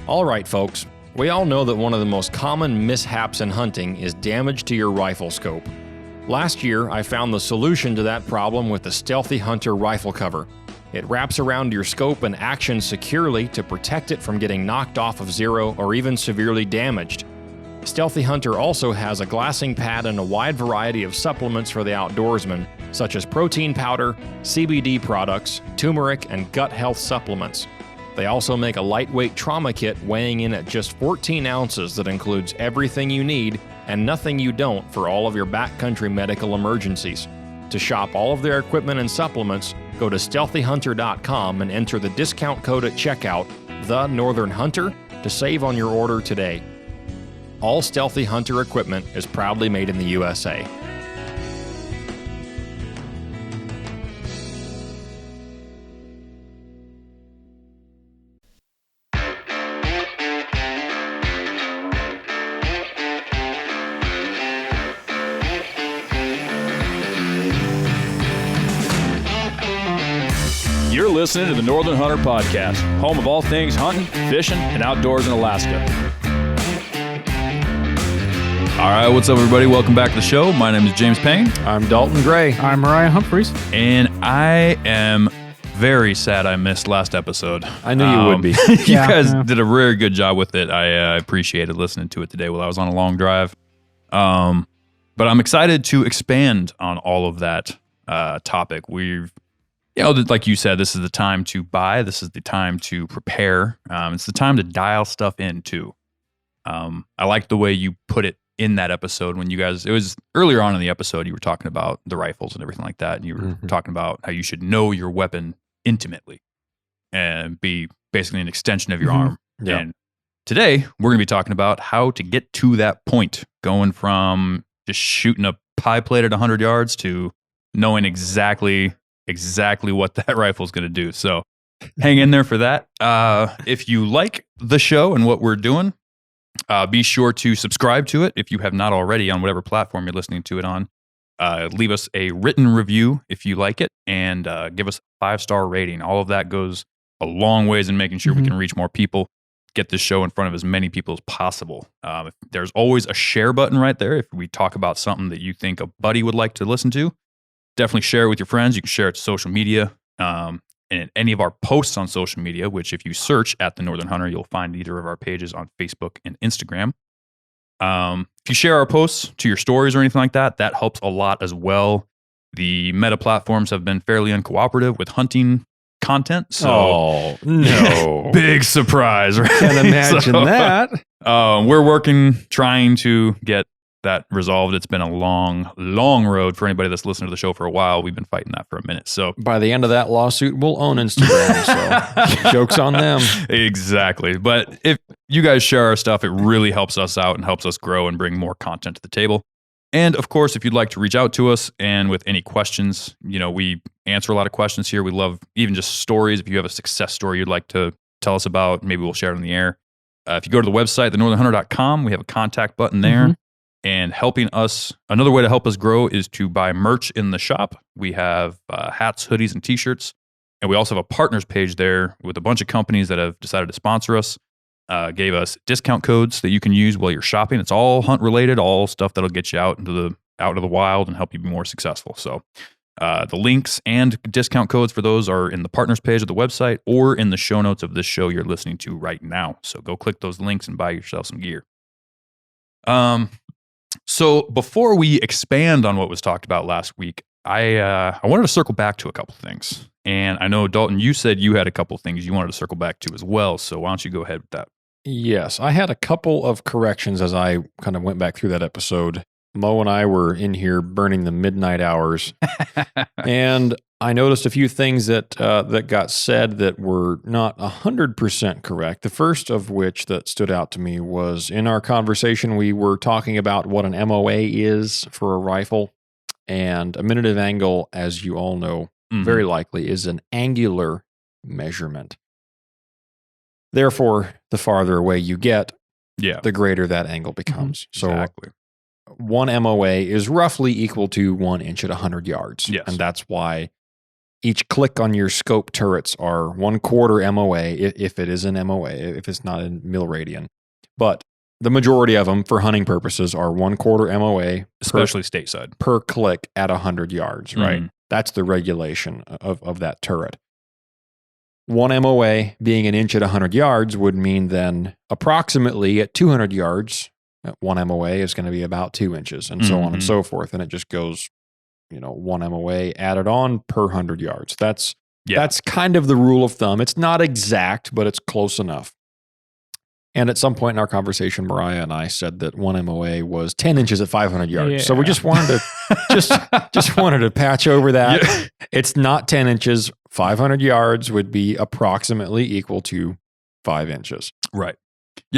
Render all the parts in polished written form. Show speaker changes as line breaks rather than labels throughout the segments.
All right, folks. We all know that one of the most common mishaps in hunting is damage to your rifle scope. Last year, I found the solution to that problem with the Stealthy Hunter rifle cover. It wraps around your scope and actions securely to protect it from getting knocked off of zero or even severely damaged. Stealthy Hunter also has a glassing pad and a wide variety of supplements for the outdoorsman, such as protein powder, CBD products, turmeric, and gut health supplements. They also make a lightweight trauma kit weighing in at just 14 ounces that includes everything you need and nothing you don't for all of your backcountry medical emergencies. To shop all of their equipment and supplements, go to StealthyHunter.com and enter the discount code at checkout, The Northern Hunter, to save on your order today. All Stealthy Hunter equipment is proudly made in the USA.
You're listening to the Northern Hunter Podcast, home of all things hunting, fishing, and outdoors in Alaska. All right, what's up, everybody? Welcome back to the show. My name is James Payne.
I'm Dalton Gray.
I'm Mariah Humphreys.
And I am very sad I missed last episode.
I knew you would be.
You guys did a very good job with it. I appreciated listening to it today while I was on a long drive. But I'm excited to expand on all of that topic. We've like you said, this is the time to buy. This is the time to prepare. It's the time to dial stuff in, too. I like the way you put it in that episode when you guys, it was earlier on in the episode, you were talking about the rifles and everything like that. And you were talking about how you should know your weapon intimately and be basically an extension of your arm. Yeah. And today, we're going to be talking about how to get to that point, going from just shooting a pie plate at 100 yards to knowing exactly what that rifle is going to do. So hang in there for that. If you like the show and what we're doing, be sure to subscribe to it if you have not already on whatever platform you're listening to it on. Leave us a written review if you like it, and give us a 5-star rating. All of that goes a long ways in making sure we can reach more people, get this show in front of as many people as possible. There's always a share button right there. If we talk about something that you think a buddy would like to listen to, definitely share it with your friends. You can share it to social media, and any of our posts on social media, which if you search at The Northern Hunter, you'll find either of our pages on Facebook and Instagram. If you share our posts to your stories or anything like that, that helps a lot as well. The meta platforms have been fairly uncooperative with hunting content. So
no.
Big surprise, right?
Can't imagine that.
We're trying to get that resolved. It's been a long road for anybody that's listened to the show for a while. We've been fighting that for a minute. So
by the end of that lawsuit, we'll own Instagram. So joke's on them.
Exactly. But if you guys share our stuff, it really helps us out and helps us grow and bring more content to the table. And of course, if you'd like to reach out to us and with any questions, we answer a lot of questions here. We love even just stories. If you have a success story you'd like to tell us about, maybe we'll share it on the air. If you go to the website, thenorthernhunter.com, we have a contact button there. And helping us, another way to help us grow is to buy merch in the shop. We have hats, hoodies, and t-shirts. And we also have a partners page there with a bunch of companies that have decided to sponsor us, gave us discount codes that you can use while you're shopping. It's all hunt related, all stuff that'll get you out of the wild and help you be more successful. So the links and discount codes for those are in the partners page of the website or in the show notes of this show you're listening to right now. So go click those links and buy yourself some gear. So before we expand on what was talked about last week, I wanted to circle back to a couple things. And I know, Dalton, you said you had a couple things you wanted to circle back to as well. So why don't you go ahead with that?
Yes, I had a couple of corrections as I kind of went back through that episode. Mo and I were in here burning the midnight hours. And I noticed a few things that got said that were not 100% correct. The first of which that stood out to me was in our conversation, we were talking about what an MOA is for a rifle. And a minute of angle, as you all know, very likely is an angular measurement. Therefore, the farther away you get, the greater that angle becomes.
Exactly.
So one MOA is roughly equal to 1 inch at 100 yards.
Yes.
And that's why each click on your scope turrets are 1/4 MOA if it is an MOA, if it's not in mil-radian. But the majority of them, for hunting purposes, are 1/4 MOA,
especially stateside,
per click at 100 yards, right?
Mm.
That's the regulation of that turret. 1 MOA being an inch at 100 yards would mean then approximately at 200 yards, 1 MOA is going to be about 2 inches, and so on and so forth. And it just goes, 1 MOA added on per 100 yards. That's kind of the rule of thumb. It's not exact, but it's close enough. And at some point in our conversation, Mariah and I said that 1 MOA was 10 inches at 500 yards.
Yeah.
So we just wanted to just wanted to patch over that. Yeah. It's not 10 inches. 500 yards would be approximately equal to 5 inches.
Right.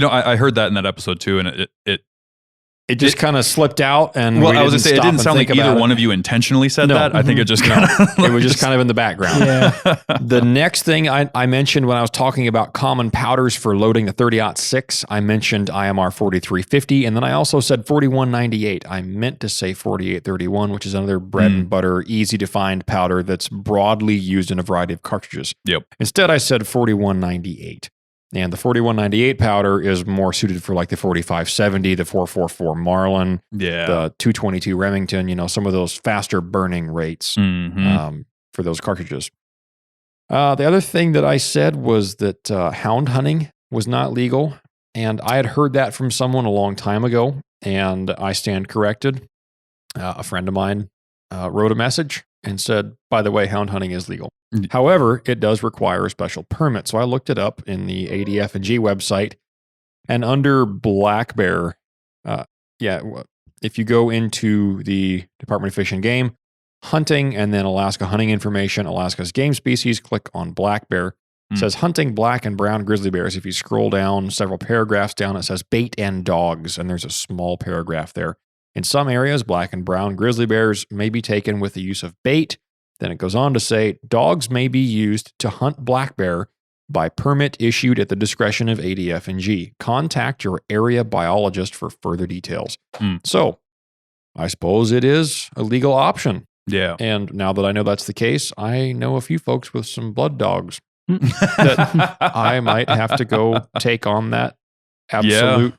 I heard that in that episode too, and
it just kind of slipped out. And
I was going to say, it didn't sound like either one of you intentionally said that. I think it just kind of...
It was just kind of in the background.
Yeah.
The next thing I mentioned when I was talking about common powders for loading the 30-06, I mentioned IMR 4350, and then I also said 4198. I meant to say 4831, which is another bread and butter, easy to find powder that's broadly used in a variety of cartridges.
Yep.
Instead, I said 4198. And the 4198 powder is more suited for like the 4570, the 444 Marlin, the 222 Remington, some of those faster burning rates for those cartridges. The other thing that I said was that hound hunting was not legal. And I had heard that from someone a long time ago, and I stand corrected. A friend of mine wrote a message and said, by the way, hound hunting is legal. However, it does require a special permit. So I looked it up in the ADF&G website, and under black bear, if you go into the Department of Fish and Game, hunting, and then Alaska hunting information, Alaska's game species, click on black bear. It says hunting black and brown grizzly bears. If you scroll down several paragraphs down, it says bait and dogs, and there's a small paragraph there. In some areas, black and brown grizzly bears may be taken with the use of bait. Then it goes on to say, dogs may be used to hunt black bear by permit issued at the discretion of ADF&G. Contact your area biologist for further details. So, I suppose it is a legal option.
Yeah.
And now that I know that's the case, I know a few folks with some blood dogs that I might have to go take on that absolute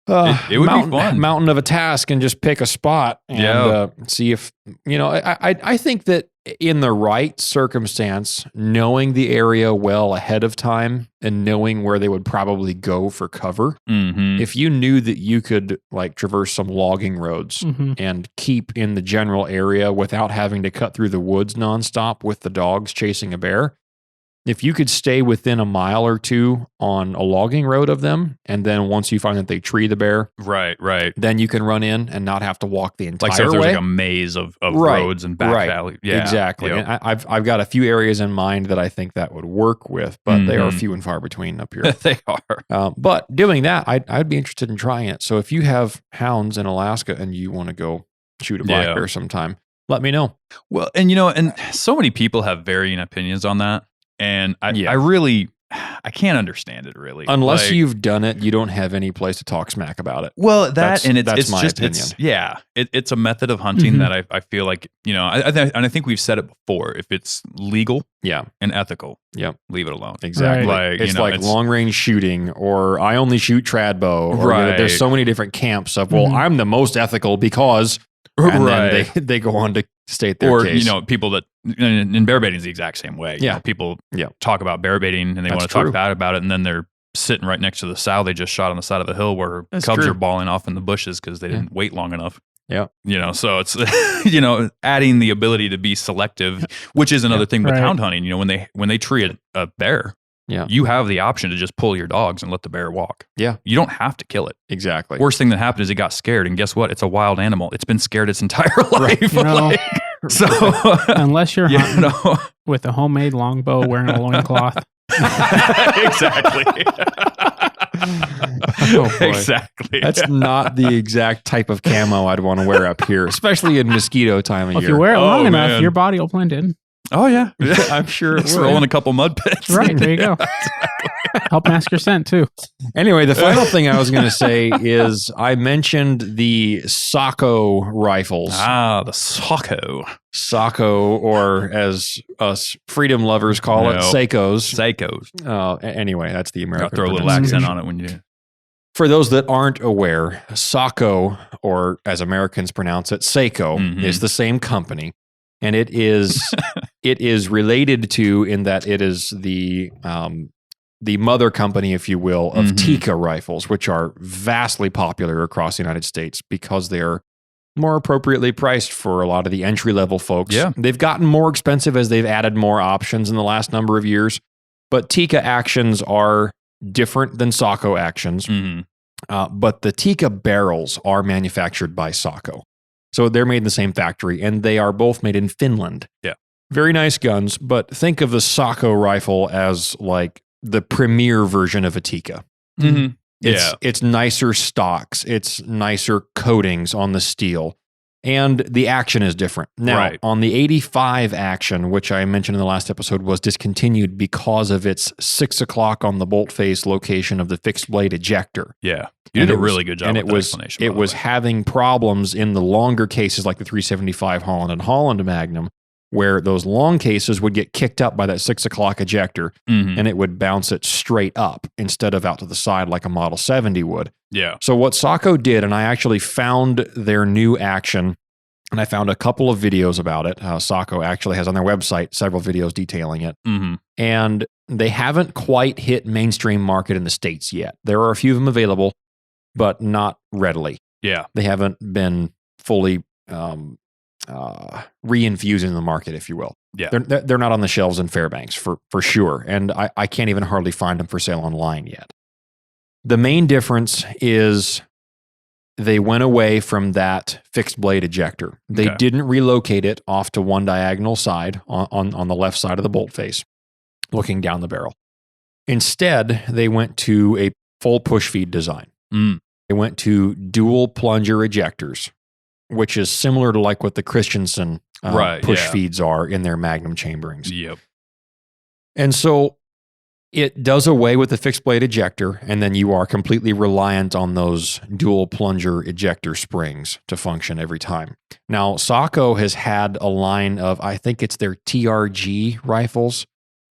it would be fun.
Mountain of a task and just pick a spot and see if, I think that in the right circumstance, knowing the area well ahead of time and knowing where they would probably go for cover, if you knew that you could like traverse some logging roads and keep in the general area without having to cut through the woods nonstop with the dogs chasing a bear, if you could stay within a mile or two on a logging road of them, and then once you find that they tree the bear,
right,
then you can run in and not have to walk the entire way.
Like so there's like a maze of roads and back valley. Yeah,
exactly. Yep. And I've got a few areas in mind that I think that would work with, but they are few and far between up here.
They are.
But doing that, I'd be interested in trying it. So if you have hounds in Alaska and you want to go shoot a black bear sometime, let me know.
Well, and so many people have varying opinions on that. And I can't understand it really.
Unless you've done it, you don't have any place to talk smack about it.
Well, that's
my
just,
opinion.
It's a method of hunting that I feel like, I think we've said it before. If it's legal and ethical, leave it alone.
Exactly.
Right.
It's like long range shooting, or I only shoot trad bow. Or, there's so many different camps of, I'm the most ethical because, and then they go on to state their case.
Or, people that, and bear baiting is the exact same way.
Yeah.
People talk about bear baiting and they want to talk bad about it, and then they're sitting right next to the sow they just shot on the side of the hill where cubs are bawling off in the bushes because they didn't wait long enough.
Yeah.
So it's, adding the ability to be selective, which is another thing with hound hunting. When they tree a bear, you have the option to just pull your dogs and let the bear walk.
Yeah.
You don't have to kill it.
Exactly.
Worst thing that happened is it got scared, and guess what? It's a wild animal. It's been scared its entire life. So
unless you're hunting with a homemade longbow wearing a loincloth.
Exactly. Exactly.
That's not the exact type of camo I'd want to wear up here, especially in mosquito time of year.
If you wear it long enough, your body will blend in.
Oh, yeah.
I'm sure
it's rolling a couple mud pits.
Right, there you go. Help mask your scent too.
Anyway, the final thing I was going to say is I mentioned the Sako rifles.
The Sako.
Sako, or as us freedom lovers call it, Sakos.
Sakos.
Anyway, that's the American
Throw a little accent on it when you do.
For those that aren't aware, Sako, or as Americans pronounce it, Seiko, is the same company. And it is related to, in that it is the mother company, if you will, of Tikka rifles, which are vastly popular across the United States because they're more appropriately priced for a lot of the entry-level folks.
Yeah.
They've gotten more expensive as they've added more options in the last number of years, but Tikka actions are different than Sako actions. But the Tikka barrels are manufactured by Sako. So they're made in the same factory, and they are both made in Finland.
Yeah.
Very nice guns, but think of the Sako rifle as like the premier version of a Tikka. It's nicer stocks. It's nicer coatings on the steel. And the action is different. Now, on the 85 action, which I mentioned in the last episode, was discontinued because of its 6 o'clock on the bolt face location of the fixed blade ejector.
Yeah. You did a really good job with that explanation.
It was having problems in the longer cases like the 375 Holland and Holland Magnum, where those long cases would get kicked up by that 6 o'clock ejector and it would bounce it straight up instead of out to the side like a Model 70 would.
Yeah.
So what Sako did, and I actually found their new action, and I found a couple of videos about it. Sako actually has on their website several videos detailing it. And they haven't quite hit mainstream market in the States yet. There are a few of them available, but not readily.
Yeah.
They haven't been fully re-infusing the market, if you will.
Yeah.
They're not on the shelves in Fairbanks for sure. And I can't even hardly find them for sale online yet. The main difference is they went away from that fixed blade ejector. They didn't relocate it off to one diagonal side on the left side of the bolt face, looking down the barrel. Instead, they went to a full push feed design. They went to dual plunger ejectors, which is similar to like what the Christensen push feeds are in their Magnum chamberings.
Yep.
And so it does away with the fixed blade ejector, and then you are completely reliant on those dual plunger ejector springs to function every time. Now, Sako has had a line of, I think it's their TRG rifles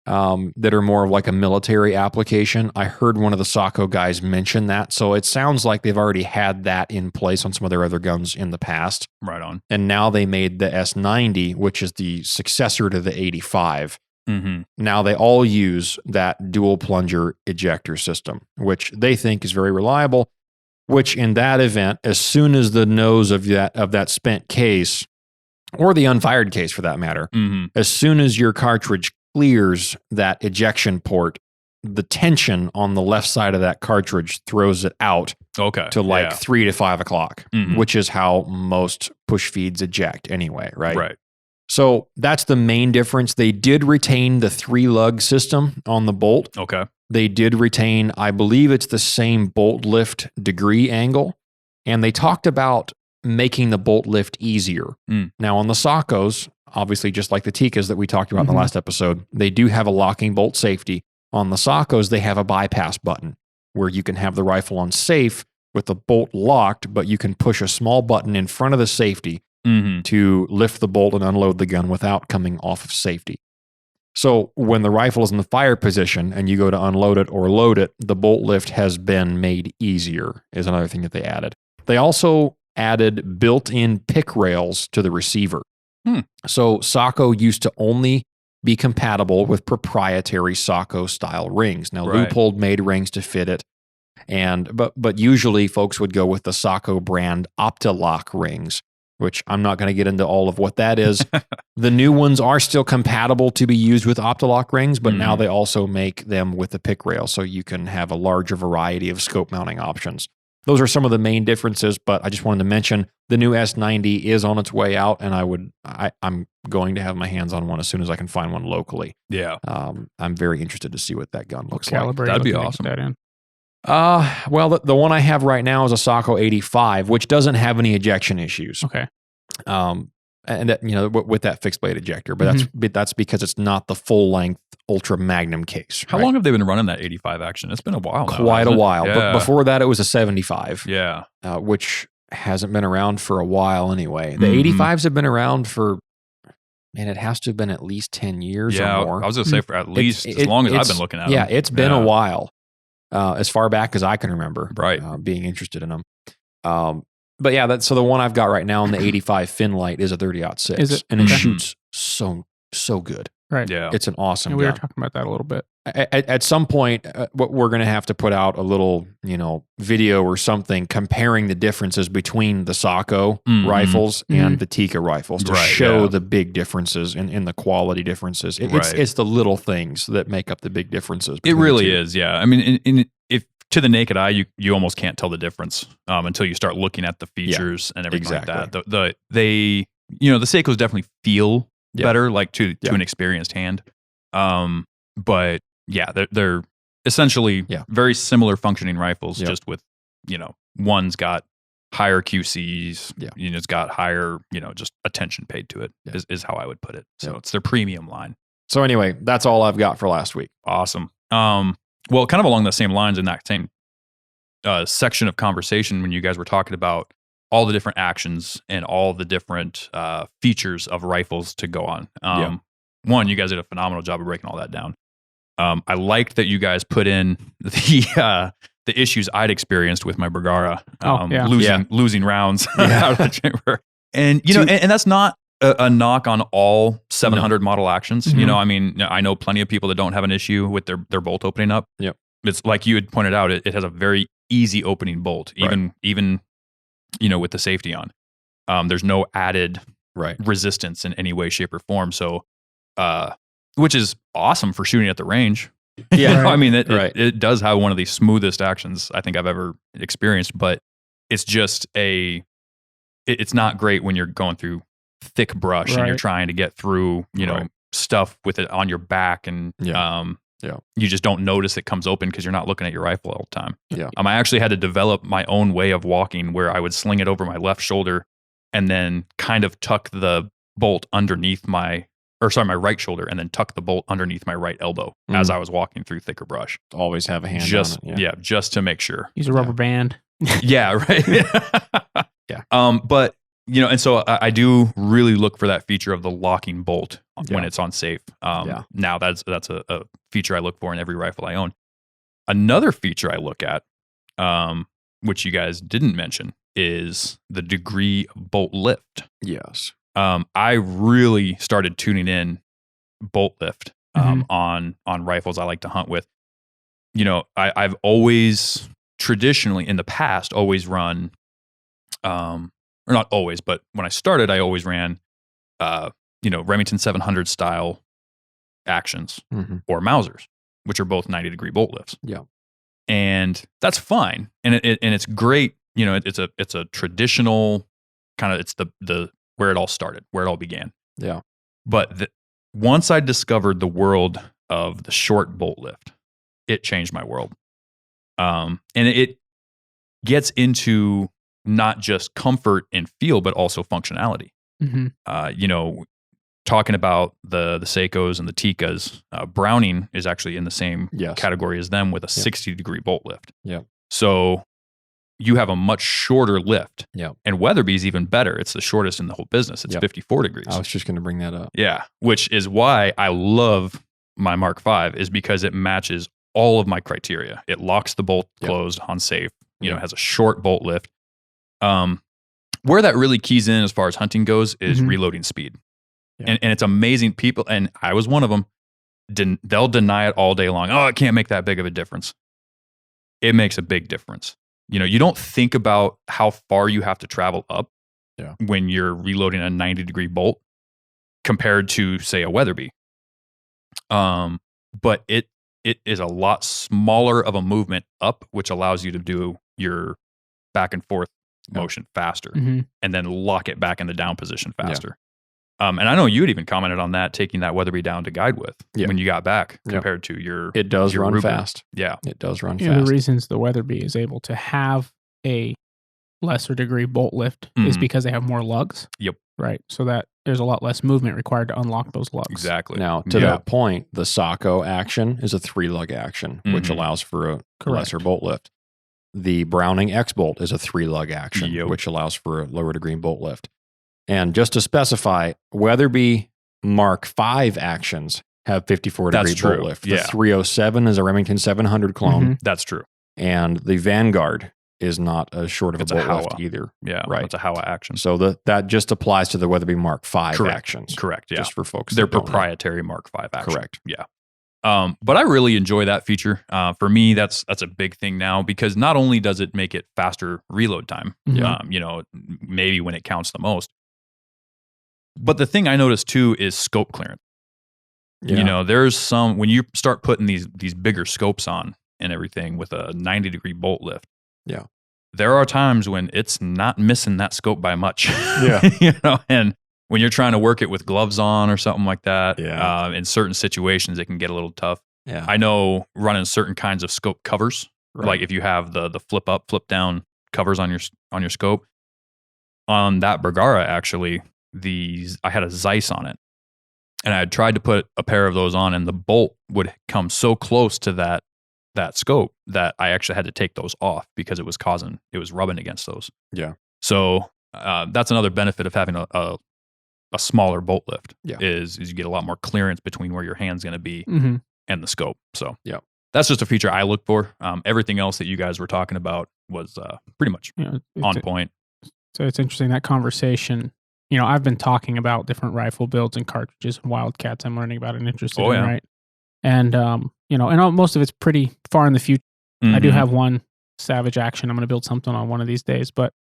that are more of like a military application. I heard one of the Sako guys mention that, so it sounds like they've already had that in place on some of their other guns in the past.
Right on.
And now they made the S90, which is the successor to the 85. Now they all use that dual plunger ejector system, which they think is very reliable, which in that event, as soon as the nose of that spent case, or the unfired case for that matter, as soon as your cartridge clears that ejection port, the tension on the left side of that cartridge throws it out to like 3 to 5 o'clock, which is how most push feeds eject anyway, right?
Right.
So that's the main difference. They did retain the 3-lug system on the bolt.
Okay.
They did retain, I believe it's the same bolt lift degree angle. And they talked about making the bolt lift easier. Now on the Sakos, obviously just like the Tikkas that we talked about in the last episode, they do have a locking bolt safety. On the Sakos, they have a bypass button where you can have the rifle on safe with the bolt locked, but you can push a small button in front of the safety to lift the bolt and unload the gun without coming off of safety. So when the rifle is in the fire position and you go to unload it or load it, the bolt lift has been made easier, is another thing that they added. They also added built-in pick rails to the receiver. So Sako used to only be compatible with proprietary Sako style rings. Now Leupold made rings to fit it, but usually folks would go with the Sako brand Optilock rings, which I'm not going to get into all of what that is. The new ones are still compatible to be used with Optilock rings, but now they also make them with the pick rail, so you can have a larger variety of scope mounting options. Those are some of the main differences, but I just wanted to mention the new S90 is on its way out, and I'm going to have my hands on one as soon as I can find one locally.
Yeah.
I'm very interested to see what that gun looks like.
That'd be awesome.
Well, the one I have right now is a Sako 85, which doesn't have any ejection issues.
Okay.
And that, with that fixed blade ejector, but that's because it's not the full length Ultra Magnum case.
How long have they been running that 85 action? It's been a while now.
Quite a while.
Yeah.
But before that, it was a 75.
Yeah.
Which hasn't been around for a while anyway. The 85s have been around for, man, it has to have been at least 10 years or more.
I was going to say for at least as long as I've been looking at them.
Yeah, it's been a while. As far back as I can remember.
Right.
Being interested in them. But yeah, so the one I've got right now in the 85 Finlight is a 30-06.
Is it?
And it shoots so good.
Right.
Yeah.
It's an awesome gun.
We were talking about that a little bit.
At some point, we're going to have to put out a little, video or something comparing the differences between the Sako rifles and the Tika rifles to show the big differences in the quality differences. It's the little things that make up the big differences.
It really is, yeah. I mean, if to the naked eye, you almost can't tell the difference until you start looking at the features and everything like that. The Sakos definitely feel better, like to an experienced hand. But yeah, they're essentially very similar functioning rifles, just with, one's got higher QCs, it's got higher, just attention paid to it is how I would put it. So it's their premium line.
So anyway, that's all I've got for last week.
Awesome. Well, kind of along the same lines in that same section of conversation when you guys were talking about all the different actions and all the different features of rifles to go on. One, you guys did a phenomenal job of breaking all that down. I liked that you guys put in the issues I'd experienced with my Bergara, losing rounds out of the chamber. And, and that's not a knock on all 700 model actions. I mean, I know plenty of people that don't have an issue with their bolt opening up.
Yep.
It's like you had pointed out, it has a very easy opening bolt, even with the safety on. There's no added resistance in any way, shape, or form. So, which is awesome for shooting at the range. Yeah, I mean, it does have one of the smoothest actions I think I've ever experienced, but it's just it's not great when you're going through thick brush and you're trying to get through, stuff with it on your back and, you just don't notice it comes open because you're not looking at your rifle all the time.
Yeah.
I actually had to develop my own way of walking where I would sling it over my left shoulder and then kind of tuck the bolt underneath my right shoulder and then tuck the bolt underneath my right elbow as I was walking through thicker brush.
Always have a hand on it.
Just to make sure.
Use a rubber band.
Yeah, right.
Yeah.
But and so I do really look for that feature of the locking bolt when it's on safe. Now that's a feature I look for in every rifle I own. Another feature I look at, which you guys didn't mention, is the degree of bolt lift.
Yes.
I really started tuning in bolt lift on rifles I like to hunt with. I've always traditionally in the past always run, or not always, but when I started, I always ran, Remington 700 style actions or Mausers, which are both 90-degree bolt lifts.
Yeah,
and that's fine, and it's great. It's a traditional kind of. It's the where it all started, where it all began.
Yeah,
but once I discovered the world of the short bolt lift, it changed my world. And it gets into not just comfort and feel, but also functionality. Talking about the Sakos and the Tikas, Browning is actually in the same category as them with a 60-degree bolt lift.
Yeah.
So you have a much shorter lift.
Yeah.
And Weatherby's even better. It's the shortest in the whole business. It's 54 degrees.
I was just going to bring that up.
Yeah. Which is why I love my Mark V, is because it matches all of my criteria. It locks the bolt closed on safe. It has a short bolt lift. Where that really keys in as far as hunting goes is reloading speed. Yeah. And it's amazing. People, and I was one of them, they'll deny it all day long. Oh, it can't make that big of a difference. It makes a big difference. You don't think about how far you have to travel up when you're reloading a 90-degree bolt compared to, say, a Weatherby. But it is a lot smaller of a movement up, which allows you to do your back and forth motion faster and then lock it back in the down position faster. And I know you had even commented on that, taking that Weatherby down to guide with when you got back compared to your.
It does
your
run
Ruger.
fast.
Yeah.
It does run fast.
The reasons the Weatherby is able to have a lesser degree bolt lift is because they have more lugs.
Yep.
Right. So that there's a lot less movement required to unlock those lugs.
Exactly.
Now, to that point, the Sacco action is a 3-lug action, which allows for a lesser bolt lift. The Browning X-Bolt is a 3-lug action, which allows for a lower degree bolt lift. And just to specify, Weatherby Mark V actions have 54-degree bolt lift. The 307 is a Remington 700 clone.
That's true.
And the Vanguard is not as short of a bolt lift either.
Yeah,
right.
It's a Howa action.
So that just applies to the Weatherby Mark V actions.
Correct, yeah.
Just for folks
They're proprietary Mark V actions.
Correct.
Yeah. But I really enjoy that feature. For me, that's a big thing now because not only does it make it faster reload time, maybe when it counts the most, but the thing I noticed too is scope clearance. Yeah. There's some, when you start putting these bigger scopes on and everything with a 90-degree bolt lift, there are times when it's not missing that scope by much. Yeah. And when you're trying to work it with gloves on or something like that, in certain situations, it can get a little tough.
Yeah.
I know running certain kinds of scope covers, like if you have the flip up, flip down covers on your scope. On that Bergara, actually, I had a Zeiss on it, and I had tried to put a pair of those on, and the bolt would come so close to that scope that I actually had to take those off because it was rubbing against those. Yeah. So that's another benefit of having a smaller bolt lift. Is you get a lot more clearance between where your hand's going to be and the scope. So that's just a feature I look for. Everything else that you guys were talking about was pretty much on point.
So it's interesting, that conversation. I've been talking about different rifle builds and cartridges and Wildcats I'm learning about and interested in, right? And, and most of it's pretty far in the future. I do have one Savage action. I'm going to build something on one of these days. But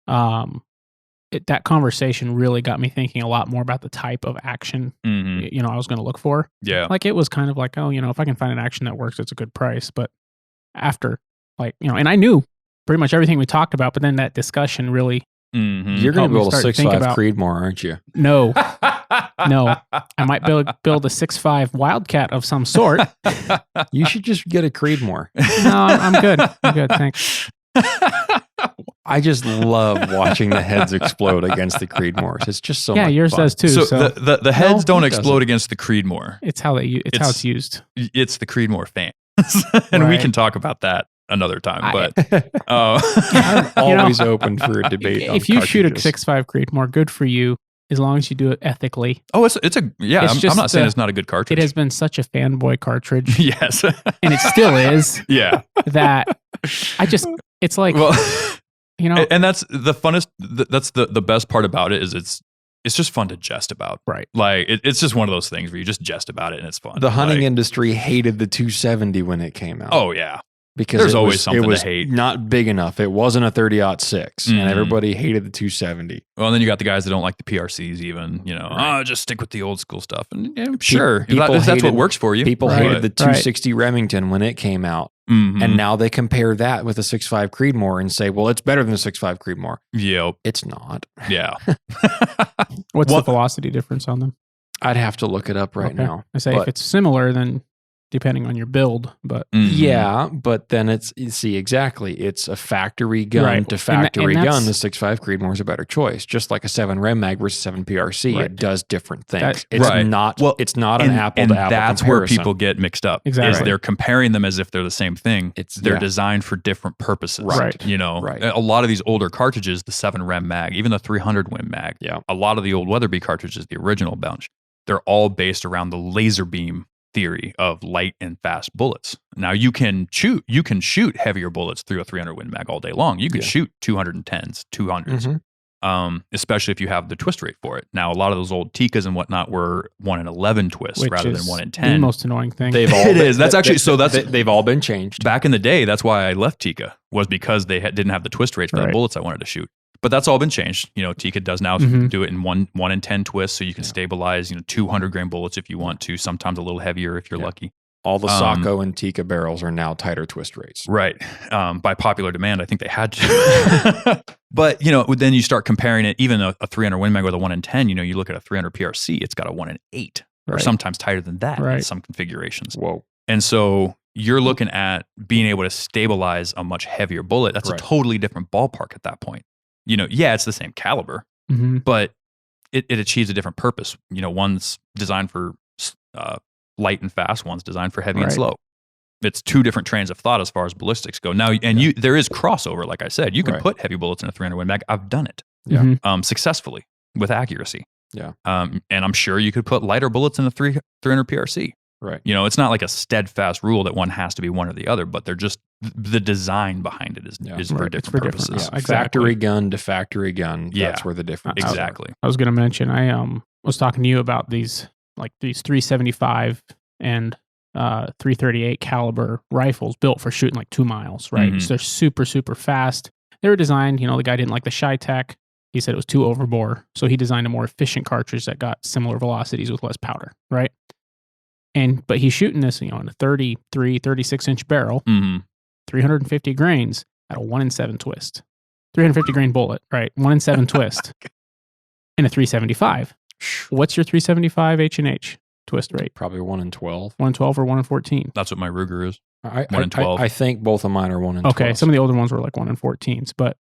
that conversation really got me thinking a lot more about the type of action, I was going to look for. Yeah. Like it was kind of like, if I can find an action that works, it's a good price. But after, and I knew pretty much everything we talked about, but then that discussion really...
You're going to build a 6.5 Creedmoor, aren't you?
No. I might build a 6.5 Wildcat of some sort.
You should just get a Creedmoor.
No, I'm good. I'm good, thanks.
I just love watching the heads explode against the Creedmoors. It's just so much fun.
Yours does too.
So the heads don't explode against the Creedmoor.
It's how it's used.
It's the Creedmoor fan. And we can talk about that another time, but
I'm always open for a debate.
If you shoot a 6.5 Creedmoor, good for you, as long as you do it ethically.
Oh, I'm not saying it's not a good cartridge.
It has been such a fanboy cartridge.
Yes.
And it still is.
Yeah.
That it's like,
and that's the funnest, that's the best part about it is it's just fun to jest about.
Right.
Like it's just one of those things where you just jest about it and it's fun.
The hunting industry hated the 270 when it came out.
Oh yeah.
Because
there's always something to hate.
Not big enough. It wasn't a 30-06, and everybody hated the 270.
Well, and then you got the guys that don't like the PRCs even, just stick with the old school stuff. And sure, that's what works for you.
People hated the 260 Remington when it came out, and now they compare that with a 6.5 Creedmoor and say, well, it's better than the 6.5 Creedmoor.
Yep.
It's not.
Yeah.
What's the velocity difference on them?
I'd have to look it up right now.
I say if it's similar, then... depending on your build, but
yeah, but then it's a factory gun to factory gun. The 6.5 Creedmoor is a better choice. Just like a 7 Rem Mag versus 7 PRC, it does different things. It's not an apple to apple
that's
comparison.
Where people get mixed up.
Exactly,
is they're comparing them as if they're the same thing. They're designed for different purposes.
Right,
A lot of these older cartridges, the 7 Rem Mag, even the 300 Win Mag, a lot of the old Weatherby cartridges, the original bunch, they're all based around the laser beam theory of light and fast bullets. Now you can shoot heavier bullets through a 300 Win Mag all day long. You can shoot 210s, 200s, especially if you have the twist rate for it. Now a lot of those old Tikas and whatnot were 1 in 11 twists rather than 1 in 10.
The most annoying thing.
They've all been changed.
Back in the day, that's why I left Tika, was because they didn't have the twist rates for the bullets I wanted to shoot. But that's all been changed. Tika does now do it in 1 in 10 twists, so you can stabilize 200 grain bullets if you want to. Sometimes a little heavier if you're lucky.
All the Sacco and Tika barrels are now tighter twist rates.
Right. By popular demand, I think they had to. But then you start comparing it. Even a 300 Win Mag with a 1 in 10. You look at a 300 PRC, it's got a 1 in 8, or sometimes tighter than that in some configurations.
Whoa.
And so you're looking at being able to stabilize a much heavier bullet. That's a totally different ballpark at that point. It's the same caliber, but it achieves a different purpose. One's designed for light and fast, one's designed for heavy and slow. It's two different trains of thought as far as ballistics go. Now, and there is crossover, like I said. You can put heavy bullets in a 300 Win mag. I've done it successfully with accuracy.
Yeah.
And I'm sure you could put lighter bullets in a 300 PRC.
Right.
It's not like a steadfast rule that one has to be one or the other, but they're just the design behind it is for different purposes.
Yeah, exactly. Factory gun to factory gun. That's where the difference is.
Exactly.
I was going to mention, I was talking to you about these 375 and 338 caliber rifles built for shooting like 2 miles, right?
Mm-hmm.
So they're super, super fast. They were designed, the guy didn't like the Shy-Tech. He said it was too overbore. So he designed a more efficient cartridge that got similar velocities with less powder, right? But he's shooting this, in a 36 inch barrel, 350 grains at a 1 in 7 twist. 350 grain bullet, right? 1 in 7 twist in a 375. What's your 375 H&H twist rate?
Probably 1 in 12.
1 in 12 or 1 in 14?
That's what my Ruger is.
1 in 12. I think both of mine are 1 in 12.
Okay, some of the older ones were like 1 in 14s, but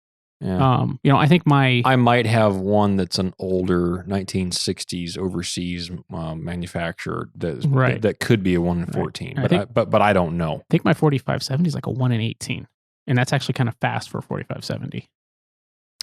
I think I
might have one that's an older 1960s overseas manufacturer that could be a 1 in 14, but I don't know.
I think my 4570 is like a 1 in 18, and that's actually kind of fast for a 4570.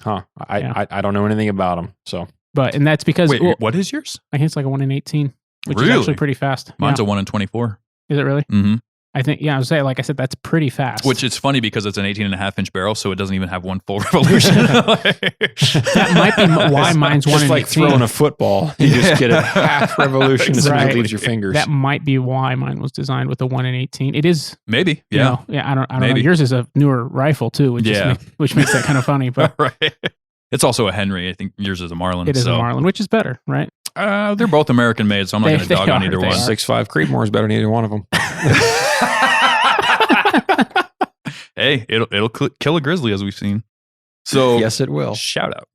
Huh? I don't know anything about them, so.
And that's because
what is yours?
I think it's like a 1 in 18, which is actually pretty fast.
Mine's a 1 in 24.
Is it really?
Mm-hmm.
I think, I was saying, like I said, that's pretty fast.
Which is funny because it's an 18.5-inch barrel, so it doesn't even have one full revolution.
That might be why mine's 1 in 18.
Just like throwing a football. You just get a half revolution as soon as it leaves your fingers.
That might be why mine was designed with a 1 in 18. It is.
Maybe, yeah.
I don't know. Yours is a newer rifle, too, which makes that kind of funny. But
right. It's also a Henry. I think yours is a Marlin.
It is a Marlin, which is better, right?
They're both American made, so I'm not going to dog on either one.
6.5 Creedmoor is better than either one of them.
Hey, it'll kill a grizzly, as we've seen. So
yes, it will.
Shout out.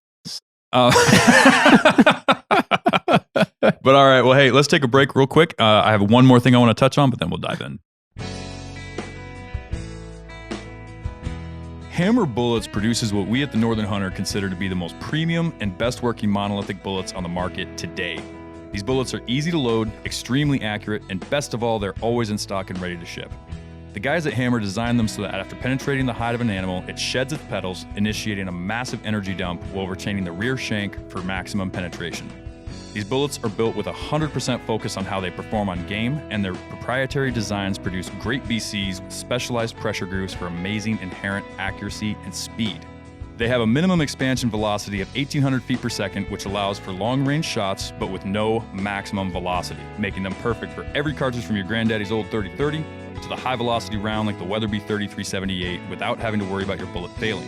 But all right, well, hey, let's take a break real quick. I have one more thing I want to touch on, but then we'll dive in. Hammer Bullets produces what we at the Northern Hunter consider to be the most premium and best working monolithic bullets on the market today. These bullets are easy to load, extremely accurate, and best of all, they're always in stock and ready to ship. The guys at Hammer designed them so that after penetrating the hide of an animal, it sheds its petals, initiating a massive energy dump while retaining the rear shank for maximum penetration. These bullets are built with 100% focus on how they perform on game, and their proprietary designs produce great BCs with specialized pressure grooves for amazing inherent accuracy and speed. They have a minimum expansion velocity of 1,800 feet per second, which allows for long-range shots, but with no maximum velocity, making them perfect for every cartridge from your granddaddy's old 30-30 to the high-velocity round like the Weatherby 30-378 without having to worry about your bullet failing.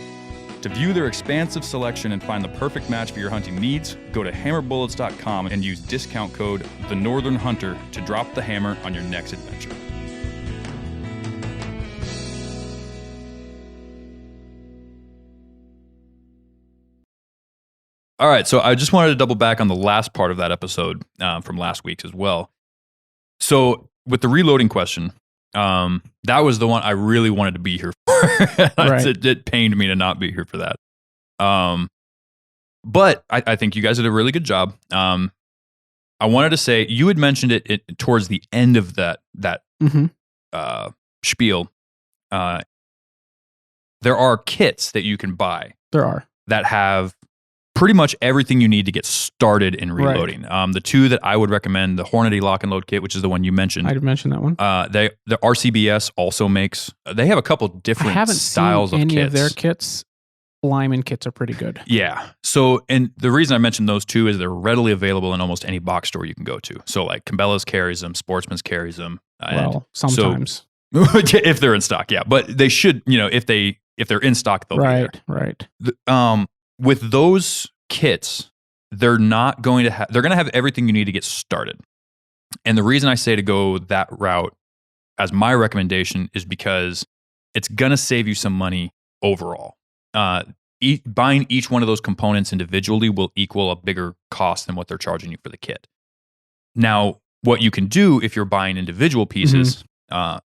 To view their expansive selection and find the perfect match for your hunting needs, go to hammerbullets.com and use discount code TheNorthernHunter to drop the hammer on your next adventure. All right, so I just wanted to double back on the last part of that episode from last week's as well. So with the reloading question, that was the one I really wanted to be here for. Right. It pained me to not be here for that. But I think you guys did a really good job. I wanted to say, you had mentioned it towards the end of that spiel. There are kits that you can buy.
There are.
That have pretty much everything you need to get started in reloading. Right. The two that I would recommend, the Hornady Lock and Load Kit, which is the one you mentioned.
I'd mention that one.
The RCBS also makes, they have a couple different styles of kits. I haven't seen any of their
kits. Lyman kits are pretty good.
Yeah. So, and the reason I mentioned those two is they're readily available in almost any box store you can go to. So like Cabela's carries them, Sportsman's carries them.
Well, sometimes.
So, if they're in stock, yeah. But they should, if they're in stock, they'll be there.
Right.
With those kits, they're going to have everything you need to get started. And the reason I say to go that route as my recommendation is because it's going to save you some money overall. Buying each one of those components individually will equal a bigger cost than what they're charging you for the kit. Now, what you can do if you're buying individual pieces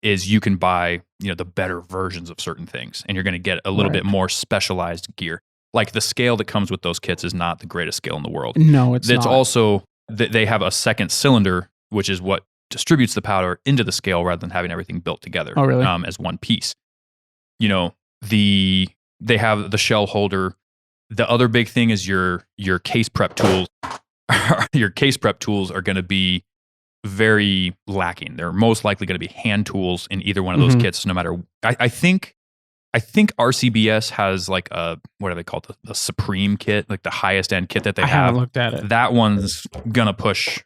is you can buy, the better versions of certain things, and you're going to get a little bit more specialized gear. like the scale that comes with those kits is not the greatest scale in the world.
No, it's not.
Also, they have a second cylinder, which is what distributes the powder into the scale rather than having everything built together as one piece. They have the shell holder. The other big thing is your case prep tools. Your case prep tools are going to be very lacking. They're most likely going to be hand tools in either one of those kits, no matter. I think RCBS has like what do they call it? The Supreme kit, like the highest end kit that they have.
I haven't looked at it.
That one's gonna push,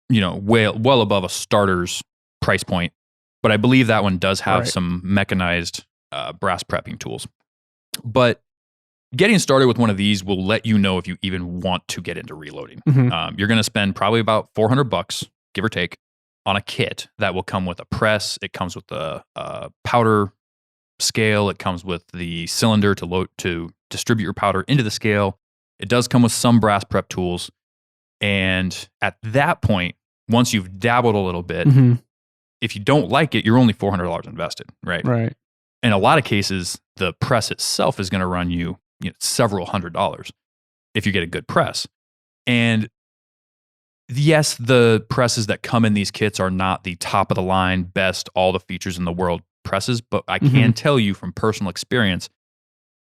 well above a starter's price point. But I believe that one does have some mechanized brass prepping tools. But getting started with one of these will let you know if you even want to get into reloading. You're gonna spend probably about $400, give or take, on a kit that will come with a press. It comes with the powder scale. It comes with the cylinder to distribute your powder into the scale. It does come with some brass prep tools. And at that point, once you've dabbled a little bit, if you don't like it, you're only $400 invested, right?
Right.
In a lot of cases, the press itself is going to run you, several $100s if you get a good press. And yes, the presses that come in these kits are not the top of the line, best, all the features in the world presses, but I can tell you from personal experience,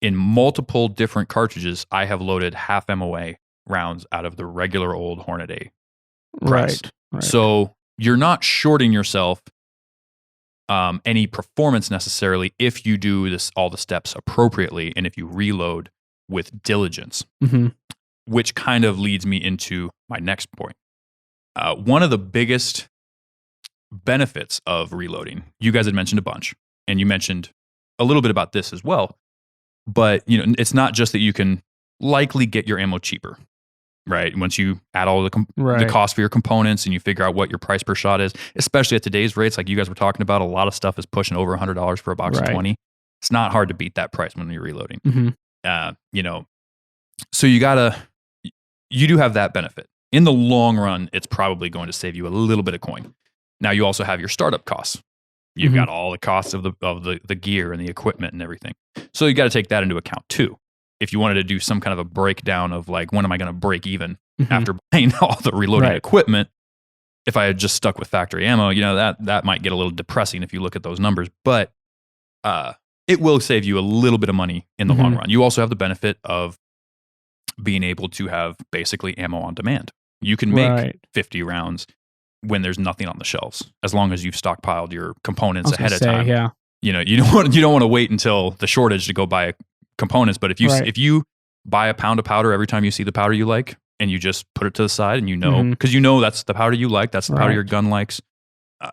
in multiple different cartridges, I have loaded half MOA rounds out of the regular old Hornet A press.
Right.
So you're not shorting yourself any performance necessarily if you do all the steps appropriately and if you reload with diligence, which kind of leads me into my next point. One of the biggest benefits of reloading, you guys had mentioned a bunch, and you mentioned a little bit about this as well, but it's not just that you can likely get your ammo cheaper, right? Once you add all the cost for your components and you figure out what your price per shot is, especially at today's rates, like you guys were talking about, a lot of stuff is pushing over $100 for a box of 20. It's not hard to beat that price when you're reloading. So you do have that benefit. In the long run, it's probably going to save you a little bit of coin. Now you also have your startup costs. You've got all the costs of the gear and the equipment and everything. So you got to take that into account too. If you wanted to do some kind of a breakdown of like, when am I going to break even after buying all the reloading equipment? If I had just stuck with factory ammo, that might get a little depressing if you look at those numbers, but it will save you a little bit of money in the long run. You also have the benefit of being able to have basically ammo on demand. You can make 50 rounds when there's nothing on the shelves, as long as you've stockpiled your components ahead of time.
Yeah.
You don't want to wait until the shortage to go buy components. But if you buy a pound of powder every time you see the powder you like, and you just put it to the side, and because that's the powder you like, that's the powder your gun likes,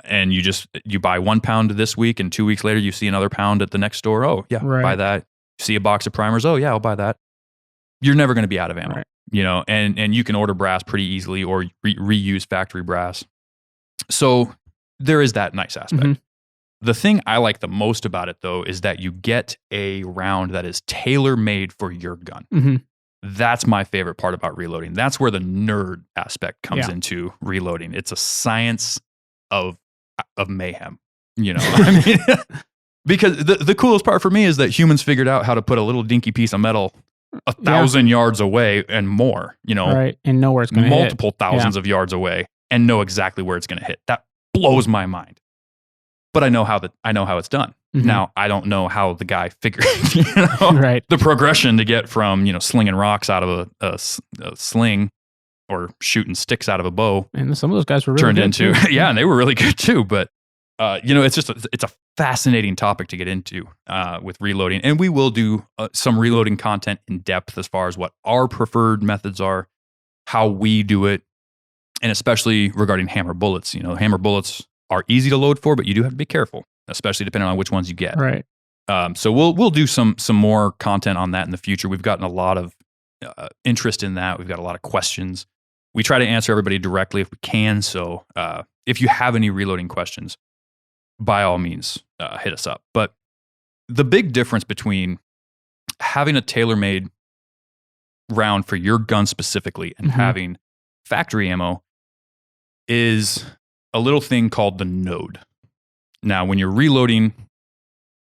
and you buy 1 pound this week, and 2 weeks later you see another pound at the next store. Oh yeah, buy that. See a box of primers. Oh yeah, I'll buy that. You're never going to be out of ammo. And you can order brass pretty easily or reuse factory brass. So there is that nice aspect. The thing I like the most about it, though, is that you get a round that is tailor-made for your gun. That's my favorite part about reloading. That's where the nerd aspect comes into reloading. It's a science of mayhem, I mean, because the coolest part for me is that humans figured out how to put a little dinky piece of metal 1,000 yards away and more,
and know where it's going to hit.
Multiple thousands of yards away and know exactly where it's going to hit. That blows my mind. But I know how it's done. Now, I don't know how the guy figured the progression to get from, slinging rocks out of a sling or shooting sticks out of a bow. And
some of those guys were really
turned
good
into,
too.
and they were really good too. But, it's a fascinating topic to get into with reloading. And we will do some reloading content in depth as far as what our preferred methods are, how we do it, and especially regarding hammer bullets. Hammer bullets are easy to load for, but you do have to be careful, especially depending on which ones you get.
Right.
So we'll do some more content on that in the future. We've gotten a lot of interest in that. We've got a lot of questions. We try to answer everybody directly if we can. So if you have any reloading questions, by all means, hit us up. But the big difference between having a tailor-made round for your gun specifically and having factory ammo is a little thing called the node. Now, when you're reloading,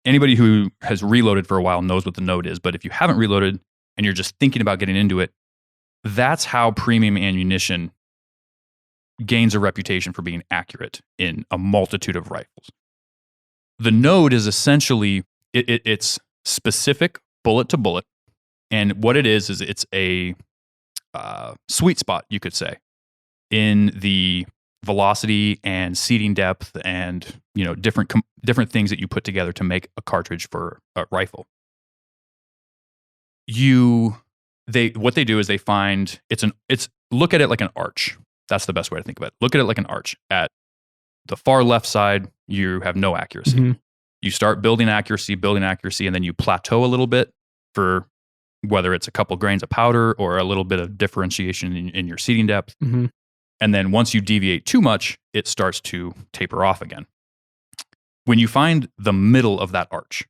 anybody who has reloaded for a while knows what the node is. But if you haven't reloaded, and you're just thinking about getting into it, that's how premium ammunition gains a reputation for being accurate in a multitude of rifles. The node is essentially, it's specific bullet to bullet. And what it is it's a sweet spot, you could say, in the velocity and seating depth and, you know, different things that you put together to make a cartridge for a rifle. What they do is they find look at it like an arch. That's the best way to think of it. Look at it like an arch. At the far left side, you have no accuracy.
Mm-hmm.
You start building accuracy, and then you plateau a little bit for whether it's a couple grains of powder or a little bit of differentiation in your seating depth.
Mm-hmm.
And then once you deviate too much, it starts to taper off again. When you find the middle of that arch,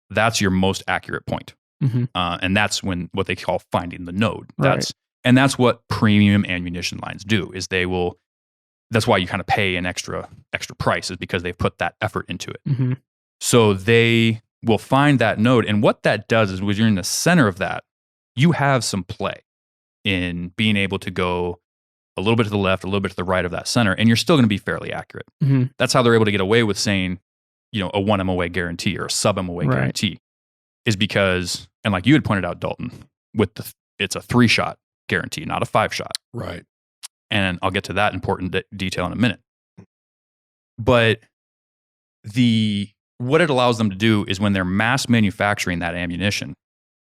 that's your most accurate point.
Mm-hmm.
And that's what they call finding the node.
Right.
And that's what premium ammunition lines do, is that's why you kind of pay an extra price, is because they've put that effort into it.
Mm-hmm.
So they will find that node. And what that does is when you're in the center of that, you have some play in being able to go a little bit to the left, a little bit to the right of that center, and you're still going to be fairly accurate.
Mm-hmm.
That's how they're able to get away with saying, you know, a 1 MOA guarantee or a sub MOA guarantee, is because, and like you had pointed out, Dalton, it's a 3-shot guarantee, not a 5-shot.
Right.
And I'll get to that important detail in a minute. But what it allows them to do is when they're mass manufacturing that ammunition,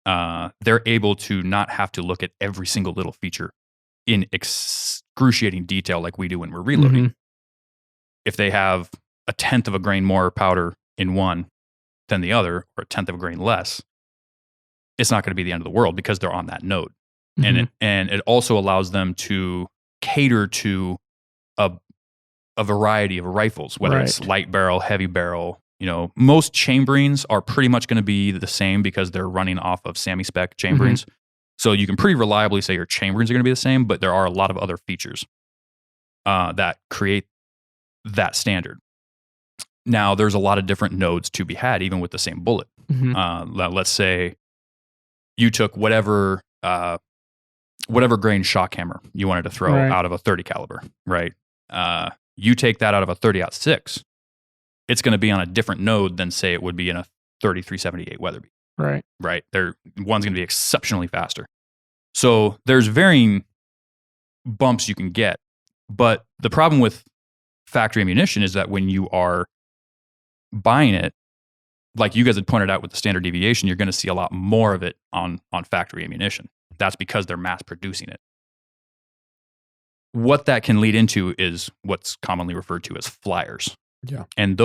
they're able to not have to look at every single little feature in excruciating detail like we do when we're reloading.
Mm-hmm.
If they have a 1/10 of a grain more powder in one than the other, or a 1/10 of a grain less, it's not going to be the end of the world because they're on that node.
Mm-hmm.
And it also allows them to cater to a variety of rifles, whether it's light barrel, heavy barrel. You know, most chamberings are pretty much going to be the same because they're running off of semi-spec chamberings. Mm-hmm. So you can pretty reliably say your chamberings are going to be the same, but there are a lot of other features that create that standard. Now, there's a lot of different nodes to be had, even with the same bullet.
Mm-hmm.
Let's say you took whatever grain shock hammer you wanted to throw out of a 30 caliber, right? You take that out of a 30-06, it's going to be on a different node than, say, it would be in a 3378 Weatherby.
Right.
One's going to be exceptionally faster. So there's varying bumps you can get. But the problem with factory ammunition is that when you are buying it, like you guys had pointed out with the standard deviation, you're going to see a lot more of it on factory ammunition. That's because they're mass producing it. What that can lead into is what's commonly referred to as flyers.
Yeah.
And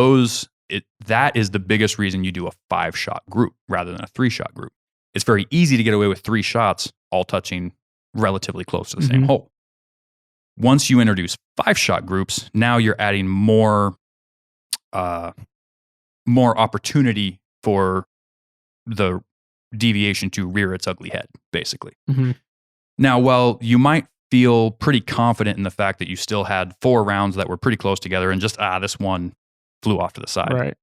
that is the biggest reason you do a 5-shot group rather than a 3-shot group. It's very easy to get away with 3 shots all touching relatively close to the same hole. Once you introduce 5-shot groups, now you're adding more opportunity for the deviation to rear its ugly head, basically.
Mm-hmm.
Now, while you might feel pretty confident in the fact that you still had 4 rounds that were pretty close together and just, this one flew off to the side.
Right.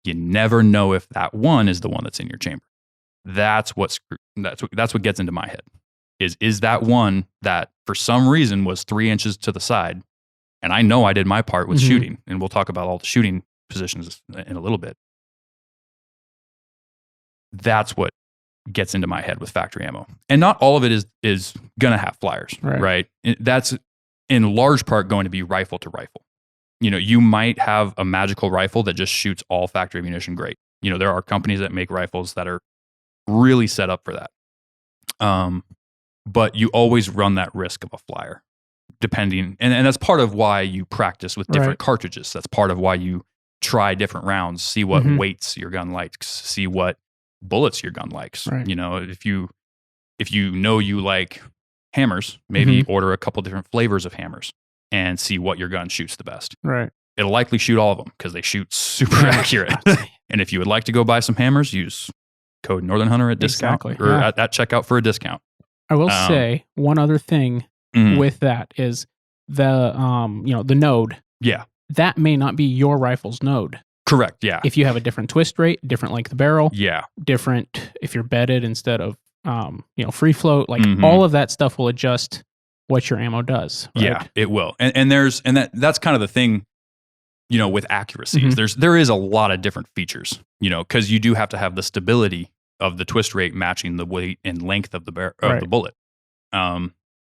You never know if that one is the one that's in your chamber. That's what gets into my head. Is that one that for some reason was 3 inches to the side? And I know I did my part with shooting, and we'll talk about all the shooting positions in a little bit. That's what gets into my head with factory ammo. And not all of it is going to have flyers, right? That's in large part going to be rifle to rifle. You know, you might have a magical rifle that just shoots all factory ammunition great. You know, there are companies that make rifles that are really set up for that. But you always run that risk of a flyer, depending. And that's part of why you practice with different cartridges. That's part of why you try different rounds, see what weights your gun likes, see what bullets your gun likes. Right. You know, if you know you like hammers, maybe order a couple different flavors of hammers and see what your gun shoots the best.
Right.
It'll likely shoot all of them because they shoot super accurate. And if you would like to go buy some hammers, use code Northern Hunter at discount or at checkout for a discount.
I will say one other thing with that is the node. Yeah. That may not be your rifle's node.
Correct. Yeah.
If you have a different twist rate, different length of barrel.
Yeah.
Different if you're bedded instead of free float, like all of that stuff will adjust what your ammo does. Right?
Yeah, it will. And that's kind of the thing, with accuracy. There is a lot of different features, because you do have to have the stability of the twist rate matching the weight and length of the bullet.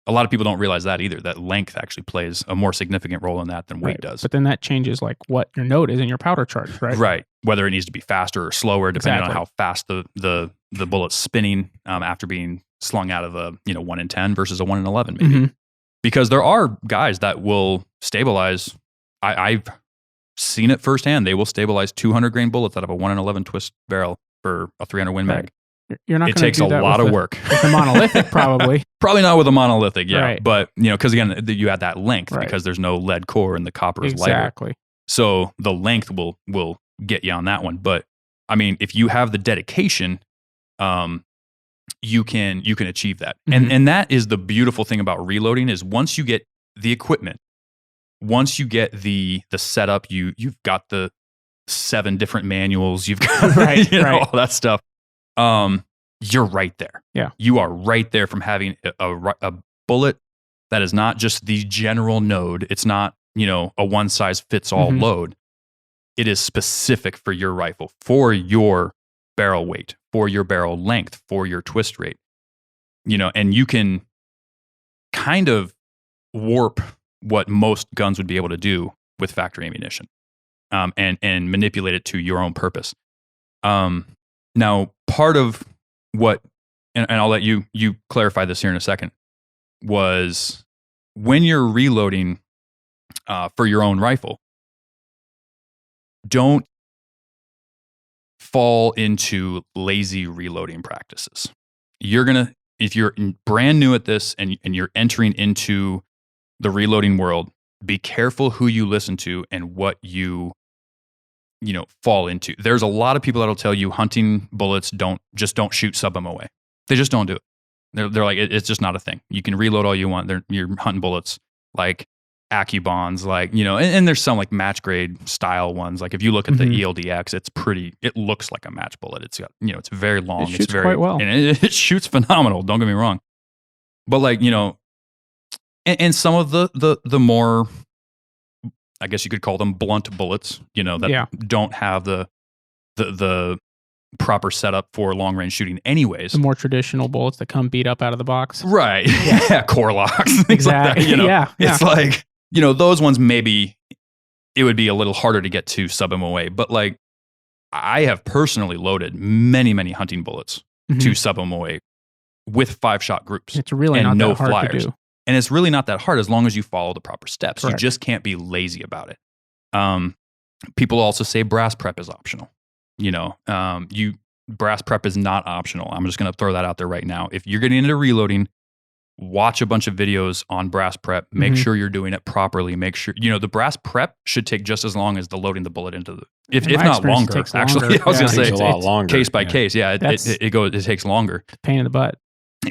A lot of people don't realize that either, that length actually plays a more significant role in that than weight does.
But then that changes like what your note is in your powder charge, right?
Right. Whether it needs to be faster or slower, depending on how fast the bullet's spinning after being slung out of a 1 in 10 versus a 1 in 11 maybe. Because there are guys that will stabilize. I've seen it firsthand. They will stabilize 200 grain bullets out of a 1 in 11 twist barrel for a 300 Win Mag.
You're not.
It takes a lot of work.
With the monolithic, probably.
Probably not with a monolithic, yeah.
Right.
But because again, you add that length because there's no lead core and the copper is lighter.
Exactly.
So the length will get you on that one. But I mean, if you have the dedication, you can achieve that. And that is the beautiful thing about reloading is once you get the equipment, once you get the setup, you've got the 7 different manuals, you've got all that stuff. You're right there.
Yeah.
You are right there from having a bullet that is not just the general node. It's not, a one size fits all load. It is specific for your rifle, for your barrel weight, for your barrel length, for your twist rate, and you can kind of warp what most guns would be able to do with factory ammunition, and manipulate it to your own purpose. Now, part of what, and I'll let you clarify this here in a second, was when you're reloading for your own rifle, don't fall into lazy reloading practices. If you're brand new at this and you're entering into the reloading world, be careful who you listen to and what you fall into. There's a lot of people that'll tell you hunting bullets don't shoot sub MOA. They just don't do it. They're like, it's just not a thing. You can reload all you want. You're hunting bullets like AccuBonds, and there's some like match grade style ones. Like if you look at the ELDX, it looks like a match bullet. It's got, it's very long.
It shoots
it's very
quite well.
And it shoots phenomenal. Don't get me wrong. But and some of the more, I guess you could call them blunt bullets, that don't have the proper setup for long range shooting anyways.
The more traditional bullets that come beat up out of the box.
Right. Yeah. Core locks.
Exactly.
Like that,
Yeah.
It's like, those ones maybe it would be a little harder to get to sub MOA, but like I have personally loaded many, many hunting bullets to sub MOA with 5-shot groups.
It's really not that hard to do.
And it's really not that hard as long as you follow the proper steps.
Correct.
You just can't be lazy about it. People also say brass prep is optional. Brass prep is not optional. I'm just going to throw that out there right now. If you're getting into reloading, watch a bunch of videos on brass prep. Make sure you're doing it properly. Make sure, the brass prep should take just as long as the loading the bullet into the, if not longer. Actually, I was going to say
a lot longer.
Case by case. Yeah, it takes longer.
Pain in the butt.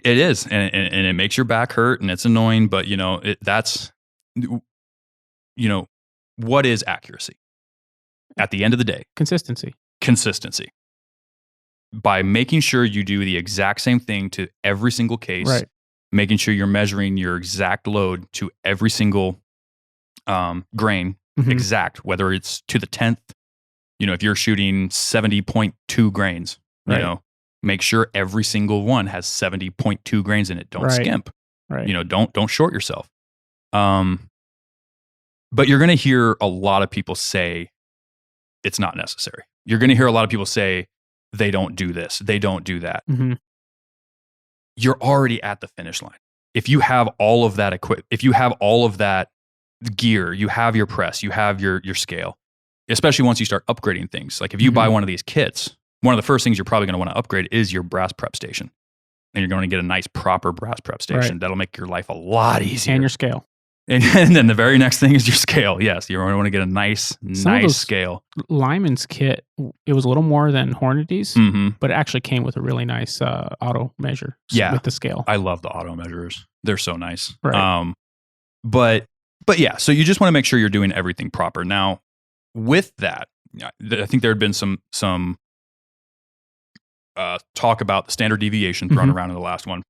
It is, and it makes your back hurt, and it's annoying. But that's what is accuracy? At the end of the day,
Consistency.
By making sure you do the exact same thing to every single case,
right.
Making sure you're measuring your exact load to every single grain, exact, whether it's to the 10th. If you're shooting 70.2 grains,
right.
Make sure every single one has 70.2 grains in it. Don't skimp.
Right.
Don't short yourself. But you're going to hear a lot of people say it's not necessary. You're going to hear a lot of people say they don't do this, they don't do that. You're already at the finish line. If you have all of that if you have all of that gear, you have your press, you have your scale, especially once you start upgrading things. Like if you buy one of these kits, one of the first things you're probably going to want to upgrade is your brass prep station. And you're going to get a nice proper brass prep station. Right. That'll make your life a lot easier.
And your scale.
And then the very next thing is your scale. Yes, you're going to want to get a nice scale.
Lyman's kit, it was a little more than Hornady's, but it actually came with a really nice auto measure with the scale.
I love the auto measurers. They're so nice.
Right.
But yeah, so you just want to make sure you're doing everything proper. Now, with that, I think there had been some talk about the standard deviation thrown around in the last one.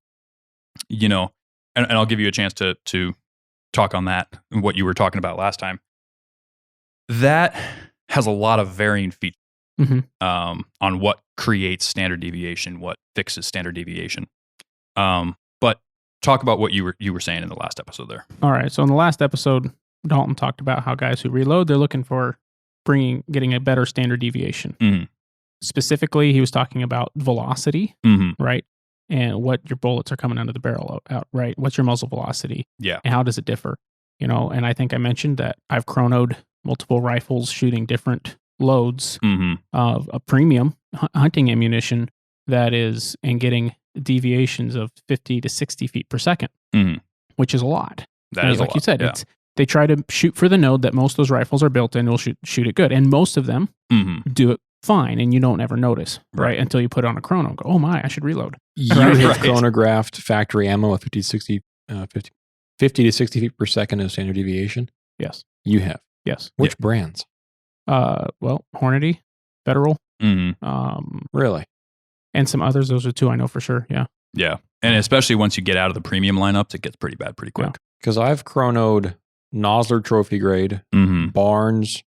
You know, and I'll give you a chance to talk on that, what you were talking about last time. That has a lot of varying features on what creates standard deviation, what fixes standard deviation. But talk about what you were saying in the last episode there.
All right. So in the last episode, Dalton talked about how guys who reload, they're looking for getting a better standard deviation.
Mm-hmm.
Specifically, he was talking about velocity, right? And what your bullets are coming out of the barrel out, right? What's your muzzle velocity?
Yeah.
And how does it differ? You know, and I think I mentioned that I've chronoed multiple rifles shooting different loads of a premium hunting ammunition and getting deviations of 50 to 60 feet per second, which is a lot.
That is
like
a lot.
You said,
yeah.
They try to shoot for the node that most of those rifles are built in. Will shoot it good, and most of them do it fine, and you don't ever notice, right? Until you put on a chrono and go, oh my, I should reload.
You have chronographed factory ammo with 50 to 60 feet per second of standard deviation?
Yes.
You have?
Yes.
Which brands?
Well, Hornady, Federal.
Really?
And some others. Those are two I know for sure. Yeah.
Yeah. And especially once you get out of the premium lineups, it gets pretty bad pretty quick.
Because I've chronoed Nosler Trophy Grade, Barnes,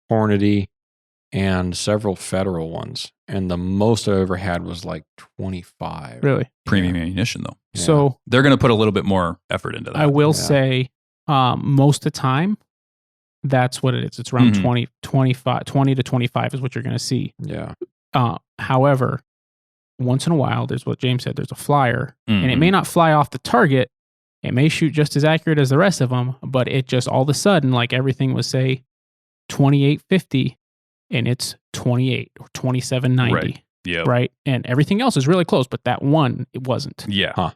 Hornady, and several Federal ones. And the most I ever had was like 25.
Really?
Premium ammunition, though.
Yeah.
So
they're going to put a little bit more effort into that.
I will say most of the time, that's what it is. It's around 20 to 25 is what you're going to see.
Yeah.
However, once in a while, there's what James said, there's a flyer, and it may not fly off the target. It may shoot just as accurate as the rest of them, but it just all of a sudden, like everything was, say, 2850, and it's 28 or 2790.
Right. Yeah.
Right. And everything else is really close, but that one, it wasn't.
Yeah.
Huh.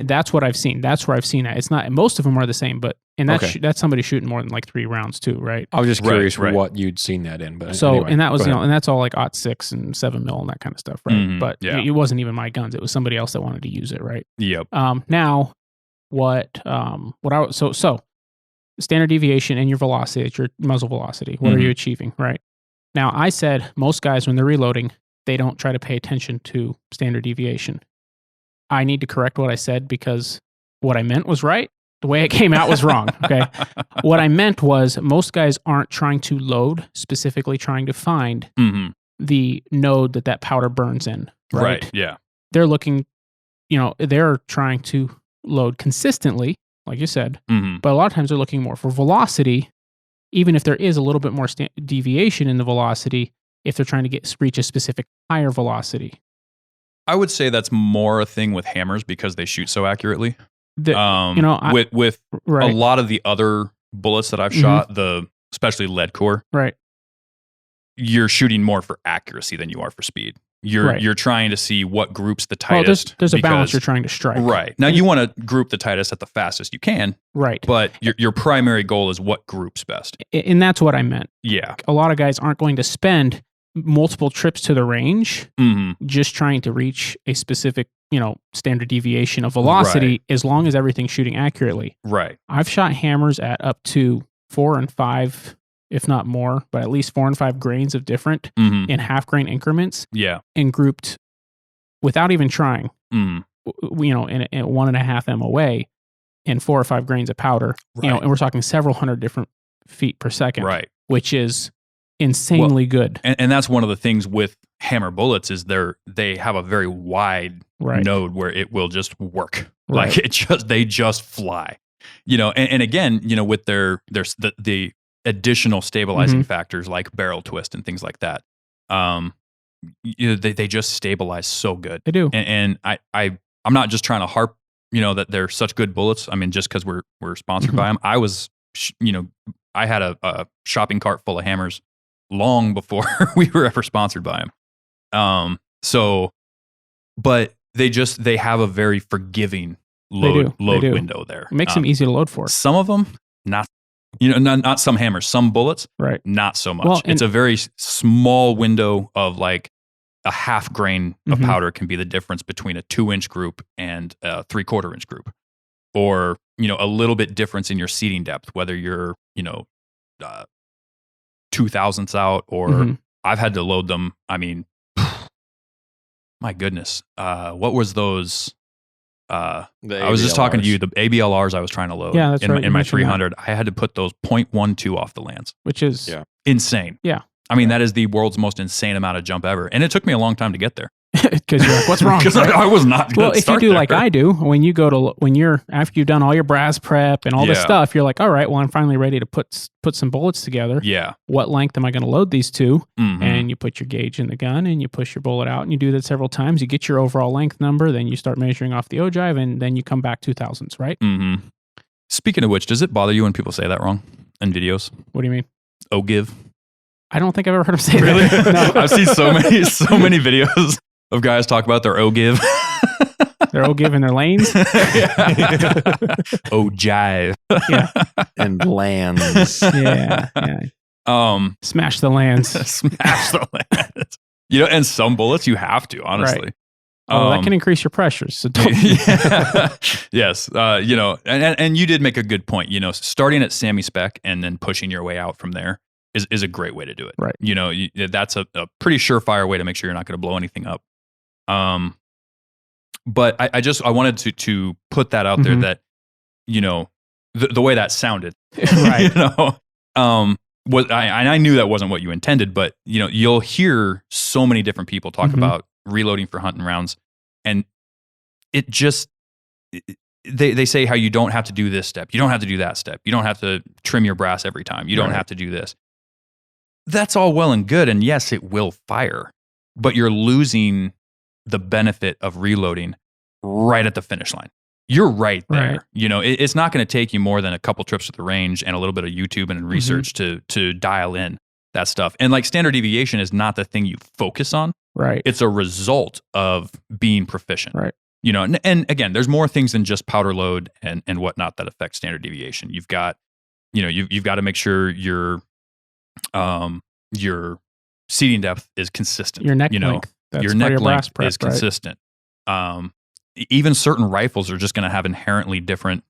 That's what I've seen. That's where I've seen it. It's not, most of them are the same, but, and that's somebody shooting more than like 3 rounds too, right?
I was just curious what you'd seen that in. But
so,
anyway,
and that was, and that's all like .6 and 7mm and that kind of stuff, right? But it wasn't even my guns. It was somebody else that wanted to use it, right?
Yep.
Now, so standard deviation and your velocity, it's your muzzle velocity. What are you achieving, right? Now, I said most guys, when they're reloading, they don't try to pay attention to standard deviation. I need to correct what I said because what I meant was right. The way it came out was wrong. Okay. What I meant was most guys aren't trying to load, specifically trying to find the node that powder burns in. Right.
Yeah.
They're looking, they're trying to load consistently, like you said, but a lot of times they're looking more for velocity, even if there is a little bit more deviation in the velocity, if they're trying to reach a specific higher velocity.
I would say that's more a thing with hammers because they shoot so accurately. With a lot of the other bullets that I've shot, especially lead core,
right?
You're shooting more for accuracy than you are for speed. You're trying to see what groups the tightest.
Well, there's a balance you're trying to strike.
Right. Now you want to group the tightest at the fastest you can.
Right.
But your primary goal is what groups best.
And that's what I meant.
Yeah.
A lot of guys aren't going to spend multiple trips to the range just trying to reach a specific, standard deviation of velocity as long as everything's shooting accurately.
Right.
I've shot hammers at up to 4 and 5, if not more, but at least 4 and 5 grains of different in half grain increments.
Yeah.
And grouped without even trying, in 1.5 MOA in 4 or 5 grains of powder, and we're talking several hundred different feet per second.
Right.
Which is insanely good.
And that's one of the things with hammer bullets is they have a very wide node where it will just work.
Right.
Like they just fly. And again, with there's the additional stabilizing factors like barrel twist and things like that. They just stabilize so good.
They do.
And I'm not just trying to harp, that they're such good bullets. I mean, just because we're sponsored by them. I had a shopping cart full of hammers long before we were ever sponsored by them. But they have a very forgiving load window there.
It makes them easy to load for.
Some of them, not some hammers, some bullets,
right?
Not so much. Well, it's a very small window of like a half grain of powder can be the difference between a 2-inch group and a 3/4 inch group, or a little bit difference in your seating depth, whether you're 2/1000ths out or I've had to load them. I mean, my goodness, what was those? I
The
was just talking to
ABLRs.
you. The ABLRs I was trying to load.
Yeah, that's right.
In
You
my
mentioned
300, I had to put those 0.12 off the lands.
which is
Yeah.
Insane.
Yeah.
I mean, that is the world's most insane amount of jump ever, and it took me a long time to get there.
because you're like, what's wrong?
Because
right?
I was not.
Well, if you do like
I
I do, when you're after you've done all your brass prep and all this
Yeah.
stuff, you're like, all right, well, I'm finally ready to put some bullets together.
yeah.
What length am I going to load these to?
Mhm.
And you put your gauge in the gun and you push your bullet out and you do that several times. You get your overall length number, then you start measuring off the ogive, and then you come back 2000s, right?
Mhm. Speaking of which, does it bother you when people say that wrong in videos?
What do you mean?
Ogive.
I don't think I've ever heard him say
Really?
that. No.
I've seen so many videos of guys talk about their ogive.
They're all giving their lanes.
Ogive.
Yeah.
And lands.
Yeah. Smash the lands.
Smash the lands. And some bullets you have to, honestly.
Oh, that can increase your pressures. So don't.
Yeah. Yes. And you did make a good point. Starting at Sammy Spec and then pushing your way out from there is a great way to do it.
Right.
That's a pretty surefire way to make sure you're not going to blow anything up. But I wanted to put that out there that, the way that sounded,
Right.
I knew that wasn't what you intended, but you'll hear so many different people talk about reloading for hunting rounds, and it just, they say how you don't have to do this step. You don't have to do that step. You don't have to trim your brass every time. You don't have to do this. That's all well and good. And yes, it will fire, but you're losing the benefit of reloading right at the finish line. You're right there.
Right.
It's not going to take you more than a couple trips to the range and a little bit of YouTube and research to dial in that stuff. And like standard deviation is not the thing you focus on.
Right.
It's a result of being proficient.
Right.
And again, there's more things than just powder load and whatnot that affect standard deviation. You've got, you've got to make sure your seating depth is consistent.
Your neck length. That's
your
part
neck
of your brass
length
prep,
is consistent. Even certain rifles are just going to have inherently different,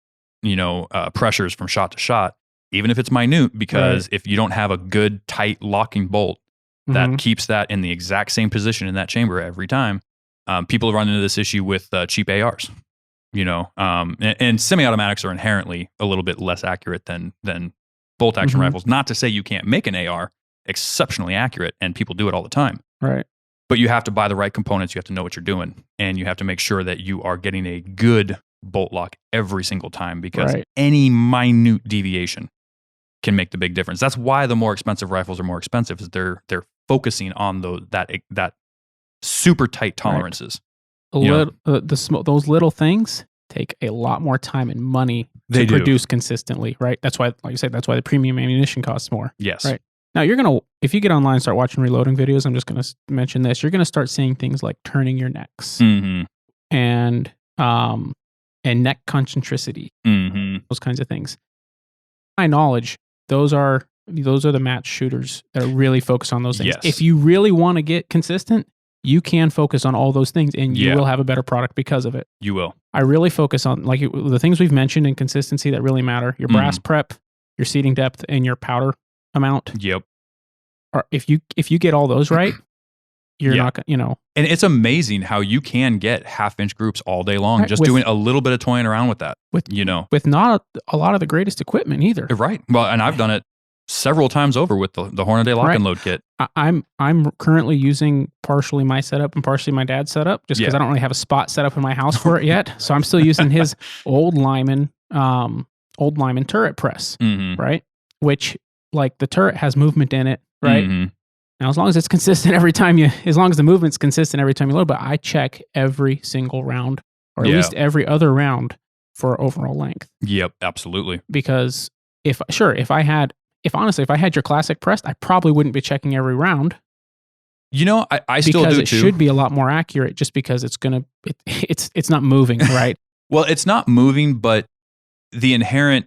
pressures from shot to shot, even if it's minute, because if you don't have a good tight locking bolt that keeps that in the exact same position in that chamber every time, people run into this issue with cheap ARs, and semi-automatics are inherently a little bit less accurate than bolt action rifles. Not to say you can't make an AR exceptionally accurate, and people do it all the time.
Right.
But you have to buy the right components. You have to know what you're doing, and you have to make sure that you are getting a good bolt lock every single time, because any minute deviation can make the big difference. That's why the more expensive rifles are more expensive, is they're focusing on that super tight tolerances.
Those little things take a lot more time and money to produce consistently, right? That's why, like you said, that's why the premium ammunition costs more.
Yes.
Right. Now, if you get online and start watching reloading videos, I'm just going to mention this, you're going to start seeing things like turning your necks and neck concentricity, those kinds of things. My knowledge, those are the match shooters that really focus on those things.
Yes.
If you really want to get consistent, you can focus on all those things, and you will have a better product because of it.
You will.
I really focus on the things we've mentioned in consistency that really matter: your brass prep, your seating depth, and your powder amount.
Yep.
Or if you get all those right, you're not gonna,
And it's amazing how you can get 1/2-inch groups all day long, just doing a little bit of toying around with that.
With not a lot of the greatest equipment either.
Right. Well, and I've done it several times over with the Hornady lock and load kit.
I'm currently using partially my setup and partially my dad's setup, just because I don't really have a spot set up in my house for it yet. So I'm still using his old Lyman turret press, right? Which, like, the turret has movement in it, right? Now, as long as it's consistent as long as the movement's consistent every time you load, but I check every single round, or at least every other round, for overall length.
Yep, absolutely.
Because if I had your classic pressed, I probably wouldn't be checking every round.
I still do too.
Because it should be a lot more accurate, just because it's not moving, right?
Well, it's not moving, but the inherent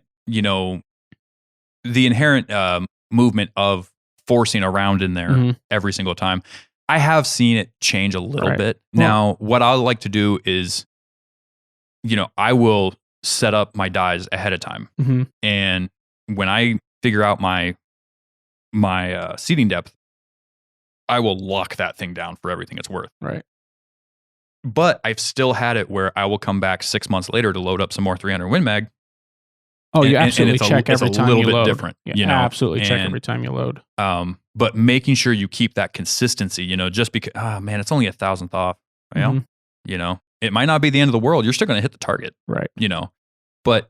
movement of forcing around in there every single time. I have seen it change a little bit. Now, what I like to do is, I will set up my dies ahead of time. And when I figure out my seating depth, I will lock that thing down for everything it's worth.
Right.
But I've still had it where I will come back 6 months later to load up some more 300 Win Mag.
Oh, you absolutely
it's
check every time you load.
It's a little bit different,
you know? Absolutely check every time you load.
But making sure you keep that consistency, just because, man, it's only 1,000th off. Well, it might not be the end of the world. You're still going to hit the target.
Right.
But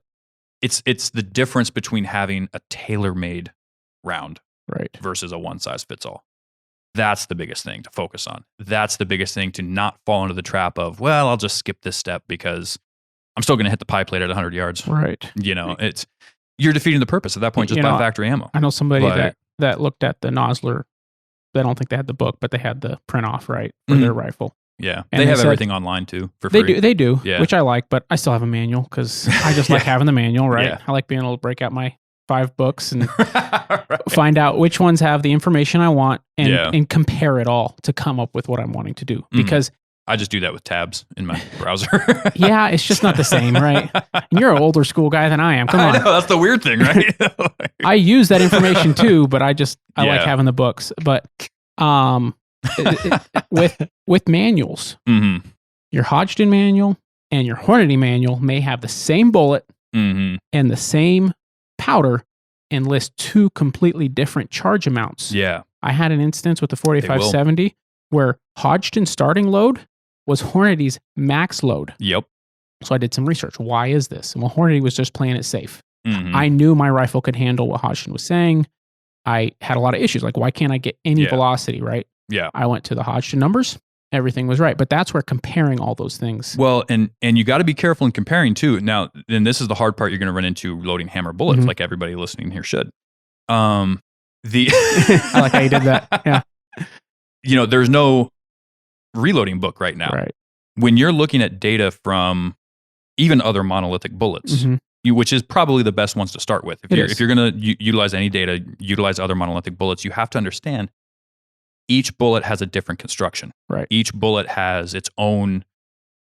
it's the difference between having a tailor-made round versus a one-size-fits-all. That's the biggest thing to focus on. That's the biggest thing to not fall into the trap of, well, I'll just skip this step because I'm still going to hit the pie plate at 100 yards.
Right.
You're defeating the purpose at that point. Just buy factory ammo.
I know somebody that looked at the Nosler. I don't think they had the book, but they had the print off for their rifle.
Yeah, and they have everything online too for free.
They do, which I like, but I still have a manual because I just like having the manual, right? Yeah. I like being able to break out my 5 books and find out which ones have the information I want and compare it all to come up with what I'm wanting to do. Because
I just do that with tabs in my browser.
Yeah, it's just not the same, right? You're an older school guy than I am. Come on.
I know, that's the weird thing, right?
I use that information too, but I like having the books. But with manuals, your Hodgdon manual and your Hornady manual may have the same bullet and the same powder and list 2 completely different charge amounts.
Yeah.
I had an instance with the 4570 where Hodgdon starting load was Hornady's max load.
Yep.
So I did some research. Why is this? And well, Hornady was just playing it safe. I knew my rifle could handle what Hodgdon was saying. I had a lot of issues. Like, why can't I get any velocity, right?
Yeah.
I went to the Hodgdon numbers. Everything was right. But that's where comparing all those things.
Well, and you got to be careful in comparing too. Now, and this is the hard part you're going to run into loading hammer bullets, like everybody listening here should. I
like how you did that. Yeah.
There's no reloading book right now.
Right.
When you're looking at data from even other monolithic bullets, which is probably the best ones to start with. If you're going to utilize any data, utilize other monolithic bullets, you have to understand each bullet has a different construction.
Right.
Each bullet has its own,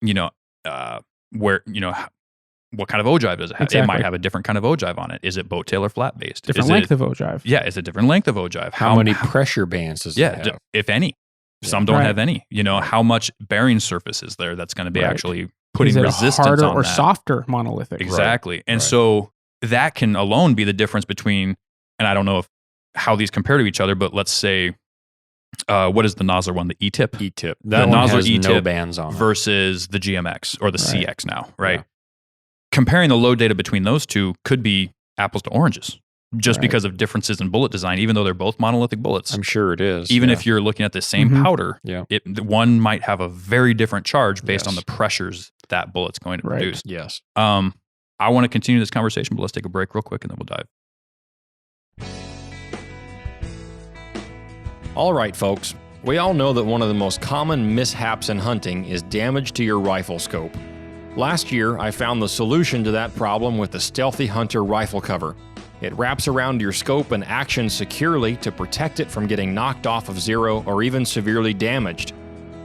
what kind of ogive does it have?
Exactly.
It might have a different kind of ogive on it. Is it boat tail or flat based?
Different length of ogive.
Yeah, is it different length of ogive?
How many pressure bands does it have?
If any. Some don't have any. How much bearing surface is there that's going to be actually putting resistance on that?
Harder or softer monolithic?
Exactly. Right. And so that can alone be the difference between, and I don't know how these compare to each other, but let's say, what is the Nosler one? The E-tip?
E-tip.
That
one
Nosler
has
E-tip
no bands on it.
versus the GMX or the CX now, right? Yeah. Comparing the load data between those two could be apples to oranges just because of differences in bullet design, even though they're both monolithic bullets.
I'm sure it is.
Even if you're looking at the same powder, one might have a very different charge based on the pressures that bullet's going to produce.
Yes.
I want to continue this conversation, but let's take a break real quick and then we'll dive.
All right, folks. We all know that one of the most common mishaps in hunting is damage to your rifle scope. Last year, I found the solution to that problem with the Stealthy Hunter rifle cover. It wraps around your scope and actions securely to protect it from getting knocked off of zero or even severely damaged.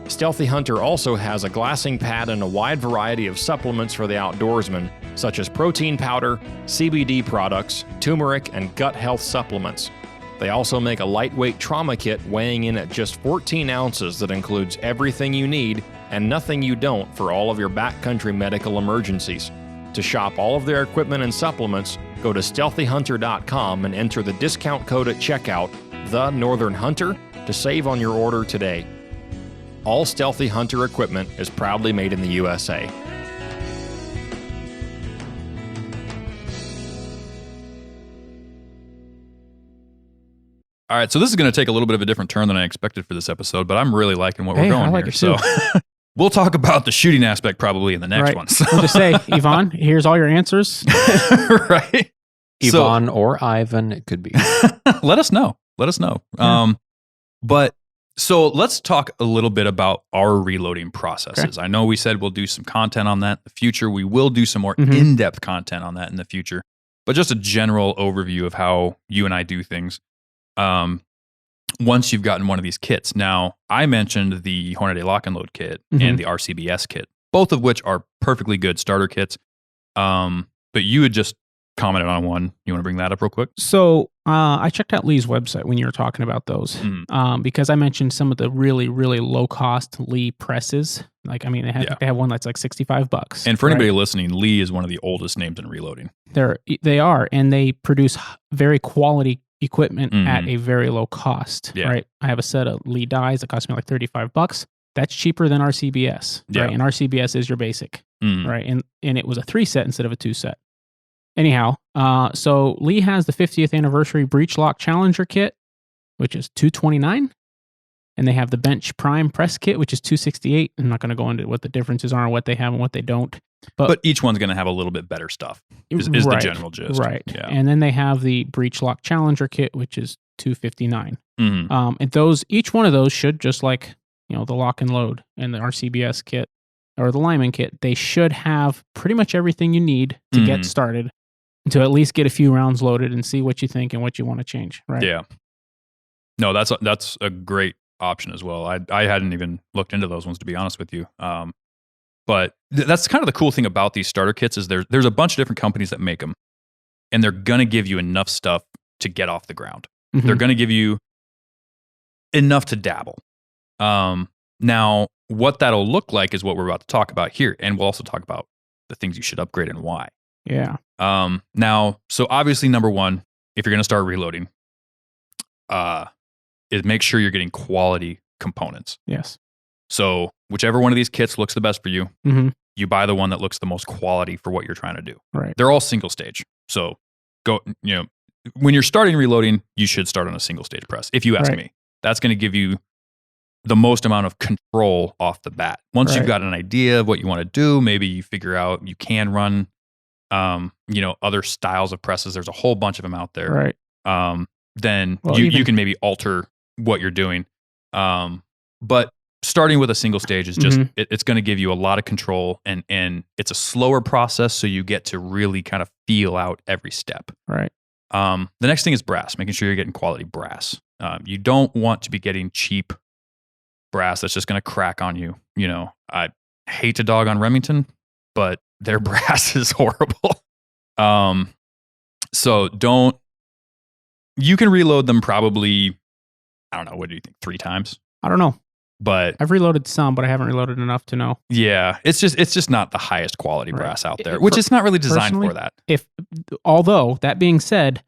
Stealthy Hunter also has a glassing pad and a wide variety of supplements for the outdoorsman, such as protein powder, CBD products, turmeric, and gut health supplements. They also make a lightweight trauma kit weighing in at just 14 ounces that includes everything you need and nothing you don't for all of your backcountry medical emergencies. To shop all of their equipment and supplements, go to StealthyHunter.com and enter the discount code at checkout, The Northern Hunter, to save on your order today. All Stealthy Hunter equipment is proudly made in the USA.
All right, so this is going to take a little bit of a different turn than I expected for this episode, but I'm really liking what we're going here. So we'll talk about the shooting aspect probably in the next one. So.
We'll just say, Yvonne, here's all your answers.
Right.
Yvonne or Ivan, it could be.
Let us know. Yeah. But so let's talk a little bit about our reloading processes. Okay. I know we said we'll do some content on that in the future. We will do some more in-depth content on that in the future, but just a general overview of how you and I do things. Once you've gotten one of these kits. Now, I mentioned the Hornady Lock and Load kit and the RCBS kit, both of which are perfectly good starter kits. But you had just commented on one. You want to bring that up real quick?
So I checked out Lee's website when you were talking about those because I mentioned some of the really, really low cost Lee presses. Like, I mean, they have one that's like $65.
And for anybody listening, Lee is one of the oldest names in reloading.
They are, and they produce very quality equipment at a very low cost.
Yeah.
Right. I have a set of Lee dies that cost me like $35. That's cheaper than RCBS. Right. And RCBS is your basic. Right. And it was a 3 set instead of a 2 set. Anyhow, so Lee has the 50th anniversary Breech Lock Challenger kit, which is $229, and they have the Bench Prime Press kit, which is $268. I'm not going to go into what the differences are and what they have and what they don't.
But each one's going to have a little bit better stuff. Is the general gist,
right?
Yeah.
And then they have the Breech Lock Challenger kit, which is $259. And each one of those should, just like the Lock and Load and the RCBS kit or the Lyman kit, they should have pretty much everything you need to get started. To at least get a few rounds loaded and see what you think and what you want to change, right?
Yeah. No, that's a great option as well. I hadn't even looked into those ones, to be honest with you. But that's kind of the cool thing about these starter kits is there's a bunch of different companies that make them, and they're going to give you enough stuff to get off the ground. They're going to give you enough to dabble. Now, what that'll look like is what we're about to talk about here, and we'll also talk about the things you should upgrade and why.
Yeah.
Now, so obviously, number one, if you're going to start reloading, is make sure you're getting quality components.
Yes.
So whichever one of these kits looks the best for you, you buy the one that looks the most quality for what you're trying to do.
Right.
They're all single stage. So when you're starting reloading, you should start on a single stage press. If you ask me, that's going to give you the most amount of control off the bat. Once you've got an idea of what you want to do, maybe you figure out you can run other styles of presses. There's a whole bunch of them out there.
Right.
Then you can maybe alter what you're doing. But starting with a single stage is just, it's going to give you a lot of control and it's a slower process. So you get to really kind of feel out every step.
Right.
The next thing is brass, making sure you're getting quality brass. You don't want to be getting cheap brass that's just going to crack on you. I hate to dog on Remington, but their brass is horrible. So you can reload them probably, I don't know, what do you think, 3 times?
I don't know.
But
I've reloaded some, but I haven't reloaded enough to know.
Yeah, it's just not the highest quality brass out there, which is not really designed for that.
Although that being said,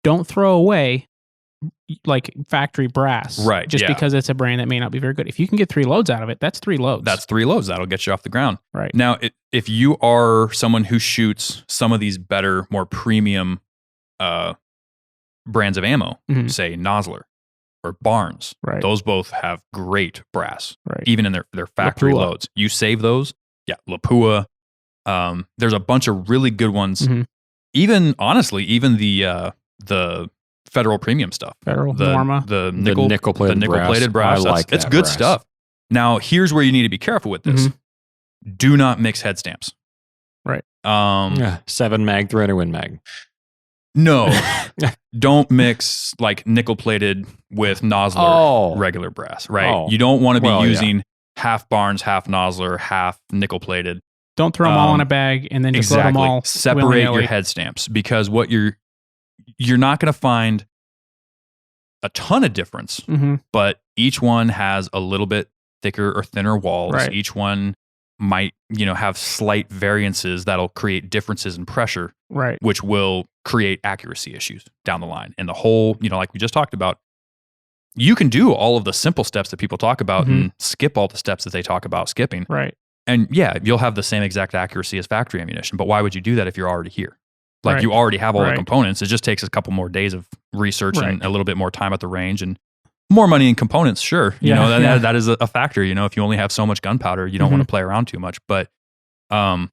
don't throw away like factory brass,
right?
Just because it's a brand that may not be very good. If you can get 3 loads out of it, that's 3 loads.
That's 3 loads. That'll get you off the ground.
Right.
Now, if you are someone who shoots some of these better, more premium brands of ammo, say Nosler or Barnes, those both have great brass, even in their factory loads. You save those. Yeah, Lapua. There's a bunch of really good ones. Even honestly, even the Federal premium stuff.
Norma.
The nickel-plated brass. It's good brass stuff. Now, here's where you need to be careful with this. Do not mix head stamps.
Right.
7 mag 300 Win mag.
No. Don't mix like nickel-plated with Nosler regular brass, right? You don't want to be using half Barnes, half Nosler, half nickel-plated.
Don't throw them all in a bag and then just load them all.
Separate your head stamps, because what you're not going to find a ton of difference, but each one has a little bit thicker or thinner walls.
Right.
Each one might, have slight variances that'll create differences in pressure, which will create accuracy issues down the line. And the whole, like we just talked about, you can do all of the simple steps that people talk about and skip all the steps that they talk about skipping.
Right.
And yeah, you'll have the same exact accuracy as factory ammunition, but why would you do that if you're already here? Like you already have all the components. It just takes a couple more days of research and a little bit more time at the range and more money in components. Sure. That is a factor. If you only have so much gunpowder, you don't want to play around too much. But my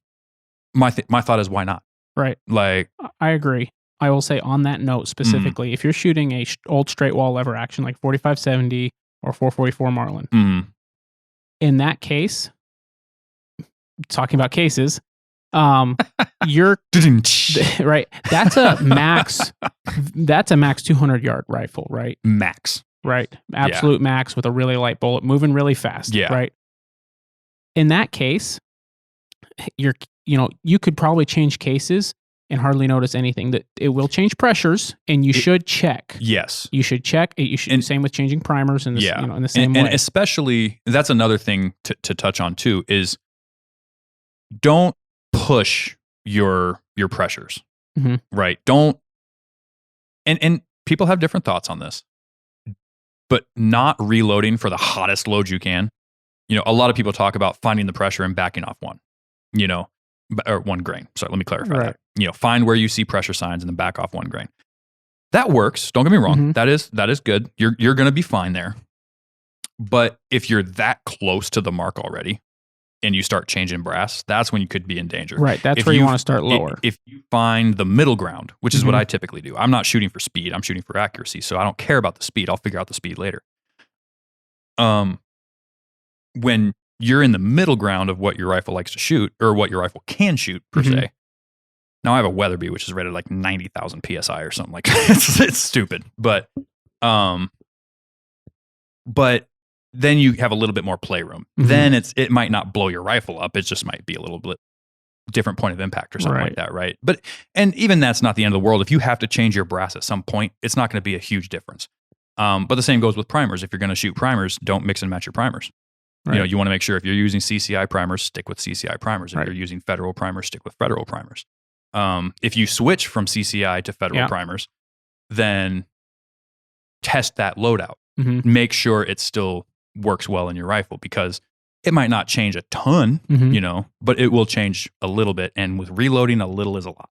thought is, why not?
Right.
Like,
I agree. I will say on that note specifically, if you're shooting a old straight wall lever action like 4570 or 444 Marlin, in that case, talking about cases, you're right. That's a max 200 yard rifle, right?
Max.
Right. Absolute max with a really light bullet moving really fast.
Yeah.
Right. In that case, you could probably change cases and hardly notice anything. That it will change pressures, and you should check.
Yes.
You should check. You should. And same with changing primers in the, in the same way.
And especially, that's another thing to touch on too, is don't push your pressures, right? Don't, and people have different thoughts on this, but not reloading for the hottest load you can. A lot of people talk about finding the pressure and backing off one, or 1 grain. Sorry, let me clarify that. Find where you see pressure signs and then back off 1 grain. That works. Don't get me wrong. That is good. You're going to be fine there. But if you're that close to the mark already and you start changing brass, that's when you could be in danger.
Right. That's where you want to start lower.
If you find the middle ground, which is what I typically do. I'm not shooting for speed. I'm shooting for accuracy. So I don't care about the speed. I'll figure out the speed later. When you're in the middle ground of what your rifle likes to shoot, or what your rifle can shoot per se. Now I have a Weatherby, which is rated like 90,000 PSI or something like that. It's stupid. But then you have a little bit more playroom. Then it might not blow your rifle up. It just might be a little bit different point of impact or something like that, right? And even that's not the end of the world. If you have to change your brass at some point, it's not going to be a huge difference. But the same goes with primers. If you're going to shoot primers, don't mix and match your primers. Right. You want to make sure if you're using CCI primers, stick with CCI primers. If you're using federal primers, stick with federal primers. If you switch from CCI to federal primers, then test that loadout. Make sure it still works well in your rifle, because it might not change a ton, but it will change a little bit. And with reloading, a little is a lot.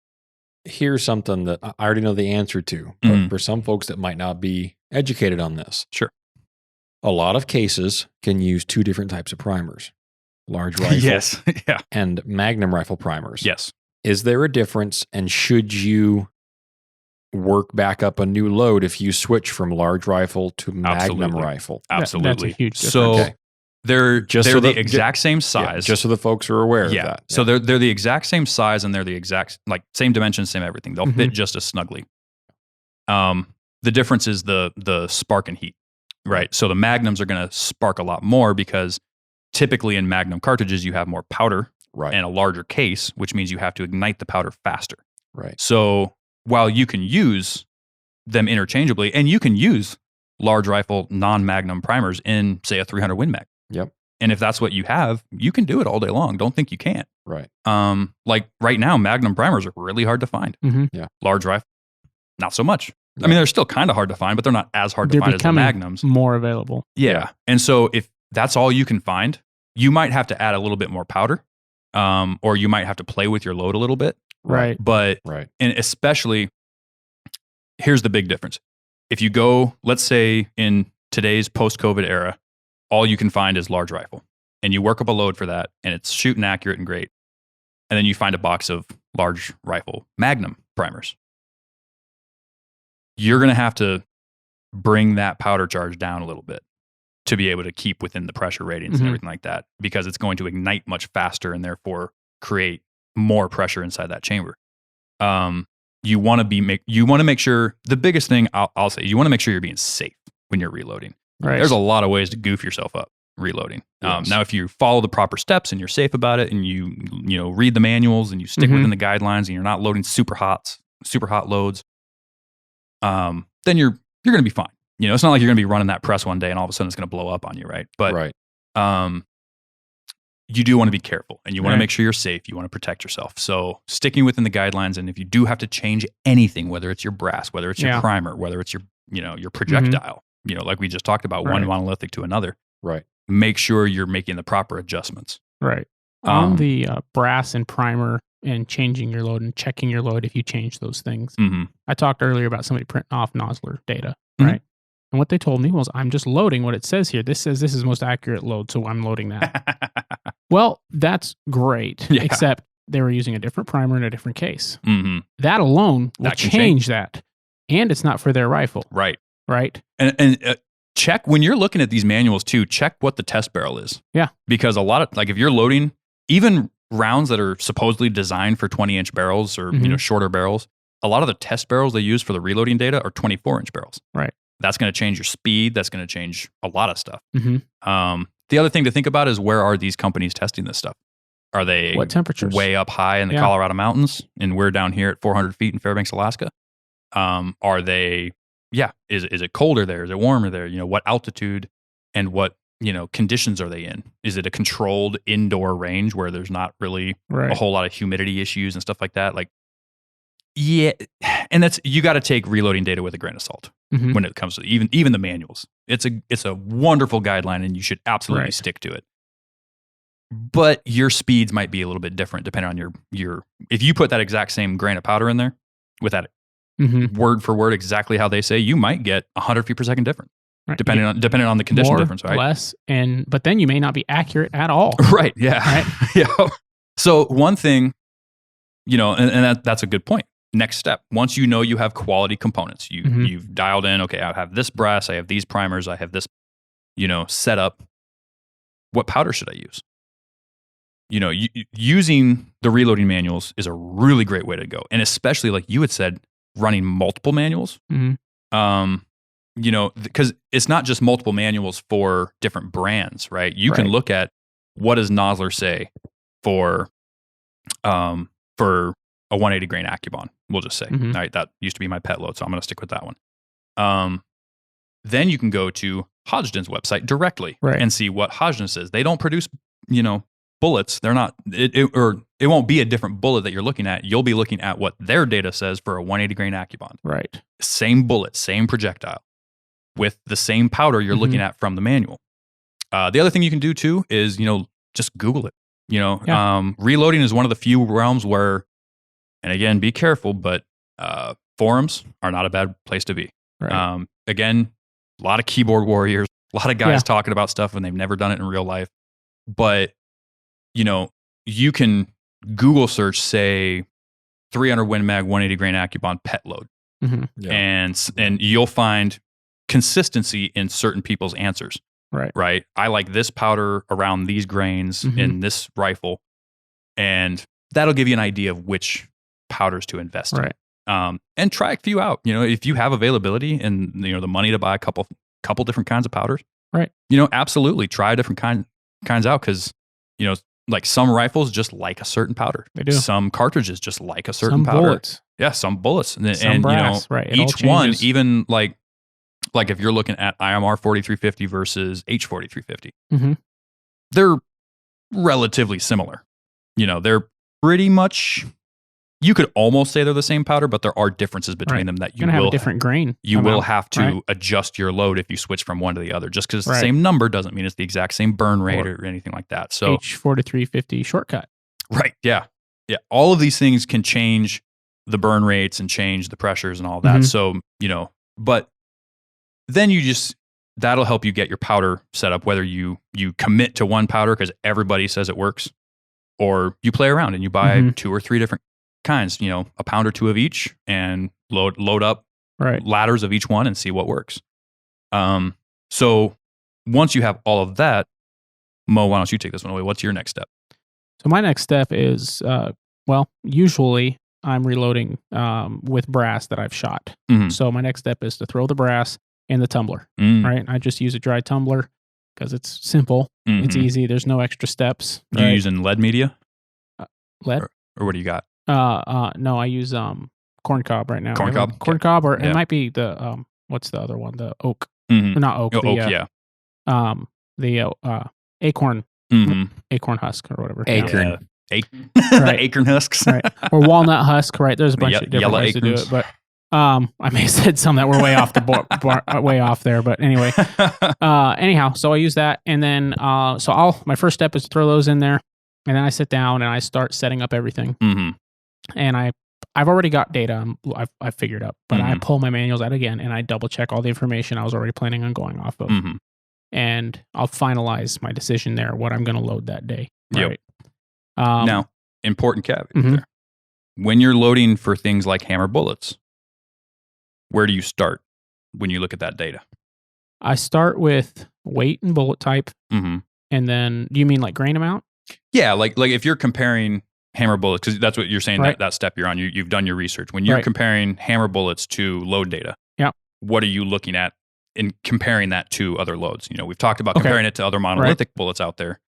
Here's something that I already know the answer to, but for some folks that might not be educated on this.
Sure.
A lot of cases can use 2 different types of primers. Large rifle and Magnum rifle primers.
Yes.
Is there a difference, and should you work back up a new load if you switch from large rifle to Magnum rifle?
Absolutely.
That's a huge difference.
So they're the exact same size.
Just so the folks are aware of that.
So they're the exact same size, and they're the exact, same dimensions, same everything. They'll fit just as snugly. The difference is the spark and heat. Right. So the Magnums are going to spark a lot more, because typically in Magnum cartridges, you have more powder and a larger case, which means you have to ignite the powder faster.
Right.
So while you can use them interchangeably, and you can use large rifle non-Magnum primers in, say, a 300 Win Mag.
Yep.
And if that's what you have, you can do it all day long. Don't think you can't.
Right.
Like right now, Magnum primers are really hard to find.
Yeah.
Large rifle, not so much. I mean, they're still kind of hard to find, but they're not as hard to find as the Magnums.
More available.
Yeah. And so if that's all you can find, you might have to add a little bit more powder, or you might have to play with your load a little bit.
Right.
But, and especially, here's the big difference. If you go, let's say in today's post-COVID era, all you can find is large rifle, and you work up a load for that, and it's shooting accurate and great. And then you find a box of large rifle Magnum primers. You're going to have to bring that powder charge down a little bit to be able to keep within the pressure ratings and everything like that, because it's going to ignite much faster and therefore create more pressure inside that chamber. You want to make sure, the biggest thing I'll say, you want to make sure you're being safe when you're reloading.
Right.
There's a lot of ways to goof yourself up reloading. Now, if you follow the proper steps and you're safe about it, and you read the manuals and you stick within the guidelines, and you're not loading super hot loads, then you're going to be fine. It's not like you're going to be running that press one day and all of a sudden it's going to blow up on you, right? But you do want to be careful, and you want to make sure you're safe. You want to protect yourself. So sticking within the guidelines, and if you do have to change anything, whether it's your brass, whether it's your primer, whether it's your projectile, like we just talked about, one monolithic to another, make sure you're making the proper adjustments.
Right. On the brass and primer and changing your load and checking your load if you change those things. I talked earlier about somebody printing off nozzler data, right? And what they told me was, I'm just loading what it says here. This says this is most accurate load, so I'm loading that. Well, that's great, except they were using a different primer in a different case. That alone will change that. And it's not for their rifle.
Right.
And
check, when you're looking at these manuals too, check what the test barrel is.
Yeah.
Because a lot of, if you're loading, even rounds that are supposedly designed for 20-inch barrels or shorter barrels, a lot of the test barrels they use for the reloading data are 24-inch barrels.
Right.
That's going to change your speed. That's going to change a lot of stuff. The other thing to think about is, where are these companies testing this stuff? Are they
what temperatures?
way up high in the Colorado mountains, and we're down here at 400 feet in Fairbanks, Alaska? Are they? Yeah. Is it colder there? Is it warmer there? What altitude and what conditions are they in? Is it a controlled indoor range where there's not really a whole lot of humidity issues and stuff like that? Like, yeah, and you got to take reloading data with a grain of salt when it comes to even the manuals. It's a wonderful guideline, and you should absolutely stick to it. But your speeds might be a little bit different depending on your. If you put that exact same grain of powder in there with that word for word exactly how they say, you might get 100 feet per second different, depending on the condition difference, right?
Less, but then you may not be accurate at all.
Right. Yeah. Right? Yeah. So one thing, and that's a good point. Next step, once you have quality components, you've dialed in, okay, I have this brass, I have these primers, I have this, set up. What powder should I use? Using the reloading manuals is a really great way to go. And especially like you had said, running multiple manuals, because it's not just multiple manuals for different brands, right? You can look at what does Nosler say for a 180 grain Accubon, we'll just say. All right, that used to be my pet load, so I'm going to stick with that one. Then you can go to Hodgdon's website directly and see what Hodgdon says. They don't produce, bullets. They're not, it won't be a different bullet that you're looking at. You'll be looking at what their data says for a 180 grain Accubon. Right. Same bullet, same projectile, with the same powder you're looking at from the manual. The other thing you can do too is, just Google it. Reloading is one of the few realms where, and again, be careful, but forums are not a bad place to be. Right. Again, a lot of keyboard warriors, a lot of guys talking about stuff when they've never done it in real life. But, you can Google search, say, 300 Win Mag 180 grain Accubon pet load. And you'll find consistency in certain people's answers. Right. I like this powder around these grains in this rifle. And that'll give you an idea of which powders to invest in. And try a few out. If you have availability and the money to buy a couple different kinds of powders, absolutely try different kinds out, because like some rifles just like a certain powder. They do. Some cartridges just like a certain powder.
Bullets.
Yeah, some bullets.
Some brass,
each one, even like if you're looking at IMR 4350 versus H4350, they're relatively similar. They're pretty much, you could almost say they're the same powder, but there are differences between them that you will
have a different grain.
You will have to adjust your load if you switch from one to the other. Just because it's the same number doesn't mean it's the exact same burn rate or anything like that. So
H4350 shortcut.
Right. Yeah. Yeah. All of these things can change the burn rates and change the pressures and all that. So, but then that'll help you get your powder set up, whether you commit to one powder because everybody says it works, or you play around and you buy 2 or 3 different kinds, a pound or 2 of each, and load up ladders of each one and see what works. So once you have all of that, Mo, why don't you take this one away? What's your next step?
So my next step is, usually I'm reloading with brass that I've shot. So my next step is to throw the brass in the tumbler, right? I just use a dry tumbler because it's simple. It's easy. There's no extra steps.
You using lead media?
Lead?
Or what do you got?
No, I use corn cob right now.
Corn cob?
Corn cob, or it might be the, what's the other one? The oak. Not oak. The acorn. Acorn husk or whatever.
Acorn.
Acorn husks.
Or walnut husk, right? There's a bunch of different ways to do it. But I may have said some that were way off the way off there. But anyway. Anyhow, so I use that. And then, my first step is to throw those in there. And then I sit down and I start setting up everything. And I've already got data I've figured out, but I pull my manuals out again and I double check all the information I was already planning on going off of. And I'll finalize my decision there, what I'm going to load that day. Right.
Now, important caveat there. When you're loading for things like hammer bullets, where do you start when you look at that data?
I start with weight and bullet type. And then, do you mean like grain amount?
Yeah, like if you're comparing hammer bullets, because that's what you're saying, that step you're on, you've done your research. When you're comparing hammer bullets to load data, what are you looking at in comparing that to other loads? We've talked about comparing it to other monolithic bullets out there.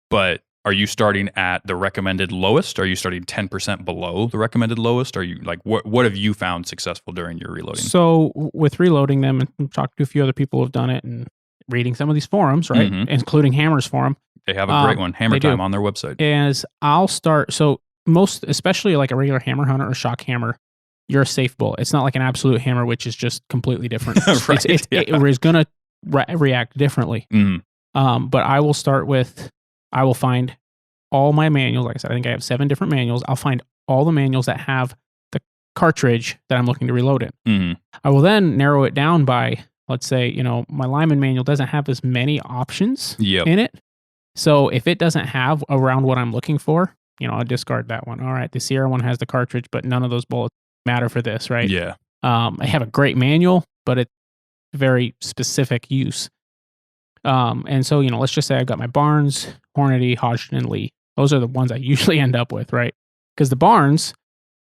But Are you starting at the recommended lowest? Are you starting 10% below the recommended lowest? Are you like, what have you found successful during your reloading?
So with reloading them, and talking to a few other people who have done it, and reading some of these forums, right, including Hammer's forum.
They have a great one, Hammer Time, on their website.
Is I'll start, so most, especially like a regular hammer hunter or shock hammer, you're a safe bullet. It's not like an absolute hammer, which is just completely different.
Right,
It is going to react differently. But I will start with, I will find all my manuals. Like I said, I think I have 7 different manuals. I'll find all the manuals that have the cartridge that I'm looking to reload in. I will then narrow it down by, let's say, my Lyman manual doesn't have as many options in it. So if it doesn't have around what I'm looking for, I'll discard that one. All right, the Sierra one has the cartridge, but none of those bullets matter for this, right?
Yeah.
I have a great manual, but it's very specific use. And so, let's just say I've got my Barnes, Hornady, Hodgson, and Lee. Those are the ones I usually end up with, right? Because the Barnes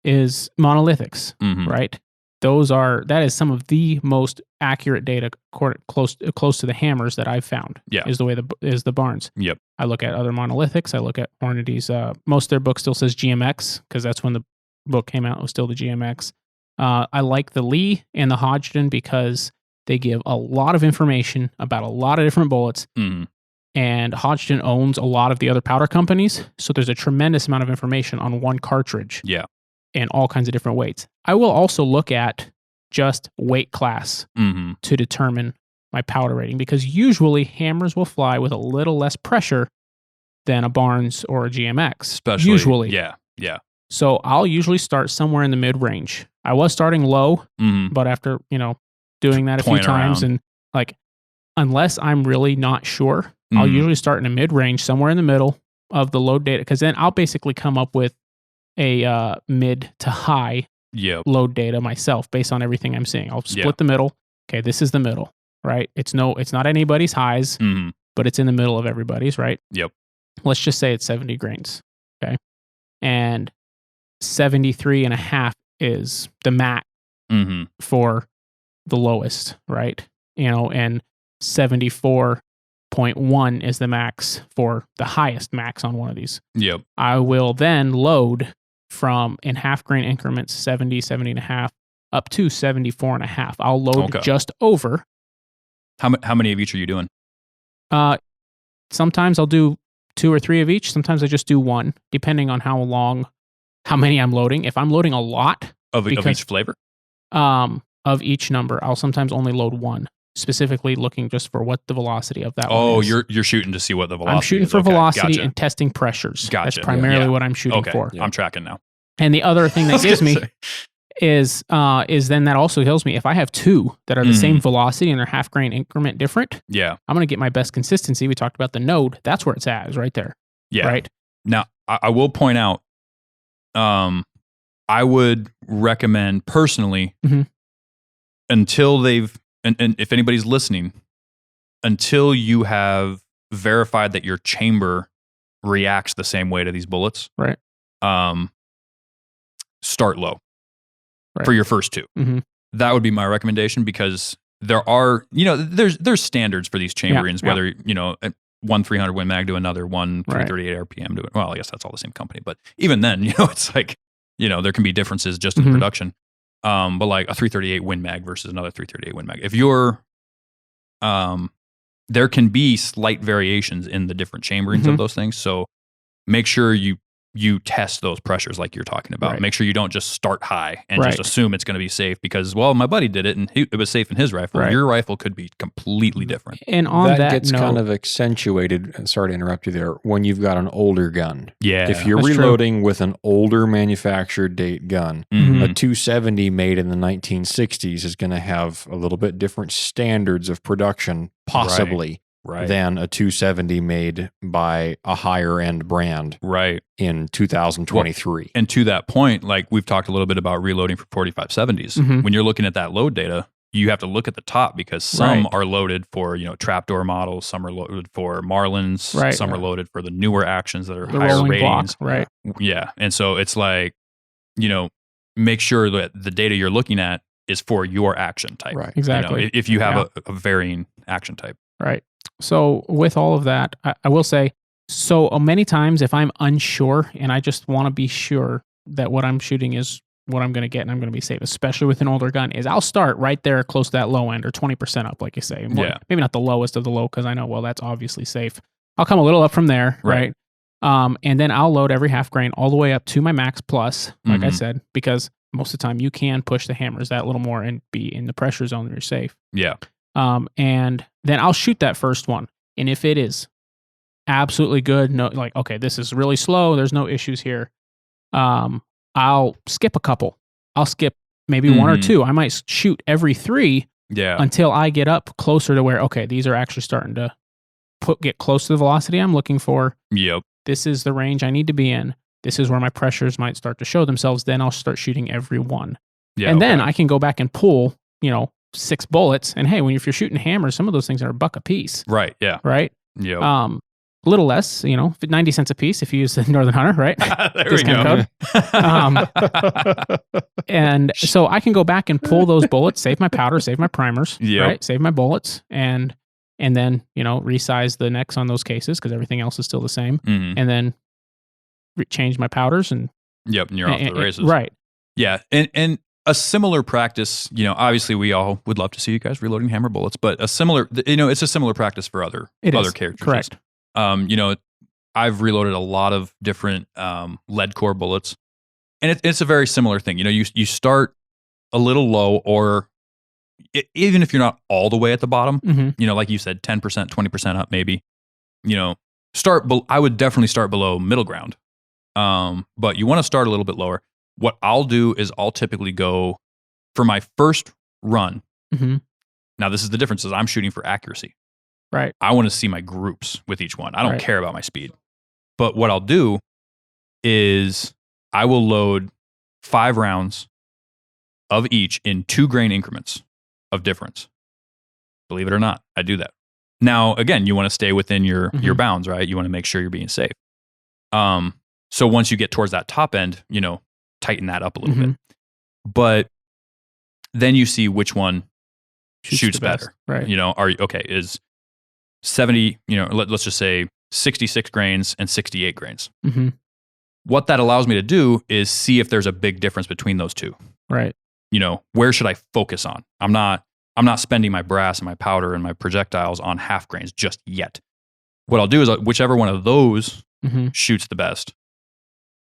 is monolithics, right? That is some of the most accurate data close to the hammers that I've found.
Yeah.
Is the Barnes.
Yep.
I look at other monolithics. I look at Hornady's. Most of their book still says GMX because that's when the book came out. It was still the GMX. I like the Lee and the Hodgson because they give a lot of information about a lot of different bullets. And Hodgson owns a lot of the other powder companies. So there's a tremendous amount of information on one cartridge.
Yeah.
And all kinds of different weights. I will also look at just weight class to determine my powder rating, because usually hammers will fly with a little less pressure than a Barnes or a GMX.
Especially,
usually.
Yeah.
So I'll usually start somewhere in the mid-range. I was starting low, but after, doing that a few times and like, unless I'm really not sure, I'll usually start in a mid-range, somewhere in the middle of the load data, because then I'll basically come up with a mid to high load data myself based on everything I'm seeing. I'll split the middle. Okay, this is the middle, right? It's not anybody's highs, but it's in the middle of everybody's, right?
Yep.
Let's just say it's 70 grains, okay? And 73.5 is the max for the lowest, right? And 74.1 is the max for the highest max on one of these.
Yep.
I will then load from in half grain increments 70.5 up to 74.5. I'll load just over.
How many of each are you doing?
Sometimes I'll do 2 or 3 of each. Sometimes I just do 1, depending on how many I'm loading. If I'm loading a lot
of each flavor,
of each number, I'll sometimes only load 1. Specifically looking just for what the velocity of that one is.
You're shooting to see what the velocity is.
I'm shooting for velocity and testing pressures.
Gotcha.
That's primarily what I'm shooting for.
I'm tracking now.
And the other thing that gives me is then that also tells me if I have 2 that are the same velocity and they're half grain increment different, I'm going to get my best consistency. We talked about the node. That's where it's at, is right there.
Yeah.
Right?
Now, I will point out, I would recommend personally, until they've, and if anybody's listening, until you have verified that your chamber reacts the same way to these bullets,
right?
Start low for your first 2. That would be my recommendation, because there are, there's standards for these chamberings, whether, 1 300 Win Mag to another, 1 338 RPM to it. Well, I guess that's all the same company, but even then, it's like, there can be differences just in production. But like a 338 Win Mag versus another 338 Win Mag. If you're, there can be slight variations in the different chamberings of those things. So make sure you test those pressures like you're talking about. Make sure you don't just start high and just assume it's going to be safe because, well, my buddy did it and it was safe in his rifle. Your rifle could be completely different.
And on that
gets
note,
kind of accentuated, sorry to interrupt you there, when you've got an older gun.
Yeah.
If you're reloading with an older manufactured date gun, a 270 made in the 1960s is going to have a little bit different standards of production, possibly. Than a 270 made by a higher end brand in 2023.
Well, and to that point, like we've talked a little bit about reloading for 4570s. When you're looking at that load data, you have to look at the top because some are loaded for, trapdoor models, some are loaded for Marlins, some are loaded for the newer actions that are
the
higher ratings.
Block,
Yeah. And so it's like, make sure that the data you're looking at is for your action type.
Right.
Exactly.
If you have a varying action type.
Right. So with all of that, I will say So many times if I'm unsure and I just want to be sure that what I'm shooting is what I'm going to get and I'm going to be safe, especially with an older gun, is I'll start right there close to that low end or 20% up, like you say. Maybe not the lowest of the low because I know, well, that's obviously safe. I'll come a little up from there, right? And then I'll load every half grain all the way up to my max plus, like I said, because most of the time you can push the hammers that little more and be in the pressure zone and you're safe.
Yeah.
And then I'll shoot that first one. And if it is absolutely good, no, like, okay, this is really slow, there's no issues here. I'll skip a couple. I'll skip maybe one or two. I might shoot every 3 until I get up closer to where, okay, these are actually starting to get close to the velocity I'm looking for.
Yep.
This is the range I need to be in. This is where my pressures might start to show themselves. Then I'll start shooting every one. Yeah, and then I can go back and pull, 6 bullets. And hey, if you're shooting hammers, some of those things are $1 a piece.
Right. Yeah.
Right.
Yeah.
A little less, 90 cents a piece if you use the Northern Hunter, right?
There we go.
And so I can go back and pull those bullets, save my powder, save my primers, right? Save my bullets, and then, resize the necks on those cases because everything else is still the same. And then change my powders and...
Yep, and you're off to the races.
Right.
Yeah, and a similar practice, obviously we all would love to see you guys reloading hammer bullets, but a similar, it's a similar practice for other cartridges.
Correct.
I've reloaded a lot of different lead core bullets, and it's a very similar thing. You start a little low, or even if you're not all the way at the bottom, like you said, 10%, 20% up, maybe. I would definitely start below middle ground, but you want to start a little bit lower. What I'll do is I'll typically go for my first run. Now, this is the difference: is I'm shooting for accuracy.
Right.
I want to see my groups with each one. I don't care about my speed. But what I'll do is I will load 5 rounds of each in 2 grain increments of difference. Believe it or not, I do that. Now, again, you want to stay within your bounds, right? You want to make sure you're being safe. So once you get towards that top end, tighten that up a little bit. But then you see which one shoots better.
Right.
Is 70, let's just say 66 grains and 68 grains. What that allows me to do is see if there's a big difference between those two.
Right.
Where should I focus on? I'm not spending my brass and my powder and my projectiles on half grains just yet. What I'll do is whichever one of those shoots the best,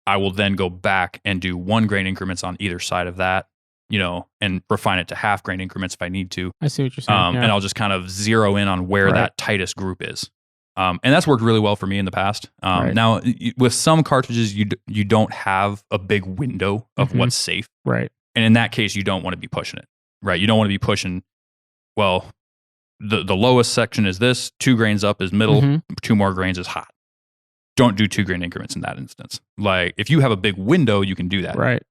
I will then go back and do 1 grain increments on either side of that, and refine it to half grain increments if I need to.
I see what you're saying.
And I'll just kind of zero in on where that tightest group is. And that's worked really well for me in the past. Now, with some cartridges, you don't have a big window of what's safe.
Right.
And in that case, you don't want to be pushing it. Right. You don't want to be pushing, well, the lowest section is this, 2 grains up is middle, 2 more grains is hot. Don't do 2 grain increments in that instance. Like, if you have a big window, you can do that.
Right.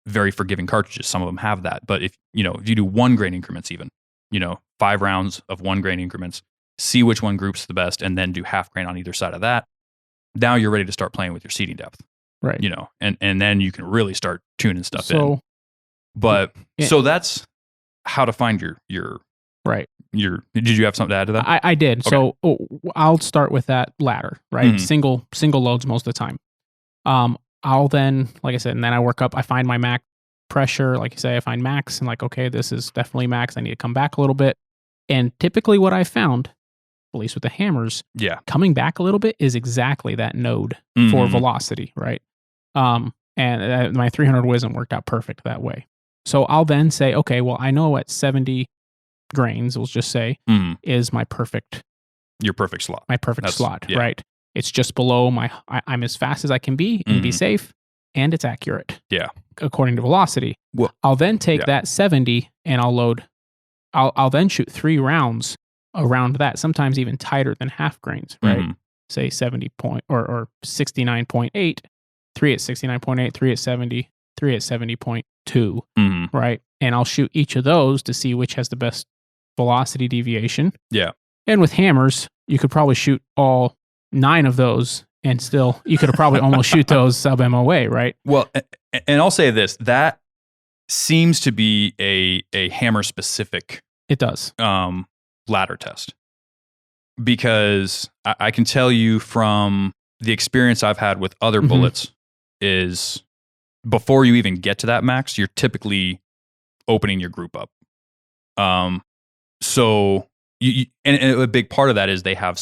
Very forgiving cartridges. Some of them have that. But if you do 1 grain increments, even, 5 rounds of 1 grain increments, see which one groups the best, and then do half grain on either side of that. Now you're ready to start playing with your seating depth.
Right.
And then you can really start tuning stuff in. But so that's how to find your
right.
Did you have something to add to that?
I did. Okay. So I'll start with that ladder, right? Single loads most of the time. I'll then, like I said, and then I work up, I find my max pressure, like you say, I find max and like, okay, this is definitely max. I need to come back a little bit. And typically what I found, at least with the hammers, coming back a little bit is exactly that node for velocity, right? And my 300 Wisdom worked out perfect that way. So I'll then say, okay, well, I know at 70 grains, we'll just say, is my perfect...
Your perfect slot.
My perfect slot, right? It's just below I'm as fast as I can be and be safe, and it's accurate.
Yeah.
According to velocity.
Well,
I'll then take that 70 and I'll load... I'll then shoot 3 rounds around that, sometimes even tighter than half grains, right? Say 70 point or 69.8, 3 at 69.8, 3 at 70, 3 at 70.2, right? And I'll shoot each of those to see which has the best velocity deviation.
Yeah.
And with hammers, you could probably shoot all 9 of those and still, you could probably almost shoot those sub MOA, right?
Well, and I'll say this, that seems to be a hammer specific.
It does.
Ladder test. because I can tell you from the experience I've had with other bullets is before you even get to that max, you're typically opening your group up. So and a big part of that is they have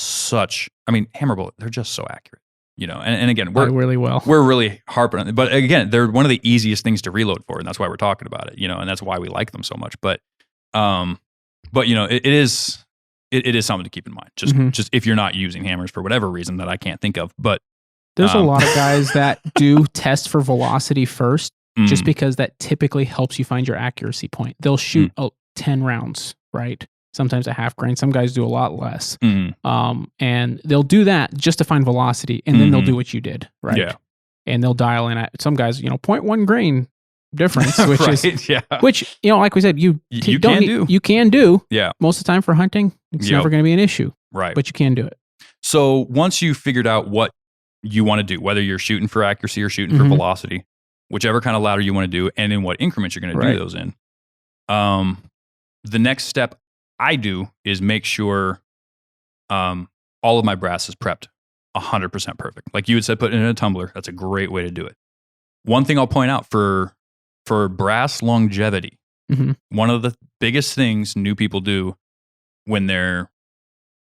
hammer bullet, they're just so accurate, and again, we're really harping on it, but again, they're one of the easiest things to reload for. And that's why we're talking about it, and that's why we like them so much. But it is something to keep in mind. Just if you're not using hammers for whatever reason that I can't think of, but
there's a lot of guys that do test for velocity first, just because that typically helps you find your accuracy point. They'll shoot 10 rounds, right? Sometimes a half grain. Some guys do a lot less. And they'll do that just to find velocity, and then they'll do what you did, right? Yeah. And they'll dial in at some guys, 0.1 grain difference, which which like we said, you can do.
Yeah.
Most of the time for hunting, it's never going to be an issue.
Right.
But you can do it.
So once you figured out what you want to do, whether you're shooting for accuracy or shooting for velocity, whichever kind of ladder you want to do, and in what increments you're going to do those in, the next step I do is make sure all of my brass is prepped 100% perfect. Like you had said, put it in a tumbler. That's a great way to do it. One thing I'll point out for brass longevity, one of the biggest things new people do when they're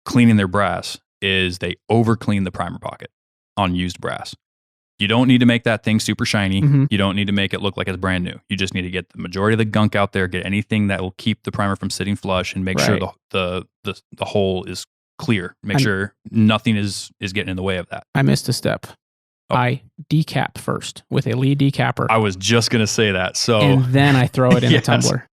cleaning their brass is they over clean the primer pocket on used brass. You don't need to make that thing super shiny. You don't need to make it look like it's brand new. You just need to get the majority of the gunk out there, get anything that will keep the primer from sitting flush, and make sure the hole is clear. Make sure nothing is getting in the way of that.
I missed a step. I decap first with a lead decapper.
I was just going to say that. So,
and then I throw it in a tumbler.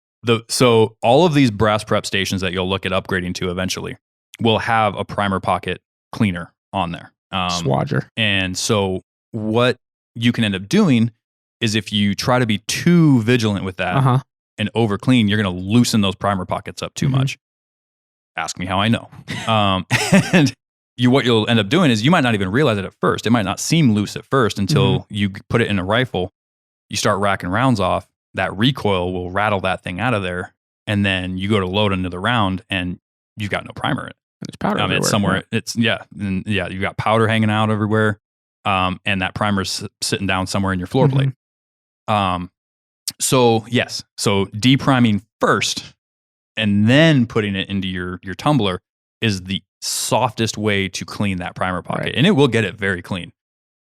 So all of these brass prep stations that you'll look at upgrading to eventually will have a primer pocket cleaner on there.
Swodger.
And so what you can end up doing is if you try to be too vigilant with that and over clean, you're going to loosen those primer pockets up too much. Ask me how I know. And what you'll end up doing is you might not even realize it at first. It might not seem loose at first until you put it in a rifle. You start racking rounds off. That recoil will rattle that thing out of there. And then you go to load another round and you've got no primer in it.
And it's powder everywhere.
It's somewhere. Right? You've got powder hanging out everywhere. And that primer's sitting down somewhere in your floor plate. So depriming first and then putting it into your tumbler is the softest way to clean that primer pocket. And it will get it very clean.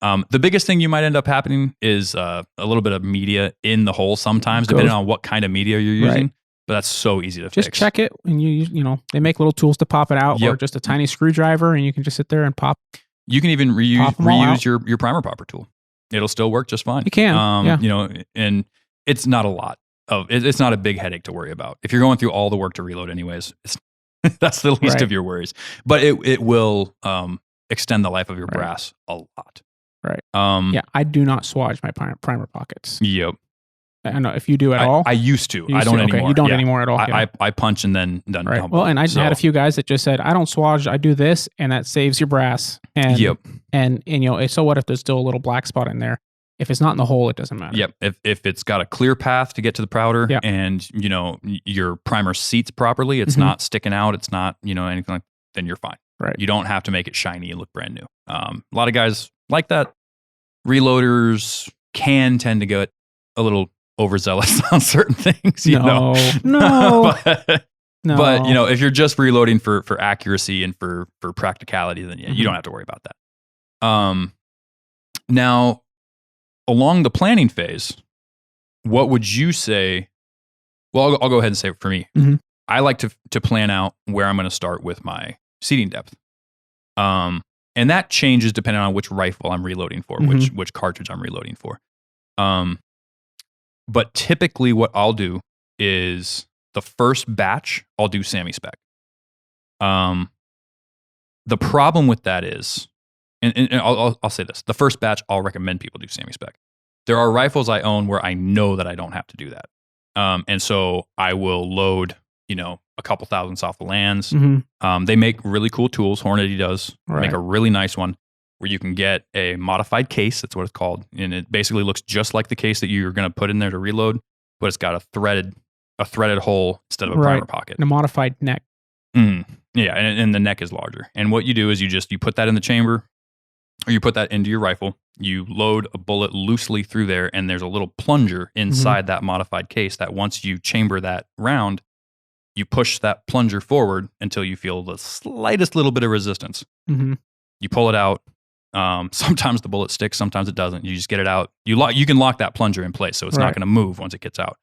The biggest thing you might end up happening is a little bit of media in the hole sometimes, depending on what kind of media you're using. But that's so easy to fix.
Just check it, and they make little tools to pop it out, or just a tiny screwdriver, and you can just sit there and pop.
You can even reuse your primer popper tool. It'll still work just fine.
You can,
and it's not a lot it's not a big headache to worry about. If you're going through all the work to reload anyways, that's the least of your worries. But it will extend the life of your brass a lot.
Right. I do not swatch my primer pockets.
Yep.
I don't know if you do at all.
I used to. I don't anymore.
You don't anymore at all.
I punch and then done.
Right. Well, and I had a few guys that just said, I don't swatch, I do this, and that saves your brass. And, and so what if there's still a little black spot in there? If it's not in the hole, it doesn't matter.
Yep. If it's got a clear path to get to the powder and, your primer seats properly, it's not sticking out, it's not, anything like, then you're fine.
Right.
You don't have to make it shiny and look brand new. A lot of guys like that. Reloaders can tend to get a little overzealous on certain things,
No.
But if you're just reloading for accuracy and for practicality, then you don't have to worry about that. Now, along the planning phase, what would you say? Well, I'll go ahead and say it for me. I like to plan out where I'm going to start with my seating depth. And that changes depending on which rifle I'm reloading for, which cartridge I'm reloading for. But typically what I'll do is the first batch, I'll do semi-spec. The problem with that is, and I'll say this, the first batch, I'll recommend people do semi-spec. There are rifles I own where I know that I don't have to do that. And so I will load, a couple thousand off the lands. They make really cool tools. Hornady does make a really nice one where you can get a modified case. That's what it's called. And it basically looks just like the case that you're going to put in there to reload, but it's got a threaded hole instead of a primer pocket.
And a modified neck.
Yeah, and the neck is larger. And what you do is you put that in the chamber, or you put that into your rifle. You load a bullet loosely through there, and there's a little plunger inside that modified case that once you chamber that round, you push that plunger forward until you feel the slightest little bit of resistance.
Mm-hmm.
You pull it out. Sometimes the bullet sticks, sometimes it doesn't. You just get it out. You can lock that plunger in place, so it's not going to move once it gets out.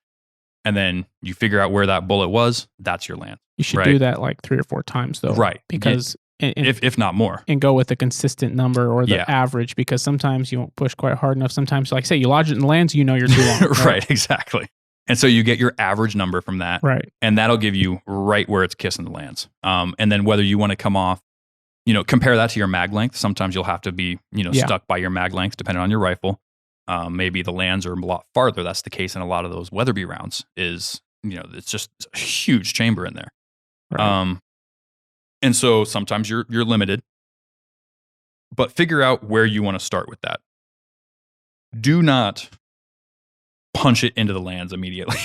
And then you figure out where that bullet was. That's your land.
You should do that like 3 or 4 times, though.
Right.
Because
if not more.
And go with a consistent number or the average, because sometimes you won't push quite hard enough. Sometimes, like say, you lodge it in the lands, you know you're too long.
Right, exactly. And so you get your average number from that.
Right.
And that'll give you right where it's kissing the lands. And then whether you want to come off, compare that to your mag length. Sometimes you'll have to be, stuck by your mag length depending on your rifle. Maybe the lands are a lot farther. That's the case in a lot of those Weatherby rounds is, it's just a huge chamber in there.
Right.
And so sometimes you're limited, but figure out where you want to start with that. Do not punch it into the lands immediately.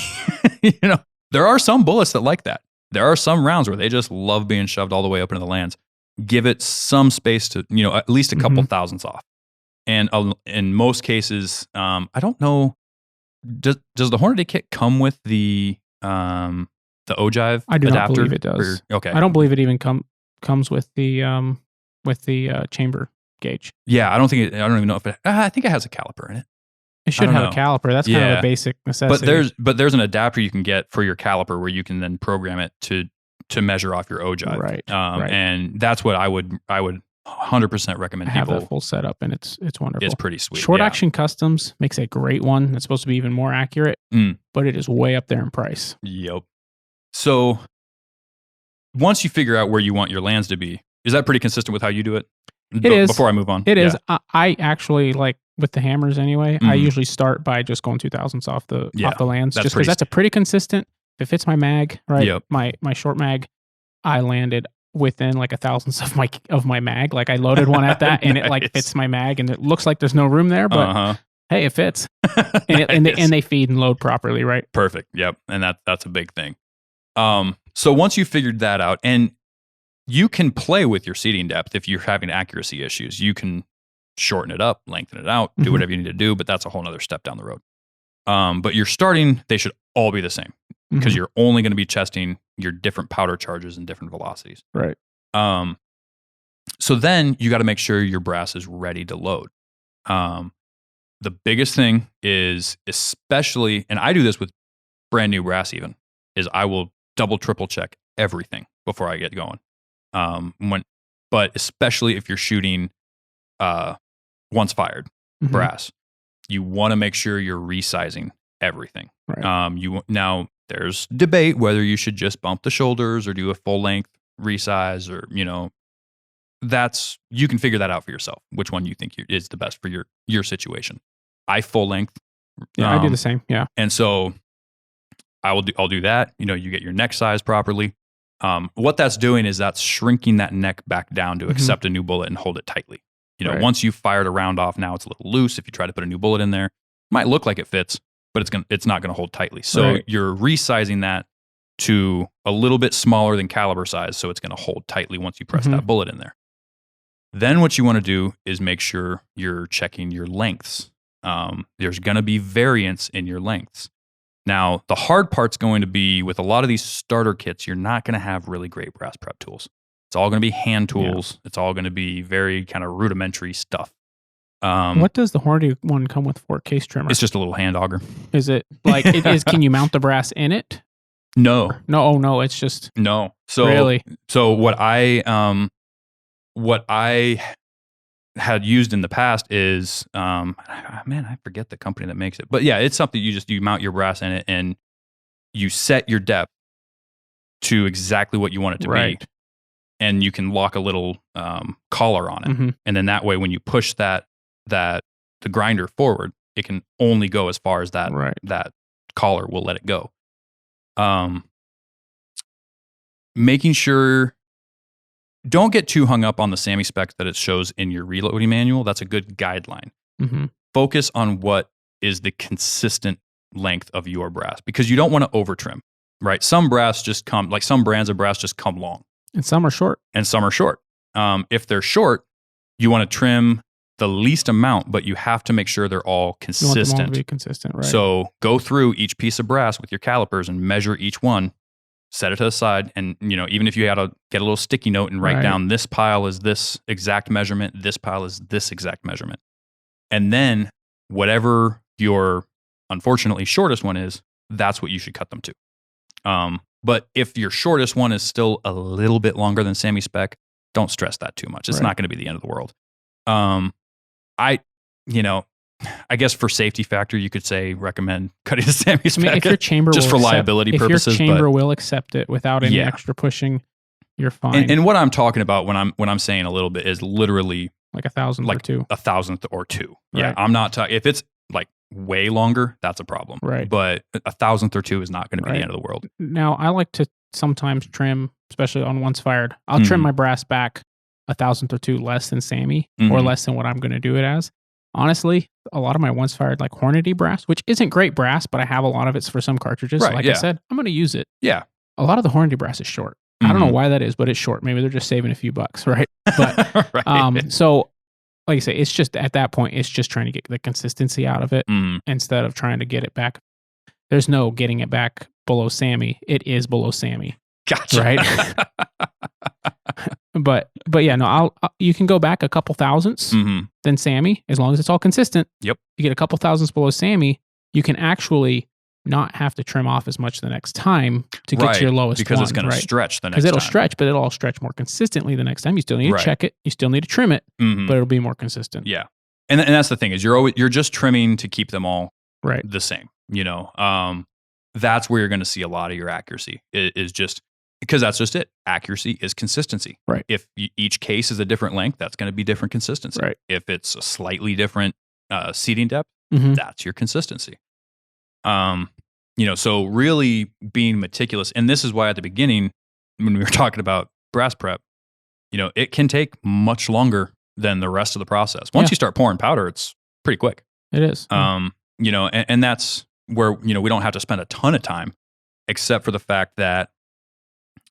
There are some bullets that like that. There are some rounds where they just love being shoved all the way up into the lands. Give it some space to, at least a couple thousandths off. And in most cases, I don't know, does the Hornady kit come with the ogive
I do
adapter?
not believe it does.
Okay.
I don't believe it even comes with the chamber gauge.
Yeah, I don't even know if it. I think it has a caliper in it.
It should have a caliper. That's kind of a basic necessity.
But there's an adapter you can get for your caliper where you can then program it to measure off your ogive.
Right.
And that's what I would 100% recommend
have
people.
That full setup, and it's wonderful.
It's pretty sweet.
Short Action Customs makes a great one. It's supposed to be even more accurate, but it is way up there in price.
Yep. So once you figure out where you want your lands to be, is that pretty consistent with how you do it?
It is.
Before I move on.
It is. I actually like with the hammers anyway. I usually start by just going 2,000ths off the lands, just because that's a pretty consistent. If it fits my mag, right?
Yep.
My short mag, I landed within like 1,000ths of my mag. Like I loaded one at that, and it like fits my mag, and it looks like there's no room there, but hey, it fits, and they feed and load properly, right?
Perfect. Yep, and that's a big thing. So once you figured that out, and you can play with your seating depth if you're having accuracy issues. You can shorten it up, lengthen it out, do whatever you need to do, but that's a whole other step down the road. But you're starting, they should all be the same because you're only going to be testing your different powder charges and different velocities.
Right.
So then you got to make sure your brass is ready to load. The biggest thing is, especially, and I do this with brand new brass even, is I will double, triple check everything before I get going. But especially if you're shooting once fired brass, you want to make sure you're resizing everything.
Right.
Now there's debate whether you should just bump the shoulders or do a full length resize, or you can figure that out for yourself, which one you think is the best for your situation. I full length.
Yeah, I do the same. Yeah.
And so I'll do that. You get your neck size properly. What that's doing is that's shrinking that neck back down to accept a new bullet and hold it tightly. Once you've fired a round off, now it's a little loose. If you try to put a new bullet in there, it might look like it fits, but it's not going to hold tightly. So you're resizing that to a little bit smaller than caliber size, so it's going to hold tightly once you press that bullet in there. Then what you want to do is make sure you're checking your lengths. There's going to be variance in your lengths. Now, the hard part's going to be with a lot of these starter kits, you're not going to have really great brass prep tools. It's all going to be hand tools. Yeah. It's all going to be very kind of rudimentary stuff.
What does the Hornady one come with for case trimmer?
It's just a little hand auger.
Is it like, can you mount the brass in it?
No.
No, oh no, it's just.
No. So,
really?
So what I had used in the past is, man, I forget the company that makes it, but yeah, it's something you mount your brass in it and you set your depth to exactly what you want it to be. And you can lock a little collar on it. And then that way, when you push the grinder forward, it can only go as far as that collar will let it go. Making sure, don't get too hung up on the SAMI specs that it shows in your reloading manual. That's a good guideline. Focus on what is the consistent length of your brass, because you don't want to over trim, right? Some brass just some brands of brass just come long.
And some are short.
If they're short, you want to trim the least amount, but you have to make sure they're all consistent.
You want them all to be consistent, right?
So go through each piece of brass with your calipers and measure each one, set it to the side. And, even if you had to get a little sticky note and write down this pile is this exact measurement, this pile is this exact measurement. And then whatever your unfortunately shortest one is, that's what you should cut them to. But if your shortest one is still a little bit longer than Sammy spec, don't stress that too much. It's not going to be the end of the world. I guess for safety factor, you could say recommend cutting the Sammy spec.
If your chamber
just for liability purposes.
If your chamber will accept it without any extra pushing, you're fine.
And what I'm talking about when I'm saying a little bit is literally
like 1,000th or two.
1,000th or two.
Right.
Yeah, I'm not talking. If it's like way longer, that's a problem.
Right.
But 1,000th or two is not going to be the end of the world.
Now, I like to sometimes trim, especially on once fired. I'll trim my brass back 1,000th or two less than Sammy or less than what I'm going to do it as. Honestly, a lot of my once fired like Hornady brass, which isn't great brass, but I have a lot of it for some cartridges.
Right,
like I said, I'm going to use it.
Yeah.
A lot of the Hornady brass is short. I don't know why that is, but it's short. Maybe they're just saving a few bucks, right? But so like I say, it's just at that point, it's just trying to get the consistency out of it instead of trying to get it back. There's no getting it back below Sammy. It is below Sammy.
Gotcha.
Right. But yeah, no, you can go back a couple thousandths than Sammy as long as it's all consistent.
Yep.
You get a couple thousandths below Sammy, you can actually not have to trim off as much the next time to get to your lowest
because
one,
it's going to stretch the next time.
Because it'll stretch, but it'll all stretch more consistently the next time. You still need to check it. You still need to trim it, but it'll be more consistent.
Yeah. And that's the thing is you're just trimming to keep them all
the
same. That's where you're going to see a lot of your accuracy is just because that's just it. Accuracy is consistency.
Right.
If each case is a different length, that's going to be different consistency.
Right.
If it's a slightly different seating depth, that's your consistency. So really being meticulous, and this is why at the beginning, when we were talking about brass prep, it can take much longer than the rest of the process. Once you start pouring powder, it's pretty quick.
It is.
And that's where, we don't have to spend a ton of time, except for the fact that,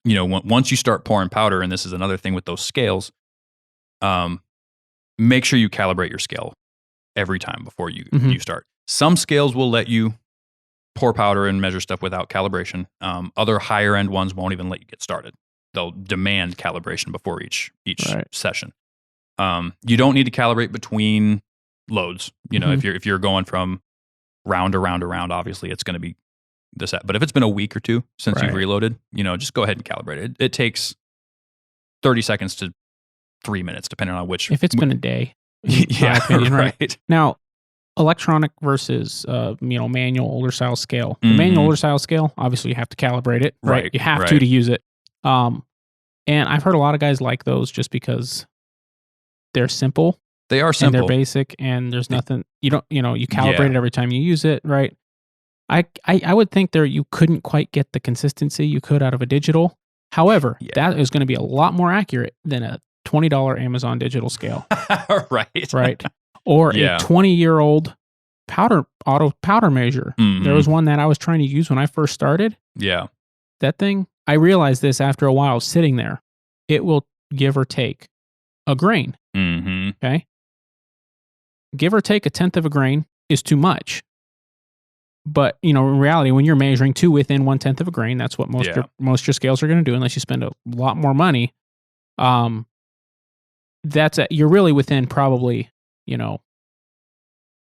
once you start pouring powder, and this is another thing with those scales, make sure you calibrate your scale every time before you start. Some scales will let you pour powder and measure stuff without calibration. Other higher end ones won't even let you get started. They'll demand calibration before each session. You don't need to calibrate between loads. If you're going from round to round to round, obviously it's going to be this. But if it's been a week or two since you've reloaded, just go ahead and calibrate it. It takes 30 seconds to 3 minutes, depending on which.
If it's been a day,
my opinion, right?
Now, electronic versus manual older style scale. The manual older style scale, obviously you have to calibrate it, right? You have to use it. And I've heard a lot of guys like those just because they're simple.
They are simple.
And they're basic, and there's nothing you calibrate it every time you use it, right? I would think you couldn't quite get the consistency you could out of a digital. However, that is going to be a lot more accurate than a $20 Amazon digital scale. Right. Or a 20-year-old auto powder measure. There was one that I was trying to use when I first started.
Yeah.
That thing, I realized this after a while sitting there. It will give or take a grain. Okay. Give or take 1/10 of a grain is too much. But, in reality, when you're measuring to within 1/10 of a grain, that's what most your scales are going to do, unless you spend a lot more money. You're really within probably,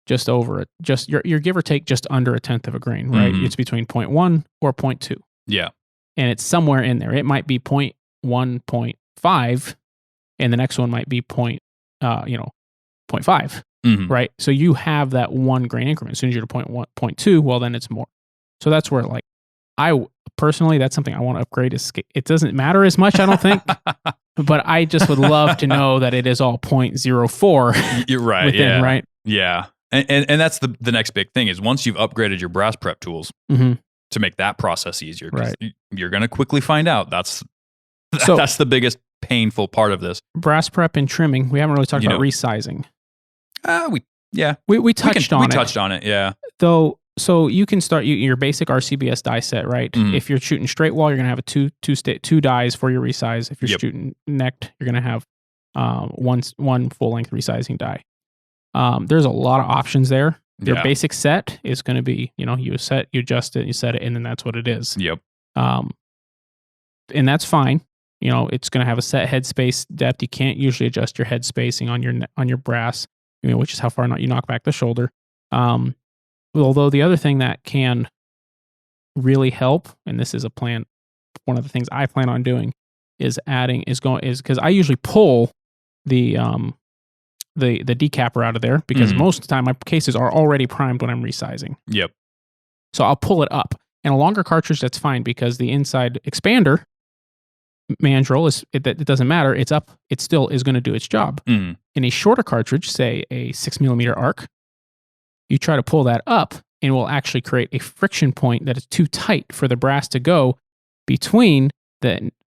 just over it. Just you're give or take just under 1/10 of a grain, right? It's between 0.1 or 0.2.
Yeah.
And it's somewhere in there. It might be 0.1, 0.5, and the next one might be 0.5. Right. So you have that 1 grain increment. As soon as you're to 0.1, 0.2, well, then it's more. So that's where I personally, that's something I want to upgrade. It doesn't matter as much, I don't think, but I just would love to know that it is all 0.04.
You're right.
Within, right.
Yeah. And that's the next big thing is once you've upgraded your brass prep tools to make that process easier, you're going to quickly find out that's the biggest painful part of this.
Brass prep and trimming. We haven't really talked about resizing.
We touched on it.
We touched on it, yeah. Though So you can start your basic RCBS die set, right? If you're shooting straight wall, you're going to have two dies for your resize. If you're shooting necked, you're going to have one full length resizing die. There's a lot of options there. Your basic set is going to be, you set, you adjust it, you set it, and then that's what it is.
Yep.
And that's fine. It's going to have a set headspace depth. You can't usually adjust your head spacing on your brass, which is how far you knock back the shoulder. Although the other thing that can really help, and this is one of the things I plan on doing, is because I usually pull the decapper out of there because most of the time my cases are already primed when I'm resizing.
Yep.
So I'll pull it up. And a longer cartridge, that's fine because the inside expander mandrel it doesn't matter. It's up. It still is going to do its job. In a shorter cartridge, say a 6mm arc, you try to pull that up and it will actually create a friction point that is too tight for the brass to go between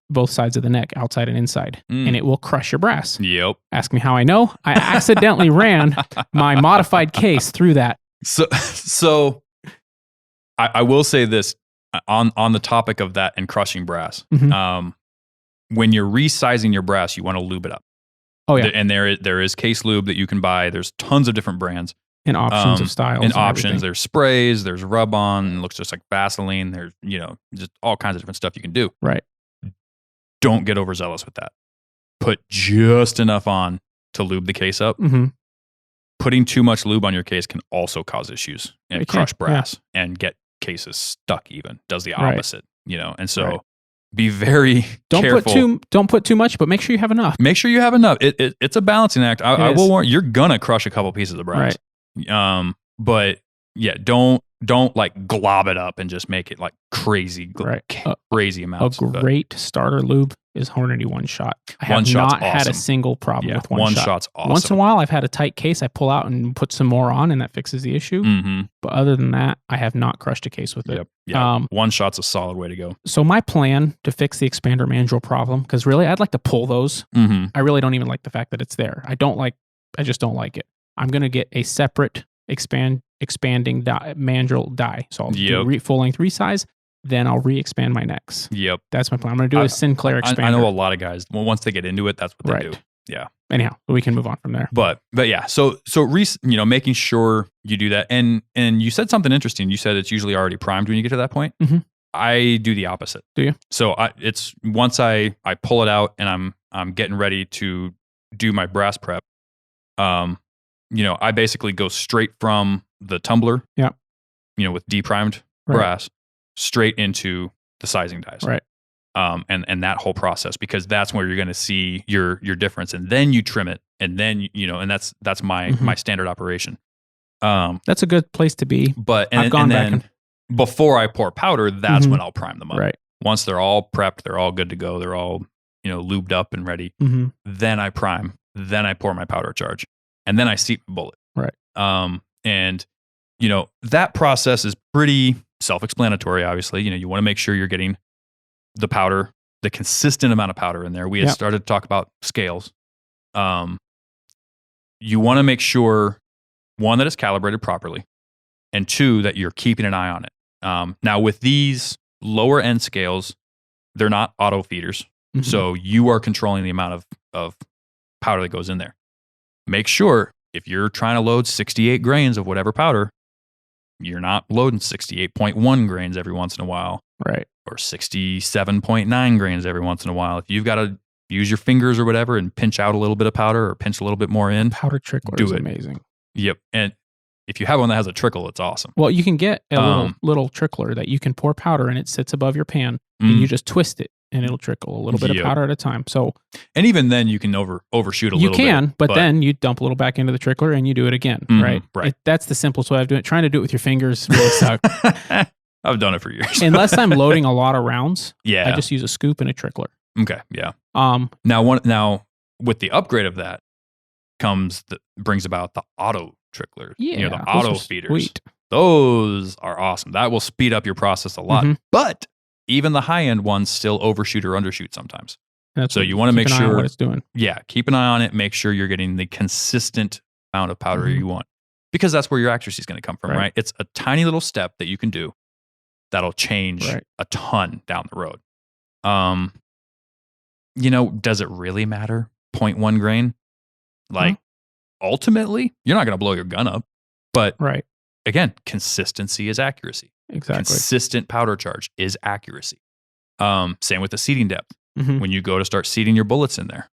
both sides of the neck, outside and inside, and it will crush your brass.
Yep.
Ask me how I know. I accidentally ran my modified case through that.
So I will say this on the topic of that and crushing brass. When you're resizing your brass, you want to lube it up.
Oh yeah,
and there is case lube that you can buy. There's tons of different brands
and options of styles.
And options. Everything. There's sprays. There's rub-on. It looks just like Vaseline. There's just all kinds of different stuff you can do.
Right.
Don't get overzealous with that. Put just enough on to lube the case up. Putting too much lube on your case can also cause issues and crush brass and get cases stuck. Even does the opposite. And so be very careful.
Don't put too much, but make sure you have enough.
Make sure you have enough. It's a balancing act. I will warn you're gonna crush a couple pieces of brass.
Right.
But yeah, don't like glob it up and just make it like crazy, crazy amounts.
A great starter lube is Hornady One Shot. I have not had a single problem with One Shot.
One Shot's awesome.
Once in a while, I've had a tight case. I pull out and put some more on, and that fixes the issue. But other than that, I have not crushed a case with it.
Yeah. One Shot's a solid way to go.
So my plan to fix the expander mandrel problem, because really, I'd like to pull those. I really don't even like the fact that it's there. I just don't like it. I'm going to get a separate expanding mandrel die. So I'll do full length resize, then I'll re-expand my necks.
Yep.
That's my plan. I'm going to do a Sinclair expander.
I know a lot of guys, once they get into it, that's what they do. Yeah.
Anyhow, we can move on from there.
But yeah, so making sure you do that. And you said something interesting. You said it's usually already primed when you get to that point. I do the opposite.
Do you?
So it's once I pull it out and I'm getting ready to do my brass prep. I basically go straight from the tumbler, with deprimed brass, straight into the sizing dies,
right?
And that whole process, because that's where you're going to see your difference, and then you trim it, and then and that's my standard operation.
That's a good place to be.
But before I pour powder, that's when I'll prime them up.
Right.
Once they're all prepped, they're all good to go, they're all lubed up and ready. Then I prime, then I pour my powder charge. And then I seat the bullet.
Right.
And that process is pretty self-explanatory, obviously. You want to make sure you're getting the powder, the consistent amount of powder in there. We had started to talk about scales. You want to make sure, one, that it's calibrated properly, and two, that you're keeping an eye on it. Now, with these lower end scales, they're not auto feeders. So you are controlling the amount of powder that goes in there. Make sure if you're trying to load 68 grains of whatever powder, you're not loading 68.1 grains every once in a while.
Right.
Or 67.9 grains every once in a while. If you've got to use your fingers or whatever and pinch out a little bit of powder or pinch a little bit more in.
Powder trickler is amazing.
Yep. And if you have one that has a trickle, it's awesome.
Well, you can get a little trickler that you can pour powder and it sits above your pan and you just twist it. And it'll trickle a little bit of powder at a time. So,
and even then, you can overshoot a little bit.
You can, but then you dump a little back into the trickler and you do it again, right?
Right.
That's the simplest way of doing it. Trying to do it with your fingers really sucks.
I've done it for years.
Unless I'm loading a lot of rounds,
I
just use a scoop and a trickler.
Okay, yeah. Now with the upgrade of that brings about the auto trickler.
Yeah,
the auto feeders.
Sweet.
Those are awesome. That will speed up your process a lot. But even the high-end ones still overshoot or undershoot sometimes. So you want to make sure
what it's doing.
Yeah, keep an eye on it. Make sure you're getting the consistent amount of powder you want. because that's where your accuracy is going to come from, right? It's a tiny little step that you can do that'll change a ton down the road. Does it really matter? 0.1 grain? Like, ultimately, you're not going to blow your gun up. But again, consistency is accuracy.
Exactly.
Consistent powder charge is accuracy. Same with the seating depth. When you go to start seating your bullets in there,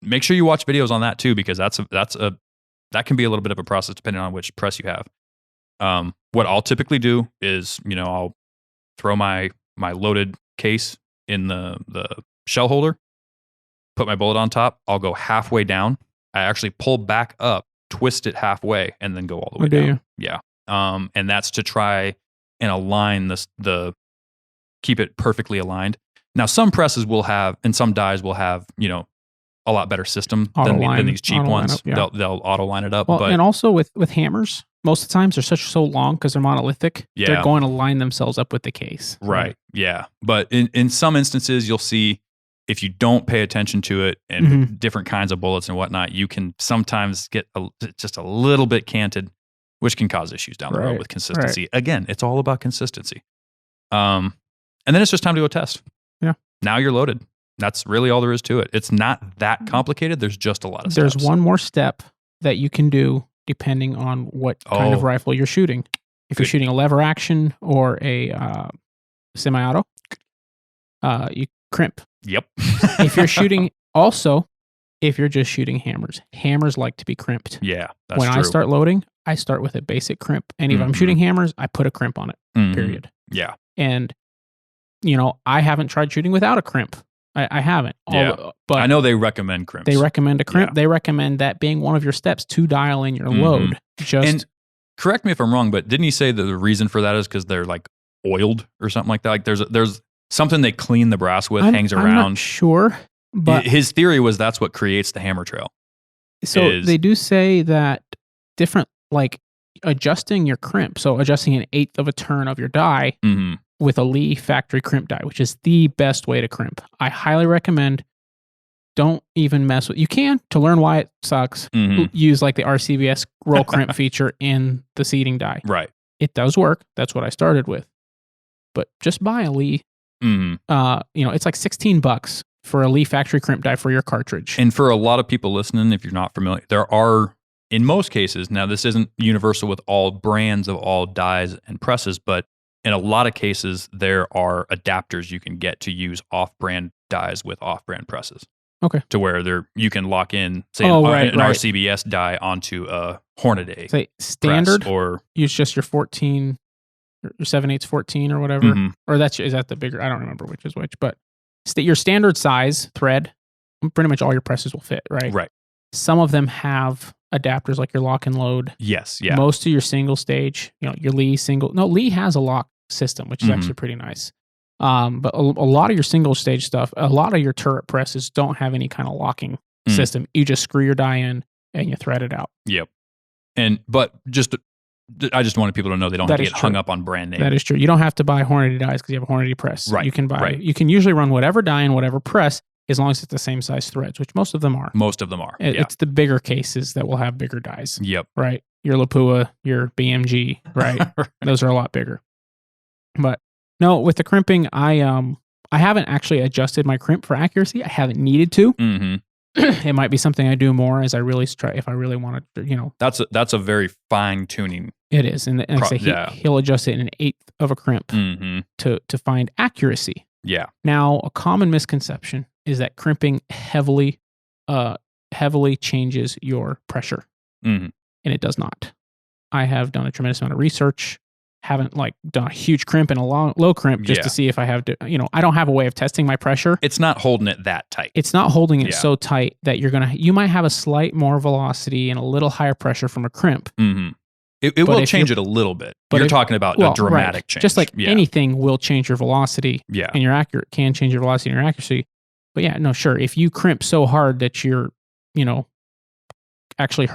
make sure you watch videos on that too, because that can be a little bit of a process depending on which press you have. What I'll typically do is, I'll throw my loaded case in the shell holder, put my bullet on top. I'll go halfway down. I actually pull back up, twist it halfway, and then go all the way down. Yeah. And that's to try and align keep it perfectly aligned. Now, some presses will have, and some dies will have, a lot better system than these cheap ones. They'll auto line it up.
Well, and also with hammers, most of the times they're so long because they're monolithic. Yeah. They're going to line themselves up with the case.
Right. Yeah. But in some instances, you'll see if you don't pay attention to it and different kinds of bullets and whatnot, you can sometimes get just a little bit canted, which can cause issues down the road with consistency. Again, it's all about consistency. And then it's just time to go test. Yeah. Now you're loaded. That's really all there is to it. It's not that complicated. There's just a lot of steps.
There's one more step that you can do depending on what kind of rifle you're shooting. If you're shooting a lever action or a semi-auto, you crimp.
Yep.
If you're just shooting hammers like to be crimped.
Yeah, that's
when
true.
I start loading, I start with a basic crimp. And if I'm shooting hammers, I put a crimp on it, period.
Yeah.
And, I haven't tried shooting without a crimp. I haven't.
But I know they recommend crimps.
They recommend a crimp. Yeah. They recommend that being one of your steps to dial in your load.
And correct me if I'm wrong, but didn't he say that the reason for that is because they're like oiled or something like that? Like there's something they clean the brass with, hangs around.
I'm not sure, but
his theory was that's what creates the hammer trail.
So they do say that different, like adjusting your crimp, so adjusting 1/8 of a turn of your die with a Lee factory crimp die, which is the best way to crimp. I highly recommend. Don't even mess with. You can, to learn why it sucks, use like the RCBS roll crimp feature in the seating die.
Right.
It does work. That's what I started with. But just buy a Lee. It's like $16 for a Lee factory crimp die for your cartridge.
And for a lot of people listening, if you're not familiar, there are, in most cases, now this isn't universal with all brands of all dies and presses, but in a lot of cases, there are adapters you can get to use off-brand dies with off-brand presses.
Okay.
To where you can lock in, say, an RCBS die onto a Hornady.
Say standard,
press, or
use just your 14, your 7/8 14 or whatever. Or is that the bigger? I don't remember which is which, but your standard size thread, pretty much all your presses will fit, right?
Right.
Some of them have adapters like your lock and load.
Yes. Yeah.
Most of your single stage, your Lee Lee has a lock system, which is actually pretty nice. But a lot of your single stage stuff, a lot of your turret presses don't have any kind of locking system. You just screw your die in and you thread it out.
Yep. But I just wanted people to know they don't have to get hung up on brand name.
That is true. You don't have to buy Hornady dies because you have a Hornady press.
Right.
You can usually run whatever die in whatever press as long as it's the same size threads, which most of them are. It's the bigger cases that will have bigger dies.
Yep.
Right. Your Lapua, your BMG, right? Those are a lot bigger. But no, with the crimping, I haven't actually adjusted my crimp for accuracy. I haven't needed to. It might be something I do more as I really try if I really want to,
That's a very fine tuning.
It is, and like I say, he'll adjust it in 1/8 of a crimp to find accuracy.
Yeah.
Now, a common misconception is that crimping heavily changes your pressure, and it does not. I have done a tremendous amount of research. Haven't done a huge crimp and a low crimp just to see if I have to, I don't have a way of testing my pressure.
It's not holding it that tight.
It's not holding it so tight that you might have a slight more velocity and a little higher pressure from a crimp.
It will change it a little bit. But you're talking about a dramatic change.
Just like anything will change your velocity and your can change your velocity and your accuracy. But if you crimp so hard that you're, actually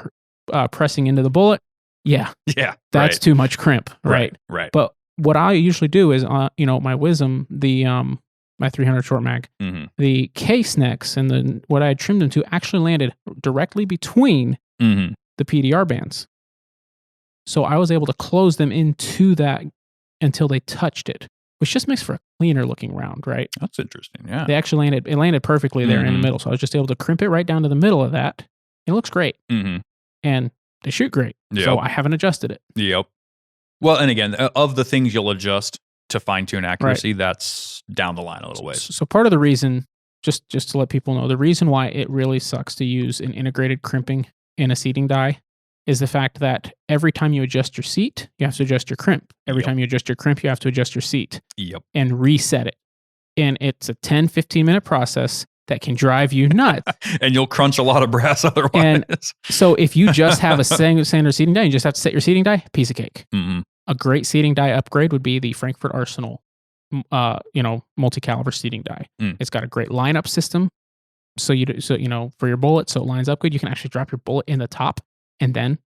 pressing into the bullet, that's too much crimp, right? But what I usually do is, my Wisdom, my 300 short mag, the case necks and what I had trimmed them to actually landed directly between the PDR bands. So I was able to close them into that until they touched it, which just makes for a cleaner looking round, right?
That's interesting. Yeah.
They actually landed perfectly there in the middle. So I was just able to crimp it right down to the middle of that. It looks great. And they shoot great.
Yep.
So I haven't adjusted it.
Yep. Well, and again, of the things you'll adjust to fine tune accuracy, that's down the line a little ways.
So part of the reason, just to let people know, the reason why it really sucks to use an integrated crimping in a seating die is the fact that every time you adjust your seat, you have to adjust your crimp. Every time you adjust your crimp, you have to adjust your seat. And reset it. And it's a 10, 15-minute process that can drive you nuts.
And you'll crunch a lot of brass otherwise.
And so if you just have a standard seating die, you just have to set your seating die, piece of cake. A great seating die upgrade would be the Frankfurt Arsenal, multi-caliber seating die. It's got a great lineup system. So for your bullet, so it lines up good. You can actually drop your bullet in the top and then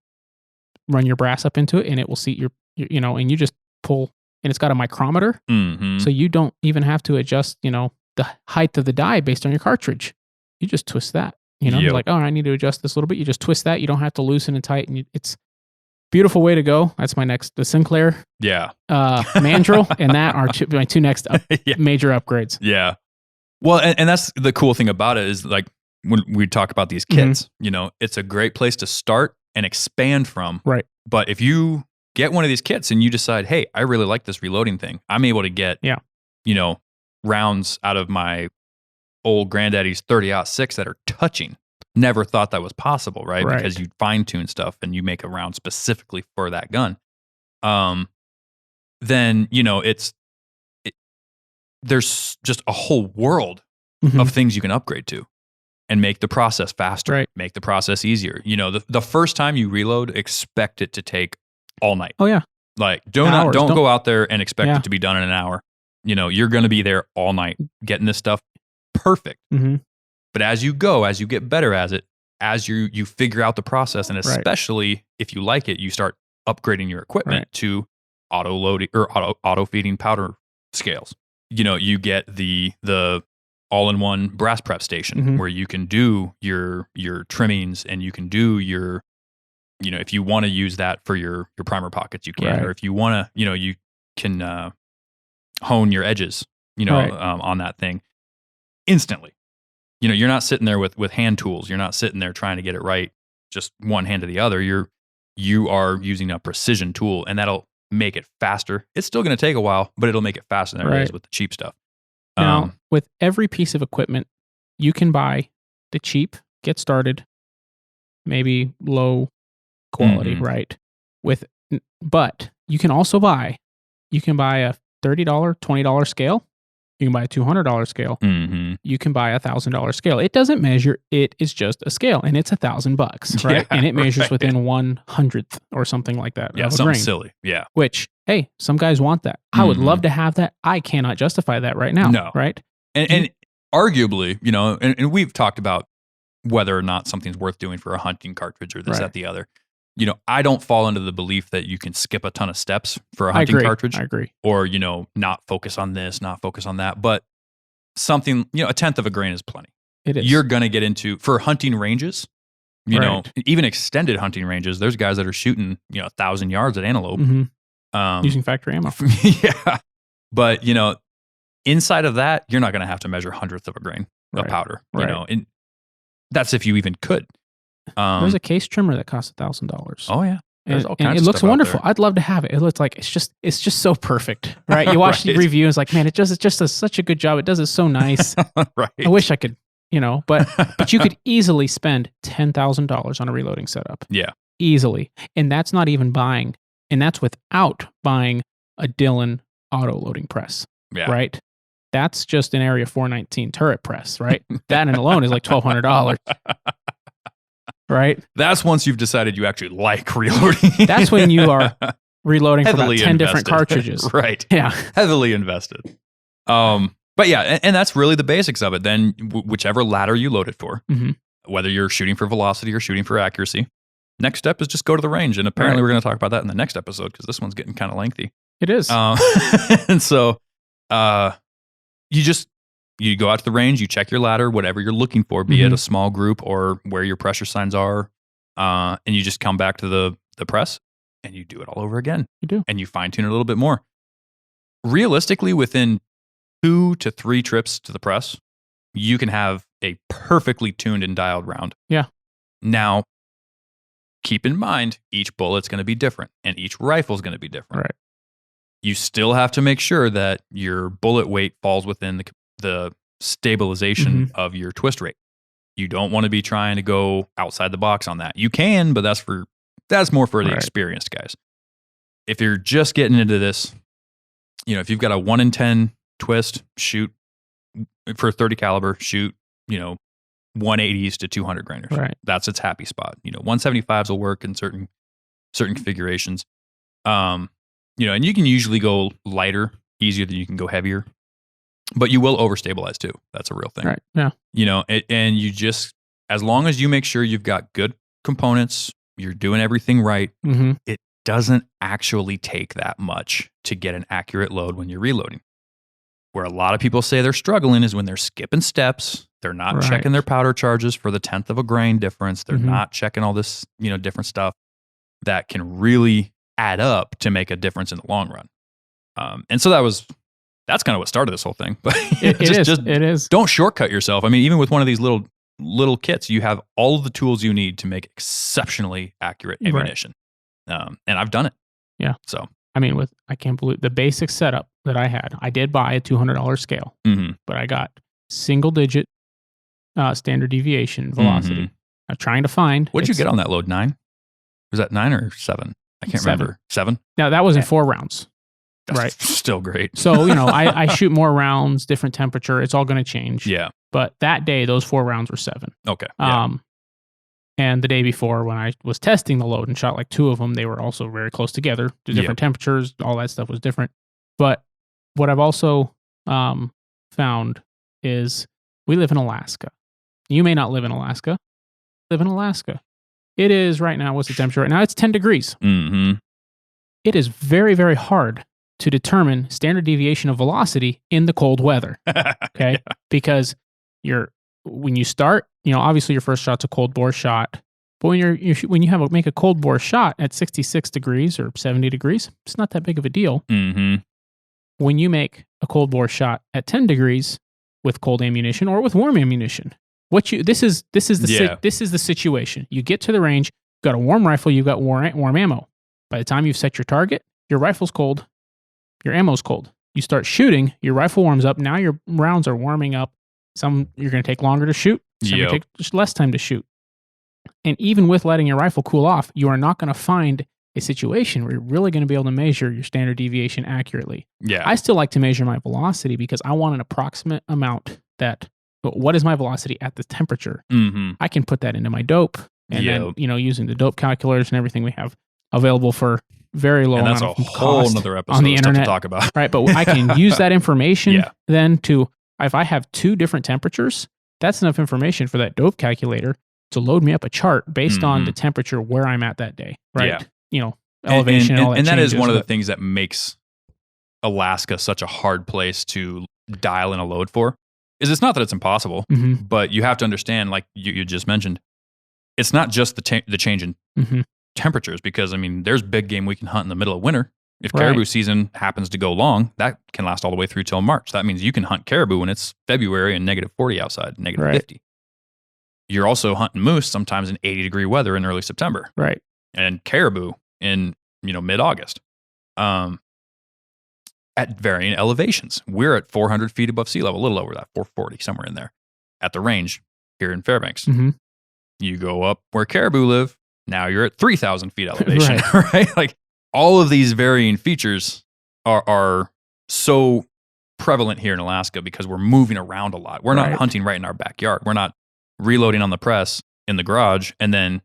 run your brass up into it, and it will seat your and you just pull. And it's got a micrometer, so you don't even have to adjust, the height of the die based on your cartridge. You just twist that. You're like, oh, I need to adjust this a little bit. You just twist that. You don't have to loosen and tighten. It's beautiful way to go. That's the Sinclair. Mandrel, and that are my two next major upgrades.
Yeah. Well, and that's the cool thing about it is like when we talk about these kits, it's a great place to start and expand from.
Right.
But if you get one of these kits and you decide, hey, I really like this reloading thing, I'm able to get, rounds out of my old granddaddy's 30-06 that are touching. Never thought that was possible, right? Because you fine tune stuff and you make a round specifically for that gun. Then, there's just a whole world of things you can upgrade to and make the process faster, make the process easier. The first time you reload, expect it to take all night.
Oh, yeah.
Like, don't go out there and expect it to be done in an hour. You're going to be there all night getting this stuff perfect. But as you get better at it, as you figure out the process, and especially if you like it, you start upgrading your equipment to auto loading or auto feeding powder scales. You get the all-in-one brass prep station where you can do your trimmings and you can do your, if you want to use that for your primer pockets, you can, or if you want to, you can hone your edges, on that thing instantly. You're not sitting there with hand tools. You're not sitting there trying to get it right, just one hand to the other. You are using a precision tool, and that'll make it faster. It's still going to take a while, but it'll make it faster than it is with the cheap stuff.
Now, with every piece of equipment, you can buy the cheap, get started, maybe low quality, right? But you can also buy a $30, $20 scale. You can buy a $200 scale. You can buy a $1,000 scale. It doesn't measure. It is just a scale, and it's $1,000, right? And it measures within 1/100th or something like that.
Yeah, something silly. Yeah.
Which, hey, some guys want that. I would love to have that. I cannot justify that right now.
No.
Right.
And arguably, and we've talked about whether or not something's worth doing for a hunting cartridge or this, that, the other. I don't fall into the belief that you can skip a ton of steps for a hunting cartridge.
I agree.
Or, not focus on this, not focus on that. But something, a tenth of a grain is plenty.
It is.
You're going to get into, for hunting ranges, even extended hunting ranges, there's guys that are shooting, 1,000 yards at antelope.
Using factory ammo.
Yeah. But, inside of that, you're not going to have to measure hundredths of a grain of powder. And that's if you even could.
There's a case trimmer that costs $1,000.
Oh yeah,
and it looks wonderful. I'd love to have it. It looks like it's just so perfect, right? You watch the review, and it's like, man, it just does such a good job. It does it so nice.
Right.
I wish I could, but you could easily spend $10,000 on a reloading setup.
Yeah,
easily, and that's not even buying, and that's without buying a Dillon auto loading press.
Yeah,
right. That's just an Area 419 turret press, right? That and alone is like $1,200. Right.
That's once you've decided you actually like reloading.
That's when you are reloading for about 10 different cartridges.
Right.
Yeah.
Heavily invested. But yeah, and that's really the basics of it. Then whichever ladder you load it for, whether you're shooting for velocity or shooting for accuracy, next step is just go to the range. And apparently we're going to talk about that in the next episode because this one's getting kind of lengthy.
It is.
And so you go out to the range, you check your ladder, whatever you're looking for, be it a small group or where your pressure signs are, and you just come back to the press and you do it all over again.
You do.
And you fine tune it a little bit more. Realistically, within 2 to 3 trips to the press, you can have a perfectly tuned and dialed round.
Yeah.
Now, keep in mind, each bullet's going to be different and each rifle's going to be different.
Right.
You still have to make sure that your bullet weight falls within the stabilization of your twist rate. You don't want to be trying to go outside the box on that. You can, but that's more for the experienced guys. If you're just getting into this, if you've got a 1 in 10 twist, shoot for 30 caliber, shoot, 180s to 200 grainers.
Right.
That's its happy spot. 175s will work in certain configurations. And you can usually go lighter, easier than you can go heavier. But you will overstabilize too. That's a real thing.
Right. Yeah.
And you just, as long as you make sure you've got good components, you're doing everything right, it doesn't actually take that much to get an accurate load when you're reloading. Where a lot of people say they're struggling is when they're skipping steps. They're not checking their powder charges for the 1/10 of a grain difference. They're not checking all this, different stuff that can really add up to make a difference in the long run. And so that's kind of what started this whole thing. But
it is.
Don't shortcut yourself. I mean, even with one of these little kits, you have all of the tools you need to make exceptionally accurate ammunition. And I've done it.
Yeah.
So,
I mean, I can't believe the basic setup that I had. I did buy a $200 scale, but I got single digit standard deviation velocity. I'm trying to find.
What'd you get on that load? 9? Was that 9 or 7? I can't remember. 7?
Now that was in 4 rounds.
That's still great.
So, I shoot more rounds, different temperature. It's all going to change.
Yeah.
But that day, those 4 rounds were 7.
Okay. Yeah.
And the day before, when I was testing the load and shot like 2 of them, they were also very close together to different temperatures. All that stuff was different. But what I've also found is we live in Alaska. You may not live in Alaska. Live in Alaska. It is right now. What's the temperature right now? It's 10 degrees. It is very, very hard to determine standard deviation of velocity in the cold weather. Okay, because when you start, obviously your first shot's a cold bore shot, but when when you make a cold bore shot at 66 degrees or 70 degrees, it's not that big of a deal. When you make a cold bore shot at 10 degrees with cold ammunition or with warm ammunition, this is the situation. You get to the range, you've got a warm rifle, you've got warm ammo. By the time you've set your target, your rifle's cold, your ammo's cold. You start shooting, your rifle warms up. Now your rounds are warming up. Some you're going to take longer to shoot. Some you take just less time to shoot. And even with letting your rifle cool off, you are not going to find a situation where you're really going to be able to measure your standard deviation accurately.
Yeah.
I still like to measure my velocity because I want an approximate amount what is my velocity at the temperature? I can put that into my dope. And then, using the dope calculators and everything we have available for very low amount of cost.
And that's a whole nother episode
on the internet
to talk about.
Right, but I can use that information then if I have 2 different temperatures, that's enough information for that dope calculator to load me up a chart based on the temperature where I'm at that day, right? Elevation and all that.
And that is one of the things that makes Alaska such a hard place to dial in a load for. Is it's not that it's impossible, but you have to understand, like you just mentioned, it's not just the change in temperatures, because, I mean, there's big game we can hunt in the middle of winter. If caribou season happens to go long, that can last all the way through till March. That means you can hunt caribou when it's February and -40 outside, -50. You're also hunting moose sometimes in 80-degree weather in early September.
Right.
And caribou in, mid-August. At varying elevations. We're at 400 feet above sea level, a little over that, 440, somewhere in there, at the range here in Fairbanks. You go up where caribou live, now you're at 3,000 feet elevation, right? Like, all of these varying features are so prevalent here in Alaska because we're moving around a lot. We're not hunting right in our backyard. We're not reloading on the press in the garage and then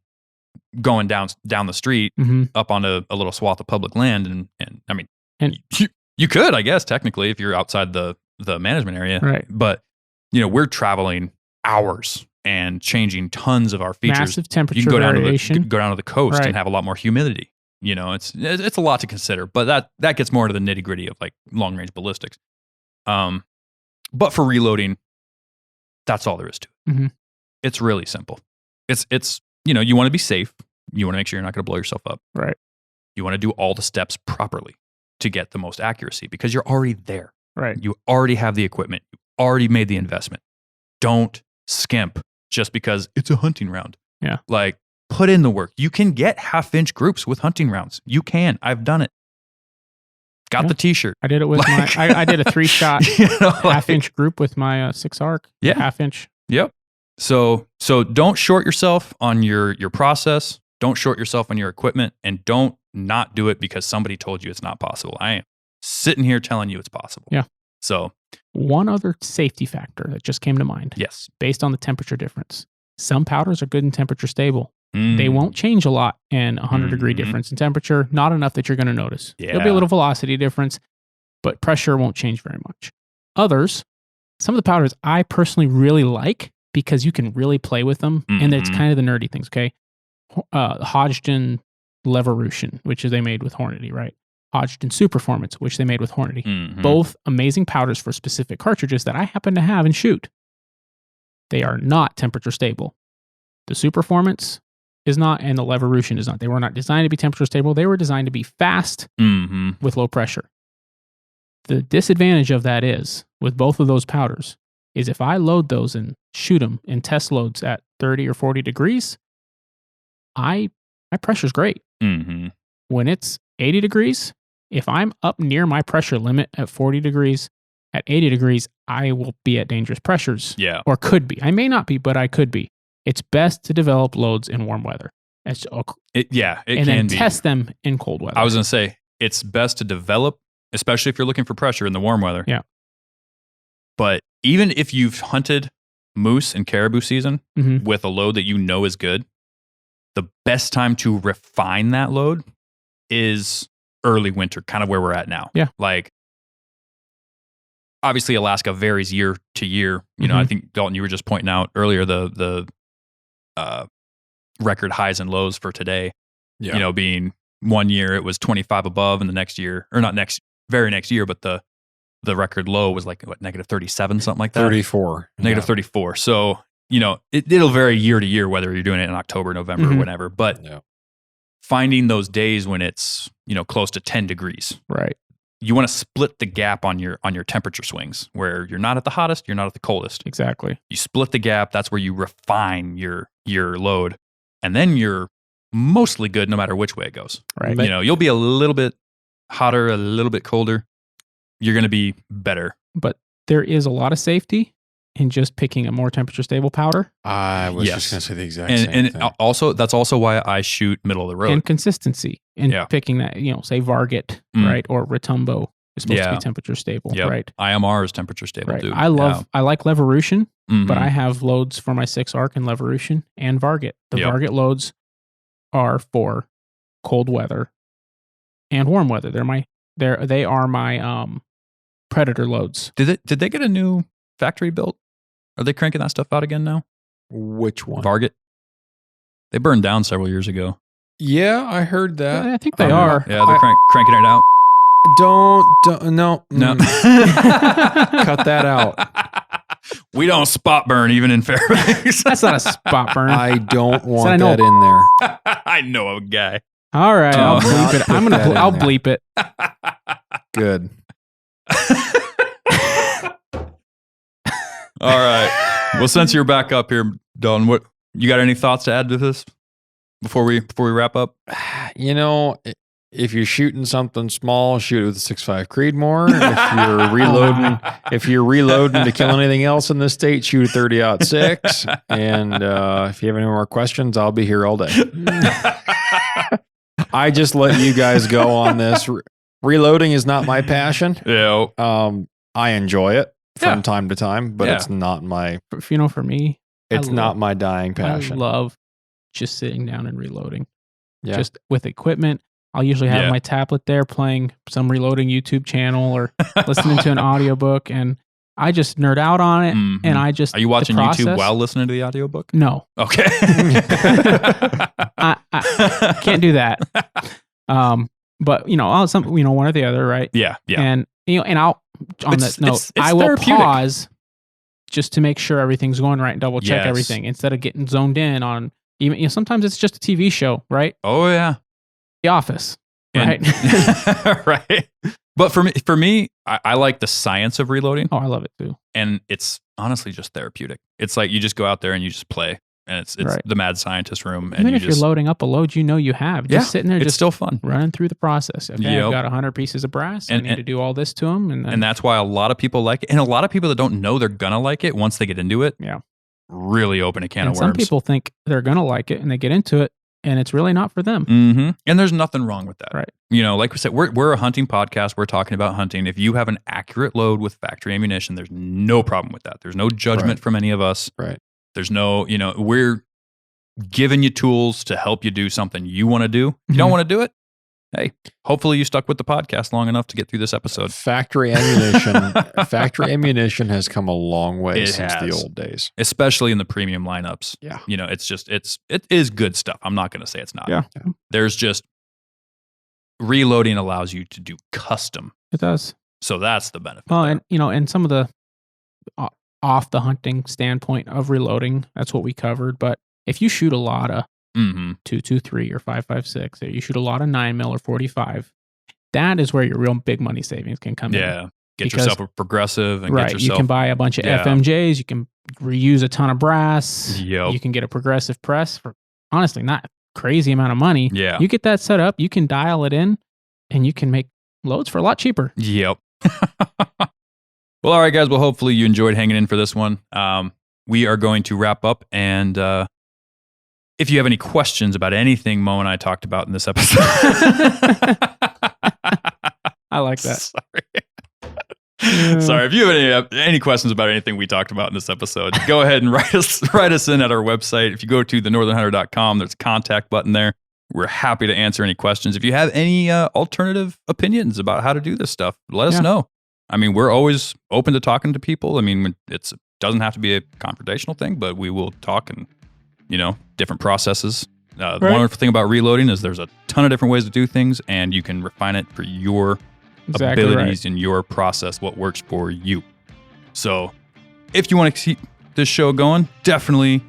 going down the street up onto a little swath of public land. And I mean, you could, I guess, technically, if you're outside the management area.
Right.
But, we're traveling hours and changing tons of our features.
Massive temperature
you can
variation.
Go down to the coast and have a lot more humidity. It's a lot to consider, but that gets more into the nitty gritty of like long range ballistics. But for reloading, that's all there is to it. It's really simple. It's you want to be safe. You want to make sure you're not going to blow yourself up.
Right.
You want to do all the steps properly to get the most accuracy because you're already there.
Right.
You already have the equipment. You already made the investment. Don't skimp just because it's a hunting round.
Yeah.
Like, put in the work. You can get 1/2-inch groups with hunting rounds. You can. I've done it. Got the t-shirt.
I did it with I did a 3-shot 1/2-inch group with my 6 arc.
Yeah.
1/2-inch.
Yep. So don't short yourself on your process. Don't short yourself on your equipment, and don't not do it because somebody told you it's not possible. I am sitting here telling you it's possible.
Yeah.
So
one other safety factor that just came to mind.
Yes.
Based on the temperature difference. Some powders are good and temperature stable. They won't change a lot in 100-degree difference in temperature. Not enough that you're going to notice.
Yeah.
There'll be a little velocity difference, but pressure won't change very much. Others, some of the powders I personally really like because you can really play with them, and it's kind of the nerdy things, okay? Hodgdon Levolution, which is they made with Hornady, right? Hodgdon Superformance, which they made with Hornady. Both amazing powders for specific cartridges that I happen to have and shoot. They are not temperature stable. The Superformance is not, and the Levolution is not. They were not designed to be temperature stable. They were designed to be fast with low pressure. The disadvantage of that is, with both of those powders, is if I load those and shoot them in test loads at 30 or 40 degrees, my pressure's great. When it's 80 degrees, if I'm up near my pressure limit at 40 degrees, at 80 degrees, I will be at dangerous pressures.
Yeah.
Or could be. I may not be, but I could be. It's best to develop loads in warm weather.
It
and
can
then
be.
Test them in cold weather.
I was going to say, it's best to develop, especially if you're looking for pressure in the warm weather.
Yeah.
But even if you've hunted moose in caribou season with a load that you know is good, the best time to refine that load is early winter, kind of where we're at now.
Yeah.
Like, obviously Alaska varies year to year. You know, I think, Dalton, you were just pointing out earlier the record highs and lows for today.
Yeah.
You know, being one year it was 25 above, and the next year, or not very next year, but the record low was like what, -37, something like that.
34.
-34. So, you know, it'll vary year to year whether you're doing it in October, November, or whatever. But finding those days when it's, you know, close to 10 degrees.
Right.
You want to split the gap on your temperature swings where you're not at the hottest, you're not at the coldest.
Exactly.
You split the gap. That's where you refine your load, and then you're mostly good no matter which way it goes.
Right.
You know, you'll be a little bit hotter, a little bit colder. You're going to be better.
But there is a lot of safety in just picking a more temperature stable powder.
I was just going to say the exact same
and
thing.
Also, that's also why I shoot middle of the road.
And consistency in picking that, you know, say Varget, right? Or Retumbo is supposed to be temperature stable, right?
IMR is temperature stable,
right.
too.
I like Levolution, but I have loads for my 6 arc and Levolution and Varget. The Varget loads are for cold weather and warm weather. They are my Predator loads.
Did they get a new factory built? Are they cranking that stuff out again now?
Which one?
Varget. They burned down several years ago.
Yeah, I heard that.
I think they are.
Yeah, they're cranking it out.
No. Cut that out.
We don't spot burn even in Fairbanks.
That's not a spot burn.
I don't want that in there.
I know a guy.
All right, I'll bleep it. I'll bleep it.
Good.
All right. Well, since you're back up here, Dalton, what you got any thoughts to add to this before we wrap up?
You know, if you're shooting something small, shoot it with a 6.5 Creedmoor. If you're reloading to kill anything else in this state, shoot a 30-06. And if you have any more questions, I'll be here all day. I just let you guys go on this. Reloading is not my passion.
Yeah.
I enjoy it from time to time, but it's not my.
You know, for me,
it's not my dying passion.
I love just sitting down and reloading.
Yeah.
Just with equipment. I'll usually have my tablet there playing some reloading YouTube channel or listening to an audiobook, and I just nerd out on it. And I just
Are you watching YouTube while listening to the audiobook?
No.
Okay.
I can't do that. But you know, one or the other, right?
Yeah.
And and I'll I will pause just to make sure everything's going right and double check everything instead of getting zoned in on Even sometimes it's just a TV show, right?
Oh yeah,
The Office, right?
Right. But for me, I like the science of reloading.
Oh, I love it too.
And it's honestly just therapeutic. It's like you just go out there and you just play, and it's
Right.
the mad scientist room. And
Even if you're loading up a load you know you have, just sitting there,
it's
just
still fun.
running through the process. Okay,
Yep.
I've got 100 pieces of brass. I
And-
need to do all this to them.
And that's why a lot of people like it. And a lot of people that don't know they're going to like it, once they get into it,
Yeah.
really open a can
and
of
some
worms.
people think they're going to like it and they get into it and it's really not for them.
Mm-hmm. And there's nothing wrong with that.
Right.
You know, like we said, we're a hunting podcast. We're talking about hunting. If you have an accurate load with factory ammunition, there's no problem with that. There's no judgment from any of us.
Right.
There's no, we're giving you tools to help you do something you want to do. You don't want to do it? Hey, hopefully you stuck with the podcast long enough to get through this episode.
Factory ammunition has come a long way since the old days,
especially in the premium lineups.
Yeah.
It is good stuff. I'm not going to say it's not.
Yeah.
There's just reloading allows you to do custom.
It does.
So that's the benefit.
Well,
there.
and some of the off the hunting standpoint of reloading, that's what we covered. But if you shoot a lot of 223 or 5.56, or you shoot a lot of 9mm or 45, that is where your real big money savings can come in.
Yeah. Get yourself a progressive and get yourself.
You can buy a bunch of FMJs. You can reuse a ton of brass.
Yep.
You can get a progressive press for honestly not a crazy amount of money.
Yeah.
You get that set up, you can dial it in, and you can make loads for a lot cheaper.
Yep. Well, all right, guys. Well, hopefully you enjoyed hanging in for this one. We are going to wrap up, and if you have any questions about anything Mo and I talked about in this episode,
I like that.
Sorry, if you have any questions about anything we talked about in this episode, go ahead and write us in at our website. If you go to thenorthernhunter.com, there's a contact button there. We're happy to answer any questions. If you have any alternative opinions about how to do this stuff, let us know. I mean, we're always open to talking to people. I mean, it doesn't have to be a confrontational thing, but we will talk and, different processes. The wonderful thing about reloading is there's a ton of different ways to do things, and you can refine it for your abilities and your process, what works for you. So if you want to keep this show going, definitely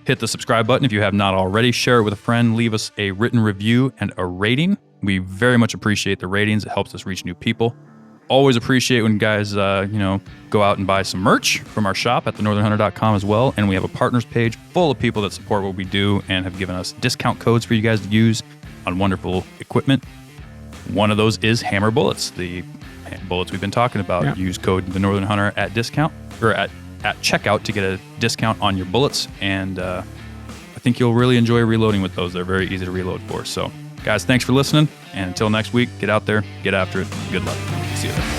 hit the subscribe button. If you have not already, share it with a friend, leave us a written review and a rating. We very much appreciate the ratings. It helps us reach new people. Always appreciate when guys, go out and buy some merch from our shop at thenorthernhunter.com as well. And we have a partners page full of people that support what we do and have given us discount codes for you guys to use on wonderful equipment. One of those is Hammer Bullets, the bullets we've been talking about.
Yeah.
Use code The Northern Hunter at discount or at checkout to get a discount on your bullets. And I think you'll really enjoy reloading with those. They're very easy to reload for. So, guys, thanks for listening. And until next week, get out there, get after it. Good luck. See you there.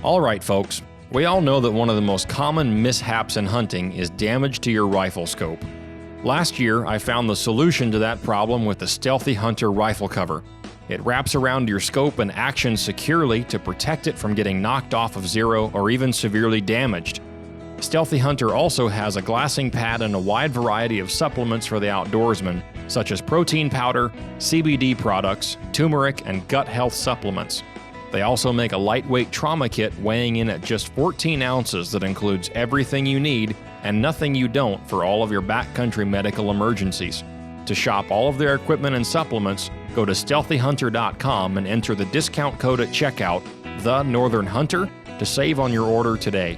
All right, folks. We all know that one of the most common mishaps in hunting is damage to your rifle scope. Last year, I found the solution to that problem with the Stealthy Hunter rifle cover. It wraps around your scope and actions securely to protect it from getting knocked off of zero or even severely damaged. Stealthy Hunter also has a glassing pad and a wide variety of supplements for the outdoorsman, such as protein powder, CBD products, turmeric, and gut health supplements. They also make a lightweight trauma kit weighing in at just 14 ounces that includes everything you need and nothing you don't for all of your backcountry medical emergencies. To shop all of their equipment and supplements, go to STEALTHYHunter.com and enter the discount code at checkout, The Northern Hunter, to save on your order today.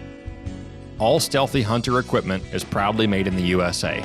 All Stealthy Hunter equipment is proudly made in the USA.